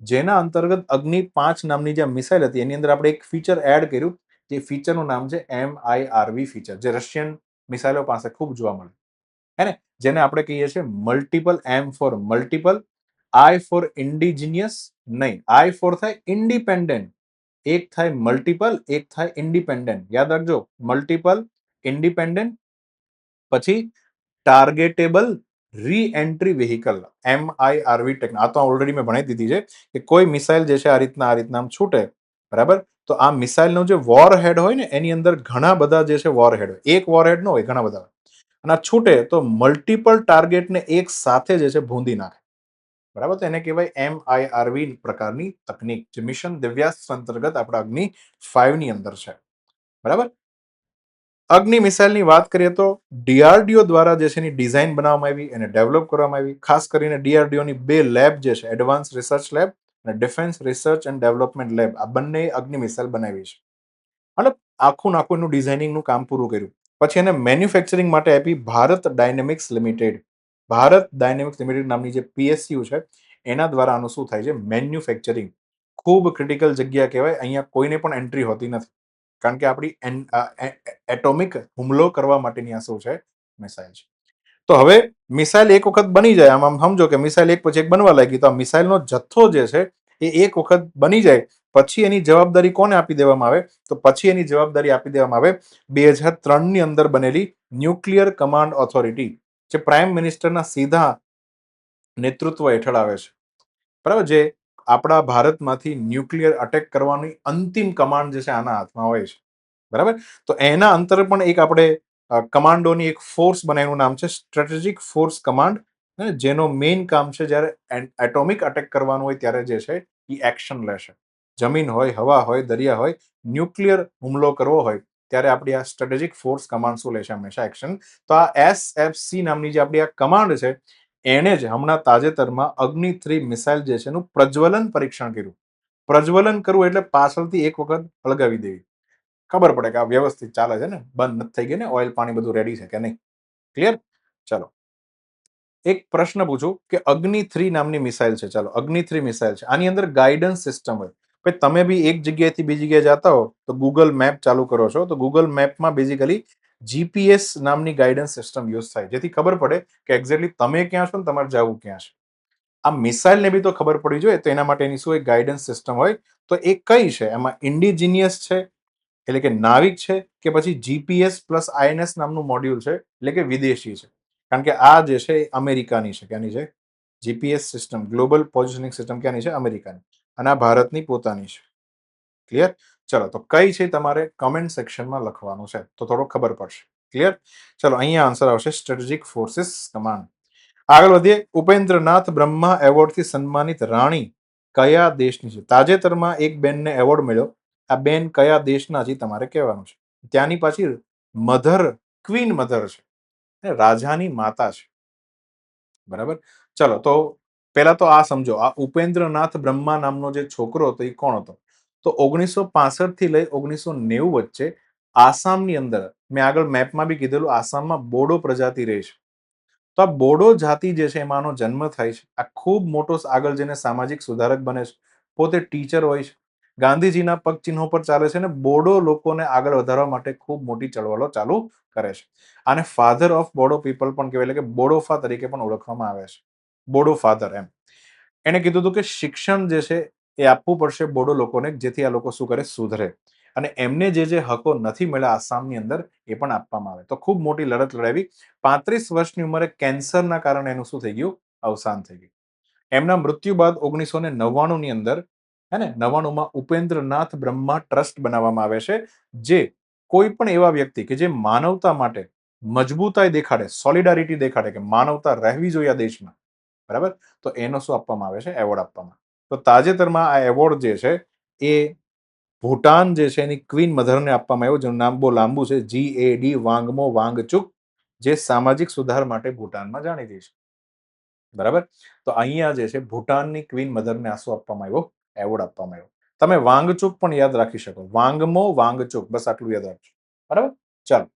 જેના અંતર્ગત અગ્નિ 5 નામની જે મિસાઇલ હતી એની અંદર આપણે એક ફીચર એડ કર્યું. જે ફીચરનું નામ છે MIRV ફીચર, જે રશિયન મિસાઇલો પાસે ખૂબ જોવા મળે, હે ને. જેને આપણે કહીએ છીએ multiple, M for multiple, I for indigenous, નહીં, I ફોર થાય ઇન્ડિપેન્ડન્ટ, એક થાય મલ્ટિપલ, એક થાય ઇન્ડિપેન્ડન્ટ. યાદ રાખજો, મલ્ટિપલ, ઇન્ડિપેન્ડન્ટ, પછી ટાર્ગેટેબલ રી એન્ટ્રી વ્હીકલ, MIRV ટેક. આ તો ઓલરેડી મેં ભણાવી દીધી છે કે કોઈ મિસાઇલ જે છે આ રીતના છૂટે, બરાબર, તો આ મિસાઇલનો જે વોર હેડ હોય ને એની અંદર ઘણા બધા જે છે વોર હેડ હોય, એક વોર હેડ ન હોય, ઘણા બધા. અને આ છૂટે તો મલ્ટિપલ ટાર્ગેટને એક સાથે જે છે ભૂંદી નાખે, બરાબર. તો એને કહેવાય MIRV પ્રકારની તકનીક, જે મિશન દિવ્યાસ્ત્ર અંતર્ગત આપણા અગ્નિ 5 ની અંદર છે, બરાબર. અગ્નિ મિસાઇલની વાત કરીએ તો DRDO દ્વારા જે છે એની ડિઝાઇન બનાવવામાં આવી, એને ડેવલપ કરવામાં આવી. ખાસ કરીને DRDOની 2 લેબ જે છે, એડવાન્સ રિસર્ચ લેબ અને defence research and development lab, આ બંને અગ્નિ મિસાઇલ બનાવી છે. મતલબ આખું એનું ડિઝાઇનિંગનું કામ પૂરું કર્યું. પછી એને મેન્યુફેક્ચરિંગ માટે આપી Bharat dynamics limited. Bharat dynamics limited નામની જે PSU છે એના દ્વારા આનું શું થાય છે, મેન્યુફેક્ચરિંગ. ખૂબ ક્રિટિકલ જગ્યા કહેવાય, અહીંયા કોઈને પણ એન્ટ્રી હોતી નથી, કારણ કે આપણી એટોમિક હુમલો કરવા માટેની આ શું છે, મિસાઇલ છે. તો હવે મિસાઇલ એક વખત બની જાય, આમ સમજો કે મિસાઇલ એક પછી એક બનવા લાગી, તો આ મિસાઇલનો જથ્થો જે છે એ એક વખત બની જાય પછી એની જવાબદારી કોને આપી દેવામાં આવે, તો પછી એની જવાબદારી આપી દેવામાં આવે 2003 ની અંદર બનેલી ન્યુક્લિયર કમાન્ડ ઓથોરિટી, જે પ્રાઇમ મિનિસ્ટરના સીધા નેતૃત્વ હેઠળ આવે છે, બરાબર. જે આપણા ભારતમાંથી ન્યુક્લિયર અટેક કરવાની અંતિમ કમાન્ડ જે છે આના હાથમાં હોય છે, બરાબર. તો એના અંતરે પણ એક આપણે કમાન્ડોની એક ફોર્સ બનાવ્યું, નામ છે સ્ટ્રેટેજિક ફોર્સ કમાન્ડ, જેનો મેઇન કામ છે જ્યારે એટોમિક અટેક કરવાનું હોય ત્યારે જે છે એ એક્શન લેશે. જમીન હોય, હવા હોય, દરિયા હોય, ન્યુક્લિયર હુમલો કરવો હોય ત્યારે આપણી આ સ્ટ્રેટેજિક ફોર્સ કમાન્ડ શું લેશે, હંમેશા એક્શન. તો આ SFC નામની જે આપણી આ કમાન્ડ છે એને જ હમણાં તાજેતરમાં અગ્નિ 3 મિસાઇલ જે છે એનું પ્રજ્વલન પરીક્ષણ કર્યું. પ્રજ્વલન કરવું એટલે પાછળથી એક વખત હળગાવી દેવી, ખબર પડે કે આ વ્યવસ્થિત ચાલે છે ને, બંધ નથી થઈ ગઈ ને, ઓઇલ પાણી બધું રેડી છે કે નહીં. ક્લિયર? ચાલો, એક પ્રશ્ન પૂછું કે અગ્નિ 3 નામની મિસાઇલ છે, ચાલો અગ્નિ 3 મિસાઇલ છે, આની અંદર ગાઈડન્સ સિસ્ટમ હોય. ભાઈ તમે બી એક જગ્યાએથી બીજી જગ્યાએ જતા હો તો ગૂગલ મેપ ચાલુ કરો છો, તો ગૂગલ મેપમાં બેઝિકલી GPS નામની ગાઈડન્સ સિસ્ટમ યુઝ થાય, જેથી ખબર પડે કે એક્ઝેક્ટલી તમે ક્યાં છો ને તમારે જવું ક્યાં છે. આ મિસાઇલને બી તો ખબર પડી જોઈએ, તો એના માટેની શું એક ગાઈડન્સ સિસ્ટમ હોય. તો એ કઈ છે, એમાં ઇન્ડિજિનિયસ છે એટલે કે નાવિક છે, કે પછી GPS પ્લસ INS નામનું મોડ્યુલ છે એટલે કે વિદેશી છે. કારણ કે આ જે છે એ અમેરિકાની છે, ક્યાંની છે, GPS system, global positioning system ક્યાંની છે, અમેરિકાની, અને આ ભારતની પોતાની છે. ક્લિયર? ચલો તો કઈ છે તમારે કમેન્ટ સેક્શનમાં લખવાનું છે તો થોડો ખબર પડશે. ક્લિયર? ચલો અહીંયા આન્સર આવશે સ્ટ્રેટેજિક ફોર્સિસ કમાન્ડ. આગળ વધીએ. ઉપેન્દ્રનાથ બ્રહ્મા એવોર્ડથી સન્માનિત રાણી કયા દેશની છે? તાજેતરમાં એક બેનને એવોર્ડ મળ્યો. આ બેન કયા દેશના છે તમારે કહેવાનું છે. ત્યાંની પાછી મધર, ક્વીન મધર છે, રાજાની માતા છે. બરાબર. ચલો તો પહેલા તો આ સમજો, આ ઉપેન્દ્રનાથ બ્રહ્મા નામનો જે છોકરો હતો એ કોણ હતો? તો 1965 થી લઈ 1990 વચ્ચે આસામની અંદર, મેં આગળ મેપમાં બી કીધેલું, આસામમાં બોડો પ્રજાતિ રહે છે. તો આ બોડો જાતિ જે છે એમાંનો જન્મ થાય છે. આ ખૂબ મોટો આગળ જઈને સામાજિક સુધારક બને છે. પોતે ટીચર હોય છે. ગાંધીજીના પગ ચિહ્નો પર ચાલે છે અને બોડો લોકોને આગળ વધારવા માટે ખૂબ મોટી ચળવળો ચાલુ કરે છે. આને ફાધર ઓફ બોડો પીપલ પણ કહેવાય, એટલે કે બોડોફા તરીકે પણ ઓળખવામાં આવે છે. બોડો ફાધર એમ. એને કીધું હતું કે શિક્ષણ જે છે એ આપવું પડશે બોડો લોકોને, જેથી આ લોકો શું કરે, સુધરે. અને એમને જે હકો નથી મળ્યા આસામની અંદર એ પણ આપવામાં આવે. તો ખૂબ મોટી લડત લડાવી. 35 વર્ષની ઉંમરે કેન્સરના કારણે એનું શું થઈ ગયું, અવસાન થઈ ગયું. એમના મૃત્યુ બાદ 1999 ની અંદર, હે ને, 99માં ઉપેન્દ્રનાથ બ્રહ્મા ટ્રસ્ટ બનાવવામાં આવે છે, જે કોઈ પણ એવા વ્યક્તિ કે જે માનવતા માટે મજબૂતાઈ દેખાડે, સોલિડારિટી દેખાડે કે માનવતા રહેવી જોઈએ આ દેશમાં, બરાબર, તો એનો શું આપવામાં આવે છે, એવોર્ડ આપવામાં. તો તાજેતરમાં આ એવોર્ડ જે છે એ ભૂટાન જે છે એની ક્વીન મધરને આપવામાં આવ્યો, જેનું નામ બહુ લાંબુ છે, GAD વાંગમો વાંગચુક, જે સામાજિક સુધાર માટે ભૂટાનમાં જાણીતી છે. બરાબર. તો અહીંયા જે છે ભૂટાનની ક્વીન મધરને આ શું આપવામાં આવ્યો, એવોર્ડ આપવામાં આવ્યો. તમે વાંગચુક પણ યાદ રાખી શકો, વાંગમો વાંગચુક, બસ આટલું યાદ રાખજો. બરાબર. ચાલો,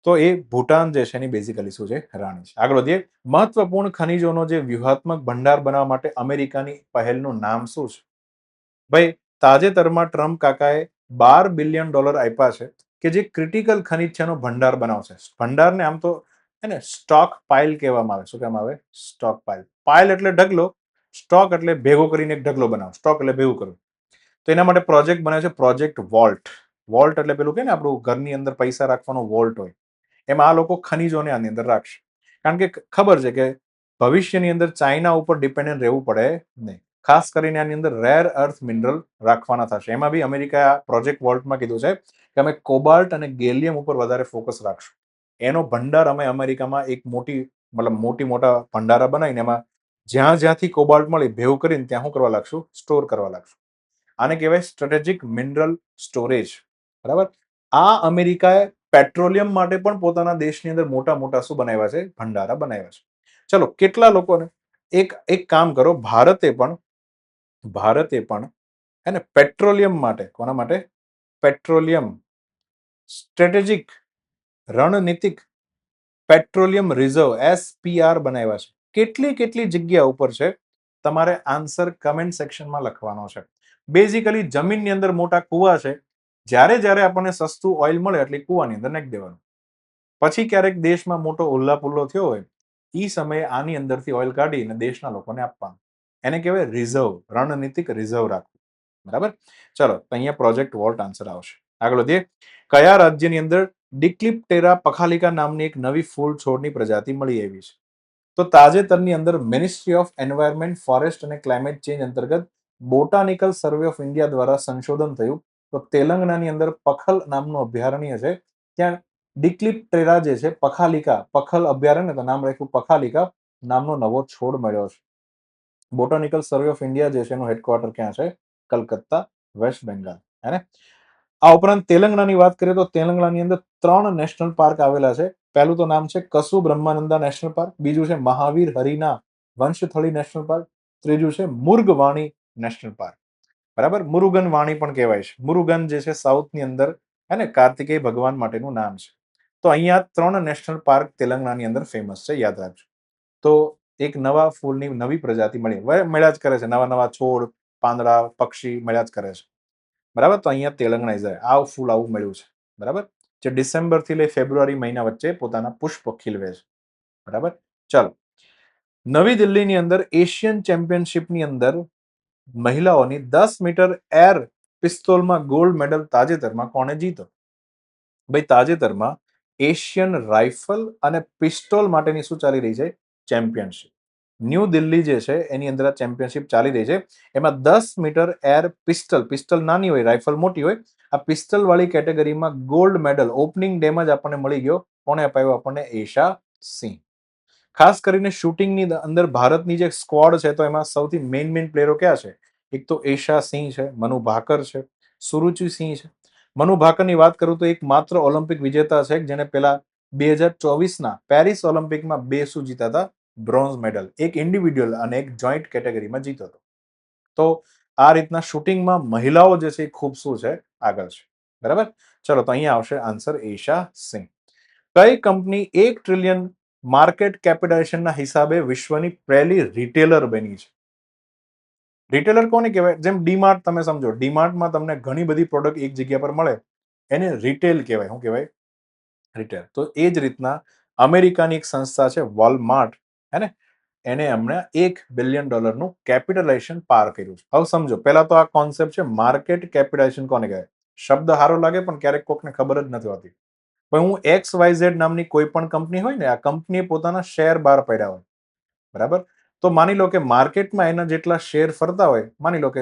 તો એ ભૂટાન જે છે એની બેઝિકલી શું છે, રાણી છે. આગળ વધીએ. મહત્વપૂર્ણ ખનિજોનો જે વ્યૂહાત્મક ભંડાર બનાવવા માટે અમેરિકાની પહેલનું નામ શું છે? ભાઈ, તાજેતરમાં ટ્રમ્પ કાકાએ $12 બિલિયન આપ્યા છે કે જે ક્રિટિકલ ખનિજ છે એનો ભંડાર બનાવશે. ભંડારને આમ તો એને સ્ટોક પાઇલ કહેવામાં આવે. શું કહેવામાં આવે? Stock pile. પાઇલ એટલે ઢગલો, સ્ટોક એટલે ભેગો કરીને એક ઢગલો બનાવો, સ્ટોક એટલે ભેગું કરવું. તો એના માટે પ્રોજેક્ટ બને છે, પ્રોજેક્ટ વોલ્ટ. વોલ્ટ એટલે પેલું કે ને આપણું ઘરની અંદર પૈસા રાખવાનો વોલ્ટ હોય, એમાં આ લોકો ખનીજોને આની અંદર રાખશે. કારણ કે ખબર છે કે ભવિષ્યની અંદર ચાઇના ઉપર ડિપેન્ડન્ટ રહેવું પડે નહીં. ખાસ કરીને આની અંદર રેર અર્થ મિનરલ રાખવાના થશે. એમાં બી અમેરિકા પ્રોજેક્ટ વોલ્ટમાં કીધું છે કે અમે કોબાલ્ટ અને ગેલિયમ ઉપર વધારે ફોકસ રાખશું. એનો ભંડાર અમે અમેરિકામાં એક મોટા ભંડારા બનાવીને એમાં જ્યાંથી કોબાલ્ટ મળી ભેગું કરીને ત્યાં શું કરવા લાગશું, સ્ટોર કરવા લાગશું. આને કહેવાય સ્ટ્રેટેજિક મિનરલ સ્ટોરેજ. બરાબર. આ અમેરિકાએ પેટ્રોલિયમ માટે પણ પોતાના દેશની અંદર મોટા શું બનાવ્યા છે, ભંડારા બનાવ્યા છે. ચલો, કેટલા લોકોને એક કામ કરો, ભારતે પણ હે ને પેટ્રોલિયમ માટે, કોના માટે? પેટ્રોલિયમ સ્ટ્રેટેજિક રણનીતિક પેટ્રોલિયમ રિઝર્વ SPR બનાવ્યા છે. કેટલી જગ્યા ઉપર છે, તમારે આન્સર કમેન્ટ સેક્શનમાં લખવાનો છે. બેઝિકલી જમીનની અંદર મોટા કુવા છે, જ્યારે આપણને સસ્તું ઓઇલ મળે એટલે કુવાની અંદર નાખી દેવાનું. પછી ક્યારેક દેશમાં મોટો ઉલ્લાપુલ્લો થયો હોય, એ સમયે આની અંદરથી ઓઇલ કાઢીને દેશના લોકોને આપવાનું. એને કહેવાય રિઝર્વ, રણનીતિક રિઝર્વ રાખવું. બરાબર. ચલો, અહીંયા પ્રોજેક્ટ વોલ્ટ આન્સર આવશે. આગળ વધીએ. કયા રાજ્યની અંદર ડિક્લિપ્ટેરા પખાલિકા નામની એક નવી ફૂલ છોડની પ્રજાતિ મળી આવી છે? તો તાજેતરની અંદર મિનિસ્ટ્રી ઓફ એન્વાયરમેન્ટ, ફોરેસ્ટ અને ક્લાઇમેટ ચેન્જ અંતર્ગત બોટાનિકલ સર્વે ઓફ ઇન્ડિયા દ્વારા સંશોધન થયું. તો તેલંગાણાની અંદર પખલ નામનું અભયારણ્ય છે, ત્યાં ડિક્લિપ્ટેરા જે છે પખલ અભયારણ્ય, તો નામ રાખ્યું પખાલિકા નામનો નવો છોડ મળ્યો છે. બોટાનિકલ સર્વે ઓફ ઇન્ડિયા જે છે એનું હેડક્વાર્ટર ક્યાં છે? કલકત્તા, વેસ્ટ બેંગાલ. હે. આ ઉપરાંત તેલંગાણાની વાત કરીએ તો તેલંગાણાની અંદર 3 નેશનલ પાર્ક આવેલા છે. પહેલું તો નામ છે કસુ બ્રહ્માનંદા નેશનલ પાર્ક, બીજું છે મહાવીર હરિના વંશથળી નેશનલ પાર્ક, ત્રીજું છે મુર્ગવાણી નેશનલ પાર્ક. બરાબર. મુરુગન વાણી પણ કહેવાય છે. મુરુગન જે છે સાઉથની અંદર, હે ને, કાર્તિકેય ભગવાન માટેનું નામ છે. તો અહીંયા 3 નેશનલ પાર્ક તેલંગાણાની અંદર ફેમસ છે, યાદ રાખજો. તો એક નવા ફૂલની નવી પ્રજાતિ મળ્યા જ કરે છે, નવા છોડ, પાંદડા, પક્ષી મળ્યા જ કરે છે. બરાબર. તો અહીંયા તેલંગાણા આ ફૂલ આવું મળ્યું છે. બરાબર. જે ડિસેમ્બર થી લઈ ફેબ્રુઆરી મહિના વચ્ચે પોતાના પુષ્પ ખીલવે છે. બરાબર. ચાલો, નવી દિલ્હીની અંદર એશિયન ચેમ્પિયનશિપની અંદર મહિલાઓની 10 મીટર એર પિસ્તોલમાં ગોલ્ડ મેડલ તાજેતરમાં કોણે જીતો? ભાઈ, તાજેતરમાં એશિયન રાઇફલ અને પિસ્તોલ માટેની શું ચાલી રહી છે? ચેમ્પિયનશિપ. ન્યૂ દિલ્હી જે છે એની અંદર આ ચેમ્પિયનશિપ ચાલી રહી છે. એમાં 10 મીટર એર પિસ્ટલ નાની હોય, રાઇફલ મોટી હોય. આ પિસ્ટલ વાળી કેટેગરીમાં ગોલ્ડ મેડલ ઓપનિંગ ડેમાં જ આપણને મળી ગયો. કોણે અપાવ્યો આપણને? એશા સિંહ. ખાસ કરીને શૂટિંગની અંદર ભારતની જે સ્ક્વોડ છે તો એમાં સૌથી મેઇન પ્લેયરો ક્યાં છે? એક તો એશા સિંહ છે, મનુ ભાકર છે, સુરુચિ સિંહ છે. મનુ ભાકરની વાત કરું તો એક માત્ર ઓલિમ્પિક વિજેતા છે જેને પેલા 2024ના પેરિસ ઓલિમ્પિકમાં 2 શું જીતા હતા? Bronze medal. એક ઇન્ડિવિડ્યુઅલ અને એક જોઈન્ટ કેટેગરીમાં જીતો હતો. તો આ રીતના શૂટિંગમાં મહિલાઓ જે છે એ ખૂબ શું છે? આગળ છે. બરાબર? ચલો તો અહીંયા આવશે આન્સર એશા સિંહ. કઈ કંપની 1 ટ્રિલિયન માર્કેટ કેપિટલાઇઝેશનના હિસાબે વિશ્વની પહેલી રિટેલર બની છે? રિટેલર કોને કહેવાય? જેમ ડીમાર્ટ તમે સમજો, ડીમાર્ટમાં તમને ઘણી બધી પ્રોડક્ટ એક જગ્યા પર મળે, એને રિટેલ કહેવાય. શું કહેવાય? રિટેલ. તો એ જ રીતના અમેરિકાની એક સંસ્થા છે વોલમાર્ટ, હે ને, એને હમણાં $1 બિલિયન કેપિટલાઇઝેશન પાર કર્યું છે. હવે સમજો, પહેલા તો આ કોન્સેપ્ટ છે માર્કેટ કેપિટલાઇઝેશન કોને કહેવાય? શબ્દ સારો લાગે પણ ક્યારેક કોકને ખબર જ નથી હોતી. પણ હું XYZ નામની કોઈ પણ કંપની હોય ને, આ કંપનીએ પોતાના શેર બહાર પાડ્યા હોય, બરાબર? તો માની લો કે માર્કેટમાં એના જેટલા શેર ફરતા હોય, માની લો કે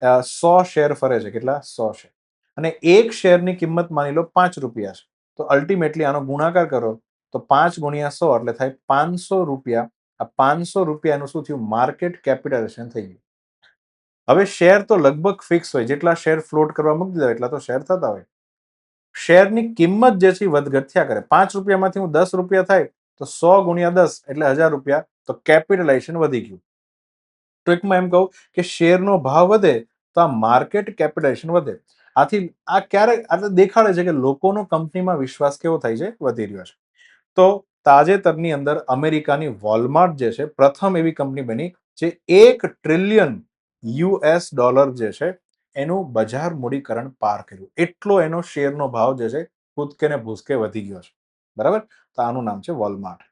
100 શેર ફરે છે. કેટલા? 100 શેર. અને એક શેરની કિંમત માની લો ₹5 છે. તો અલ્ટિમેટલી આનો ગુણાકાર કરો તો 5 ગુણ્યા 100 એટલે થાય ₹500. આ ₹500 એનું શું થયું? માર્કેટ કેપિટલાઇઝેશન થઈ ગયું. હવે શેર તો લગભગ ફિક્સ હોય, જેટલા શેર ફ્લોટ કરવા મૂકી દીધા એટલા તો શેર થતા હોય. શેરની કિંમત જે છે એ વધઘટ થયા કરે. ₹5માંથી હું ₹10 થાય તો 100 ગુણ્યા 10 એટલે ₹1000. તો કેપિટલાઇઝેશન વધી ગયું. ટૂંકમાં એમ કહું કે શેરનો ભાવ વધે તો આ માર્કેટ કેપિટલાઇઝેશન વધે. આથી આ ક્યારે દેખાડે છે કે લોકોનો કંપનીમાં વિશ્વાસ કેવો થાય છે? વધી રહ્યો છે. તો તાજેતરની અંદર અમેરિકાની વોલમાર્ટ જે છે પ્રથમ એવી કંપની બની જે $1 ટ્રિલિયન જે છે એનું બજાર મૂડીકરણ પાર કર્યું. એટલો એનો શેરનો ભાવ જે છે કૂદકે ને ભૂસકે વધી ગયો છે. બરાબર? તો આનું નામ છે વોલમાર્ટ.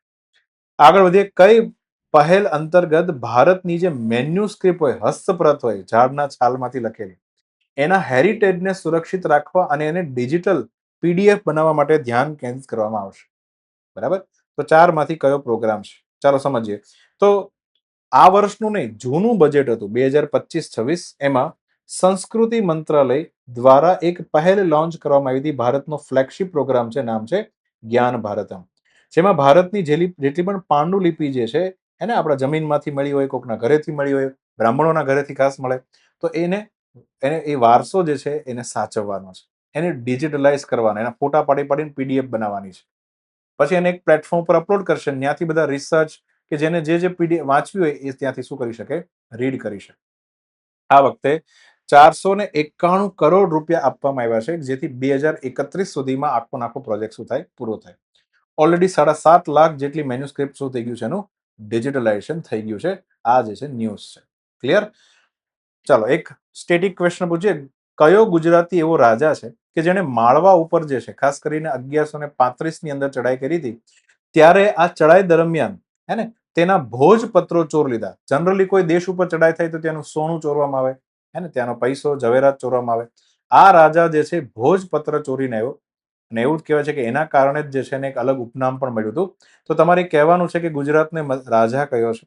આગળ વધીએ. કઈ પહેલ અંતર્ગત ભારતની જે મેન્યુસ્ક્રિપ્ટ હોય, હસ્તપ્રત હોય, ઝાડના છાલમાંથી લખેલી, એના હેરિટેજને સુરક્ષિત રાખવા અને એને ડિજિટલ PDF બનાવવા માટે ધ્યાન કેન્દ્રિત કરવામાં આવશે. બરાબર? તો 4માંથી કયો પ્રોગ્રામ છે? ચાલો સમજીએ. તો આ વર્ષનું નહીં, જૂનું બજેટ હતું 2025-26, એમાં સંસ્કૃતિ મંત્રાલય દ્વારા એક પહેલ લોન્ચ કરવામાં આવી હતી. ભારતનો ફ્લેગશિપ પ્રોગ્રામ છે, નામ છે જ્ઞાન ભારતમ. જેમાં ભારતની જેટલી પણ પાંડુલિપિ જે છે એને આપણા જમીનમાંથી મળી હોય, કોકના ઘરેથી મળી હોય, બ્રાહ્મણોના ઘરેથી ખાસ મળે, તો એને એ વારસો જે છે એને સાચવવાનો છે. એને ડિજિટલાઇઝ કરવાનો, એના ફોટા પાડીને PDF બનાવવાની છે. પછી એને એક પ્લેટફોર્મ પર અપલોડ કરશે. ત્યાંથી બધા રિસર્ચ કે જેને જે PDF વાંચ્યું હોય એ ત્યાંથી શું કરી શકે? રીડ કરી શકે. આ વખતે 491 કરોડ રૂપિયા આપવામાં આવ્યા છે, જેથી 2031 સુધીમાં આખો પ્રોજેક્ટ શું થાય? પૂરો થાય. ઓલરેડી 7.5 લાખ જેટલી મેન્યુસ્ક્રિપ્ટ શું થઈ ગયું છે? એનું ડિજિટલાઇઝેશન થઈ ગયું છે. આ જે છે ન્યૂઝ છે. ક્લિયર? ચાલો એક સ્ટેટિક ક્વેશ્ચન પૂછીએ. કયો ગુજરાતી એવો રાજા છે કે જેને માળવા ઉપર જે છે ખાસ કરીને 1135 ની અંદર ચડાઈ કરી હતી, ત્યારે આ ચડાઈ દરમિયાન હે ને તેના ભોજપત્રો ચોર લીધા. જનરલી કોઈ દેશ ઉપર ચડાઈ થાય તો ત્યાંનું સોનું ચોરવામાં આવે, હે ને, ત્યાંનો પૈસો જવેરાત ચોરવામાં આવે. આ રાજા જે છે ભોજપત્ર ચોરીને આવ્યો અને એવું જ કહેવાય છે કે એના કારણે જ જે છે એને એક અલગ ઉપનામ પણ મળ્યું હતું. તો તમારે કહેવાનું છે કે ગુજરાતને રાજા કયો છે.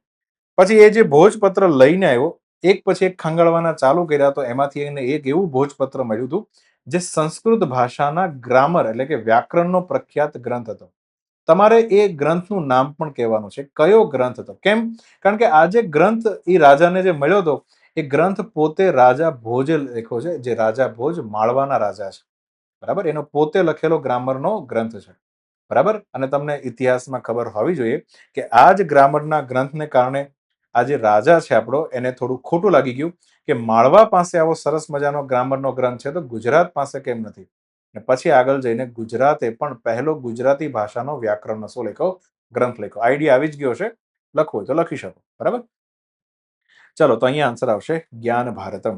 પછી એ જે ભોજપત્ર લઈને આવ્યો, એક પછી એક ખંગાળવાના ચાલુ કર્યા, તો એમાંથી એને એક એવું ભોજપત્ર મળ્યું હતું જે સંસ્કૃત ભાષાના ગ્રામર એટલે કે વ્યાકરણનો પ્રખ્યાત ગ્રંથ હતો. તમારે એ ગ્રંથનું નામ પણ કહેવાનું છે. કયો ગ્રંથ હતો? કેમ? કારણ કે આ જે ગ્રંથ એ રાજાને જે મળ્યો હતો, એ ગ્રંથ પોતે રાજા ભોજે લખ્યો છે, જે રાજા ભોજ માળવાના રાજા છે. બરાબર? એનો પોતે લખેલો ગ્રામરનો ગ્રંથ છે. બરાબર? અને તમને ઇતિહાસમાં ખબર હોવી જોઈએ કે આ જ ગ્રામરના ગ્રંથને કારણે આ જે રાજા છે આપણો, એને થોડું ખોટું લાગી ગયું કે માળવા પાસે આવો સરસ મજાનો ગ્રામરનો ગ્રંથ છે તો ગુજરાત પાસે કેમ નથી. પછી આગળ જઈને ગુજરાતે પણ પહેલો ગુજરાતી ભાષાનો વ્યાકરણનો શું લખ્યો? ગ્રંથ લખ્યો. આઈડિયા આવી જ ગયો છે. લખવું હોય તો લખી શકો. બરાબર? ચલો તો અહીંયા આન્સર આવશે જ્ઞાન ભારતમ.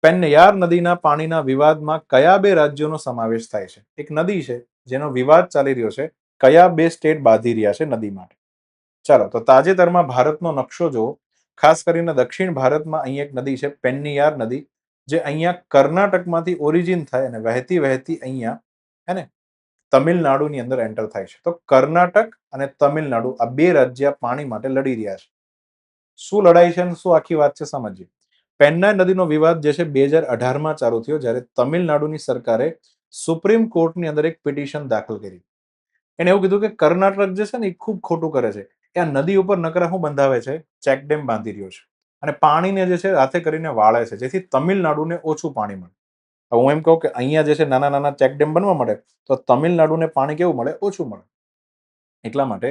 પેન્નયાર નદીના પાણીના વિવાદમાં કયા 2 રાજ્યોનો સમાવેશ થાય છે? એક નદી છે જેનો વિવાદ ચાલી રહ્યો છે. કયા 2 સ્ટેટ બાંધી રહ્યા છે નદી માટે? ચાલો તો તાજેતરમાં ભારતનો નકશો જુઓ. ખાસ કરીને દક્ષિણ ભારતમાં અહીં એક નદી છે પેન્નિયાર નદી, જે અહીંયા કર્ણાટકમાંથી ઓરિજિન થાય અને વહેતી વહેતી અહીંયા હે ને તમિલનાડુની અંદર એન્ટર થાય છે. તો કર્ણાટક અને તમિલનાડુ આ 2 રાજ્ય પાણી માટે લડી રહ્યા છે. શું લડાઈ છે અને શું આખી વાત છે સમજીએ. પેન્નાઈ નદીનો વિવાદ જે છે 2018માં ચાલુ થયો, જ્યારે તમિલનાડુની સરકારે સુપ્રીમ કોર્ટની અંદર એક પિટિશન દાખલ કરી. એને એવું કીધું કે કર્ણાટક જે છે ને એ ખૂબ ખોટું કરે છે. એ આ નદી ઉપર નકરા શું બંધાવે છે? ચેકડેમ બાંધી રહ્યો છે અને પાણીને જે છે હાથે કરીને વાળે છે, જેથી તમિલનાડુને ઓછું પાણી મળે. હવે હું એમ કહું કે અહીંયા જે છે નાના નાના ચેકડેમ બનવા મળે તો તમિલનાડુને પાણી કેવું મળે? ઓછું મળે. એટલા માટે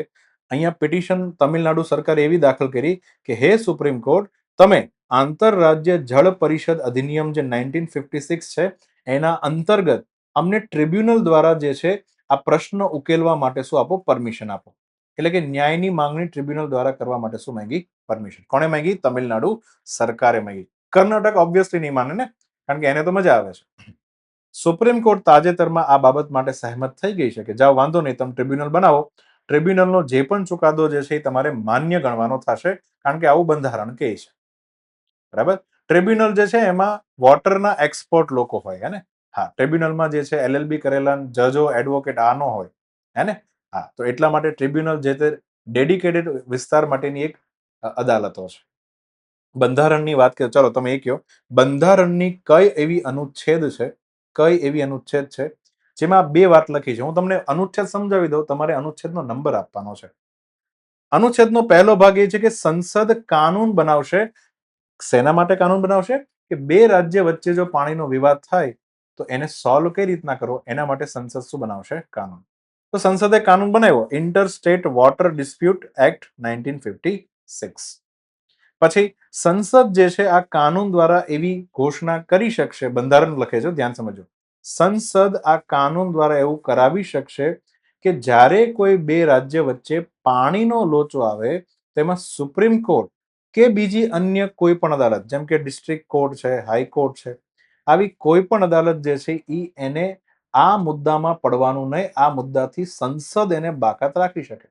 અહીંયા પિટિશન તમિલનાડુ સરકારે એવી દાખલ કરી કે હે સુપ્રીમ કોર્ટ, તમે આંતરરાજ્ય જળ પરિષદ અધિનિયમ જે 1956 છે એના અંતર્ગત અમને ટ્રિબ્યુનલ દ્વારા જે છે આ પ્રશ્ન ઉકેલવા માટે શું આપો? પરમિશન આપો. એટલે કે ન્યાયની માંગણી ટ્રિબ્યુનલ દ્વારા કરવા માટે શું માંગી? પરમિશન. કોણે માંગી? તમિલનાડુ સરકારે માંગી. કર્ણાટક ઓબ્વિયસલી નહીં માને ને, કારણ કે એને તો મજા આવે છે. સુપ્રીમ કોર્ટ તાજેતરમાં આ બાબત માટે સહેમત થઈ ગઈ છે કે જાઓ વાંધો નહીં, તમે ટ્રિબ્યુનલ બનાવો. ટ્રિબ્યુનલનો જે પણ ચુકાદો જે છે એ તમારે માન્ય ગણવાનો થશે, કારણ કે આવું બંધારણ કહે છે. બરાબર. ટ્રિબ્યુનલ જે છે એમાં વોટરના એક્સપર્ટ લોકો હોય, હે ને? હા, ટ્રિબ્યુનલમાં જે છે LLB કરેલા જજો, એડવોકેટ આ નો હોય, હે ને? હા, તો એટલા માટે ટ્રિબ્યુનલ જે તે ડેડિકેટેડ વિસ્તાર માટેની એક અદાલતો છે. બંધારણની વાત કરીએ, ચલો તમે એ કહો, બંધારણની કઈ એવી અનુચ્છેદ છે, કઈ એવી અનુચ્છેદ છે જેમાં બે વાત લખી છે? હું તમને અનુચ્છેદ સમજાવી દઉં, તમારે અનુચ્છેદનો નંબર આપવાનો છે. અનુચ્છેદનો પહેલો ભાગ એ છે કે સંસદ કાનૂન બનાવશે. શેના માટે કાનૂન બનાવશે? કે બે રાજ્ય વચ્ચે જો પાણીનો વિવાદ થાય તો એને સોલ્વ કઈ રીતના કરવો, એના માટે સંસદ શું બનાવશે? કાનૂન. તો સંસદે કાનૂન બનાવ્યો, inter state water dispute act 1956. પછી સંસદ જે છે આ કાનૂન દ્વારા એવી ઘોષણા કરી શકશે, બંધારણ લખે છે, ધ્યાન સમજો. સંસદ આ કાનૂન દ્વારા એવું કરાવી શકશે કે જ્યારે કોઈ બે રાજ્ય વચ્ચે પાણીનો લોચો આવે તેમાં સુપ્રીમ કોર્ટ કે બીજી અન્ય કોઈ પણ અદાલત, જેમ કે ડિસ્ટ્રિક્ટ કોર્ટ છે, હાઈકોર્ટ છે, આવી કોઈ પણ અદાલત જે છે એને આ મુદ્દામાં પડવાનું નહીં, આ મુદ્દાથી સંસદ એને બાકાત રાખી શકે.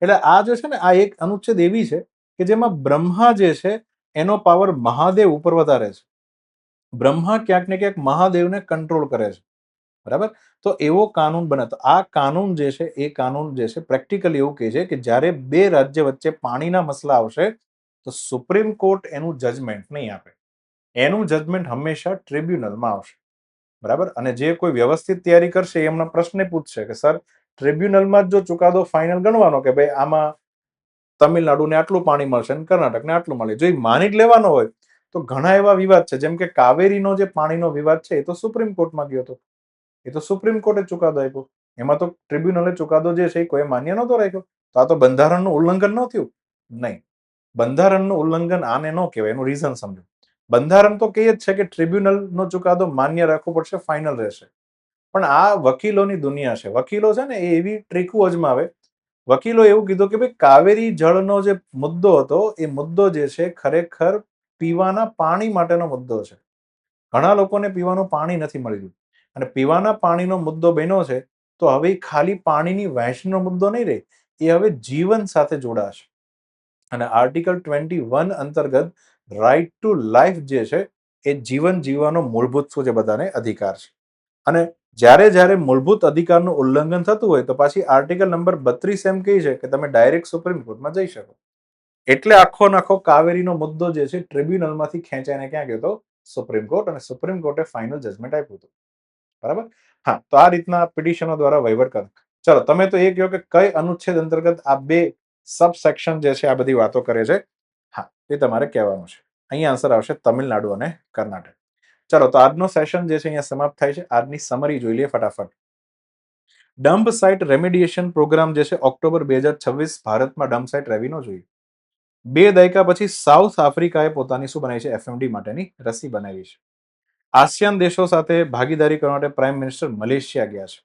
એટલે આ જે છે ને આ એક અનુચ્છેદ એવી છે કે જેમાં બ્રહ્મા જે છે એનો પાવર મહાદેવ ઉપર વધારે છે. બ્રહ્મા ક્યાંક ને ક્યાંક મહાદેવને કંટ્રોલ કરે છે. બરાબર. તો એવો કાનૂન બને. તો આ કાનૂન જે છે એ કાનૂન જે છે પ્રેક્ટિકલી એવું કહે છે કે જ્યારે બે રાજ્ય વચ્ચે પાણીના મસલા આવશે તો સુપ્રીમ કોર્ટ એનું જજમેન્ટ નહીં આપે, એનું જજમેન્ટ હંમેશા ટ્રિબ્યુનલમાં આવશે. બરાબર. અને જે કોઈ વ્યવસ્થિત તૈયારી કરશે એમના પ્રશ્ન પૂછશે કે સર, ટ્રિબ્યુનલમાં જો ચુકાદો ફાઇનલ ગણવાનો કે ભાઈ આમાં તમિલનાડુને આટલું પાણી મળશે અને કર્ણાટકને આટલું મળે, જો એ માની જ લેવાનો હોય તો ઘણા એવા વિવાદ છે, જેમ કે કાવેરીનો જે પાણીનો વિવાદ છે એ તો સુપ્રીમ કોર્ટમાં ગયો હતો. એ તો સુપ્રીમ કોર્ટે ચુકાદો આપ્યો. એમાં તો ટ્રિબ્યુનલે ચુકાદો જે છે એ કોઈ માન્ય નહોતો રાખ્યો. તો આ તો બંધારણનું ઉલ્લંઘન ન થયું? નહીં. બંધારણનું ઉલ્લંઘન આને ન કહેવાય. એનું રીઝન સમજો. બંધારણ તો કહે જ છે કે ટ્રિબ્યુનલનો ચુકાદો માન્ય રાખવો પડશે, ફાઇનલ રહેશે. પણ આ વકીલોની દુનિયા છે. વકીલો છે ને એ એવી ટ્રીકું અજમાવે. વકીલો એવું કીધું કે ભાઈ કાવેરી જળનો જે મુદ્દો હતો એ મુદ્દો જે છે ખરેખર પીવાના પાણી માટેનો મુદ્દો છે. ઘણા લોકોને પીવાનું પાણી નથી મળી રહ્યું અને પીવાના પાણીનો મુદ્દો બન્યો છે, તો હવે ખાલી પાણીની વહેંચણીનો મુદ્દો નહીં રહે, એ હવે જીવન સાથે જોડાશે. અને આર્ટિકલ 21 અંતર્ગત રાઇટ ટુ લાઈફ જે છે એ જીવન જીવવાનો મૂળભૂત શું છે? બધાને અધિકાર છે. અને જ્યારે જ્યારે મૂળભૂત અધિકારનું ઉલ્લંઘન થતું હોય તો પાછી આર્ટિકલ નંબર 32 એમ કહે છે કે તમે ડાયરેક્ટ સુપ્રીમ કોર્ટમાં જઈ શકો. એટલે આખો કાવેરીનો મુદ્દો જે છે ટ્રિબ્યુનલમાંથી ખેંચાઈને ક્યાં ગયો હતો? Supreme court. અને સુપ્રીમ કોર્ટે ફાઇનલ જજમેન્ટ આપ્યું હતું. બરાબર. હા, તો આ રીતના પિટિશનો દ્વારા વહીવટ કરો. ચલો તમે તો એ કહો કે કઈ અનુચ્છેદ અંતર્ગત આ બે સબ સેક્શન જે છે આ બધી વાતો કરે છે? હા, એ તમારે કહેવાનું છે. અહીંયા આન્સર આવશે તમિલનાડુ અને કર્ણાટક. ચલો, તો આજનો સેશન જે છે અહીંયા સમાપ્ત થાય છે. આજની સમરી જોઈ લઈએ ફટાફટ. ડમ્પ સાઇટ રેમેડિએશન પ્રોગ્રામ જે છે ઓક્ટોબર 2026 ભારતમાં ડમ્પ સાઇટ રહેવી ન જોઈએ. 2 દાયકા પછી સાઉથ આફ્રિકાએ પોતાની શું બનાવી છે? FMD માટેની રસી બનાવી છે. આસિયાન દેશો સાથે ભાગીદારી કરવા માટે પ્રાઇમ મિનિસ્ટર મલેશિયા ગયા છે.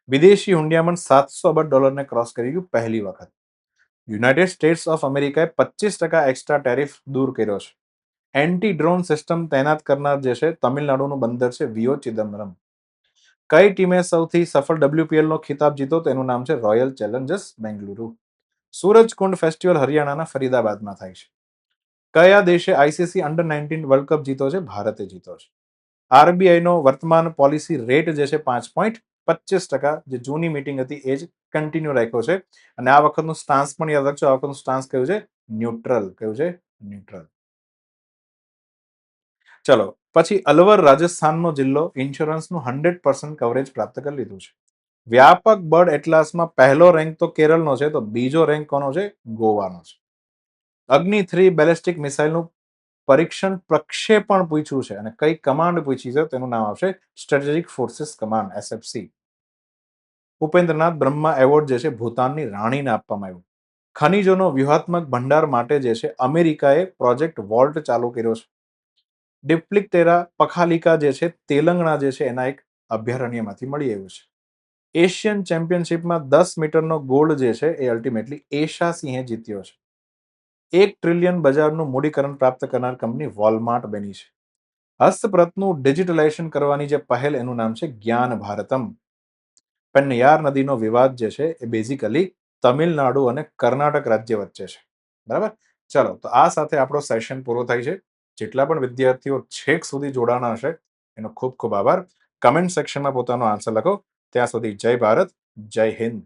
વિદેશી હુંડિયામણ $700 અબજ ક્રોસ કરી ગયું પહેલી વખત. યુનાઇટેડ સ્ટેટ્સ ઓફ અમેરિકાએ 25% એક્સ્ટ્રા ટેરિફ દૂર કર્યો છે. એન્ટી ડ્રોન સિસ્ટમ તૈનાત કરનાર જે છે તમિલનાડુનું બંદર છે VO ચિદમ્બરમ. કઈ ટીમે સૌથી સફળ WPL નો ખિતાબ જીતો? તેનું નામ છે રોયલ ચેલેન્જર્સ બેંગલુરુ. સૂરજકુંડ ફેસ્ટિવલ હરિયાણાના ફરીદાબાદમાં થાય છે. કયા દેશે ICC અંડર-19 વર્લ્ડ કપ જીતો છે? ભારતે જીતો છે. RBI નો વર્તમાન પોલિસી રેટ જે છે 5.25%, જે જૂની મીટિંગ હતી એ જ કન્ટિન્યુ રાખ્યો છે. અને આ વખતનું સ્ટાન્સ પણ યાદ રાખજો. આ વખતનું સ્ટાન્સ કયું છે? ન્યુટ્રલ. કયું છે? ન્યુટ્રલ. ચલો પછી અલવર રાજસ્થાનનો જિલ્લો ઇન્સ્યોરન્સનું 100% કવરેજ પ્રાપ્ત કરી લીધું છે. વ્યાપક બર્ડ એટલાસમાં પહેલો રેન્ક તો કેરળનો છે, તો બીજો રેન્ક કોનો છે? ગોવાનો છે. અગ્નિ-3 બેલેસ્ટિક મિસાઇલનું પરીક્ષણ પ્રક્ષેપણ પૂછ્યું છે અને કઈ કમાન્ડ પૂછી છે તેનું નામ આવશે strategic forces command, SFC. Upendranath Brahma award જે છે ભૂતાનની રાણીને આપવામાં આવ્યો. ખનીજોનો વ્યૂહાત્મક ભંડાર માટે જે છે અમેરિકાએ પ્રોજેક્ટ વોલ્ટ ચાલુ કર્યો છે. ડિપ્લિક્ટેરા પખાલિકા જે છે તેલંગણા જે છે એના એક અભયારણ્યમાંથી મળી આવ્યું છે. એશિયન ચેમ્પિયનશિપમાં 10 મીટરનો ગોલ્ડ જે છે એ અલ્ટિમેટલી એશા સિંહે જીત્યો છે. 1 ટ્રિલિયન બજારનું મૂડીકરણ પ્રાપ્ત કરનાર કંપની વોલમાર્ટ બની છે. હસ્તપ્રતનું ડિજિટલાઇઝેશન કરવાની જે પહેલ એનું નામ છે જ્ઞાન ભારતમ. પેન્નયાર નદીનો વિવાદ જે છે એ બેઝિકલી તમિલનાડુ અને કર્ણાટક રાજ્ય વચ્ચે છે. બરાબર. ચલો તો આ સાથે આપણો સેશન પૂરો થાય છે. જેટલા પણ વિદ્યાર્થીઓ છેક સુધી જોડાણા હશે એનો ખૂબ ખૂબ આભાર. કમેન્ટ સેક્શનમાં પોતાનો આન્સર લખો. ત્યાં સુધી જય ભારત, જય હિન્દ.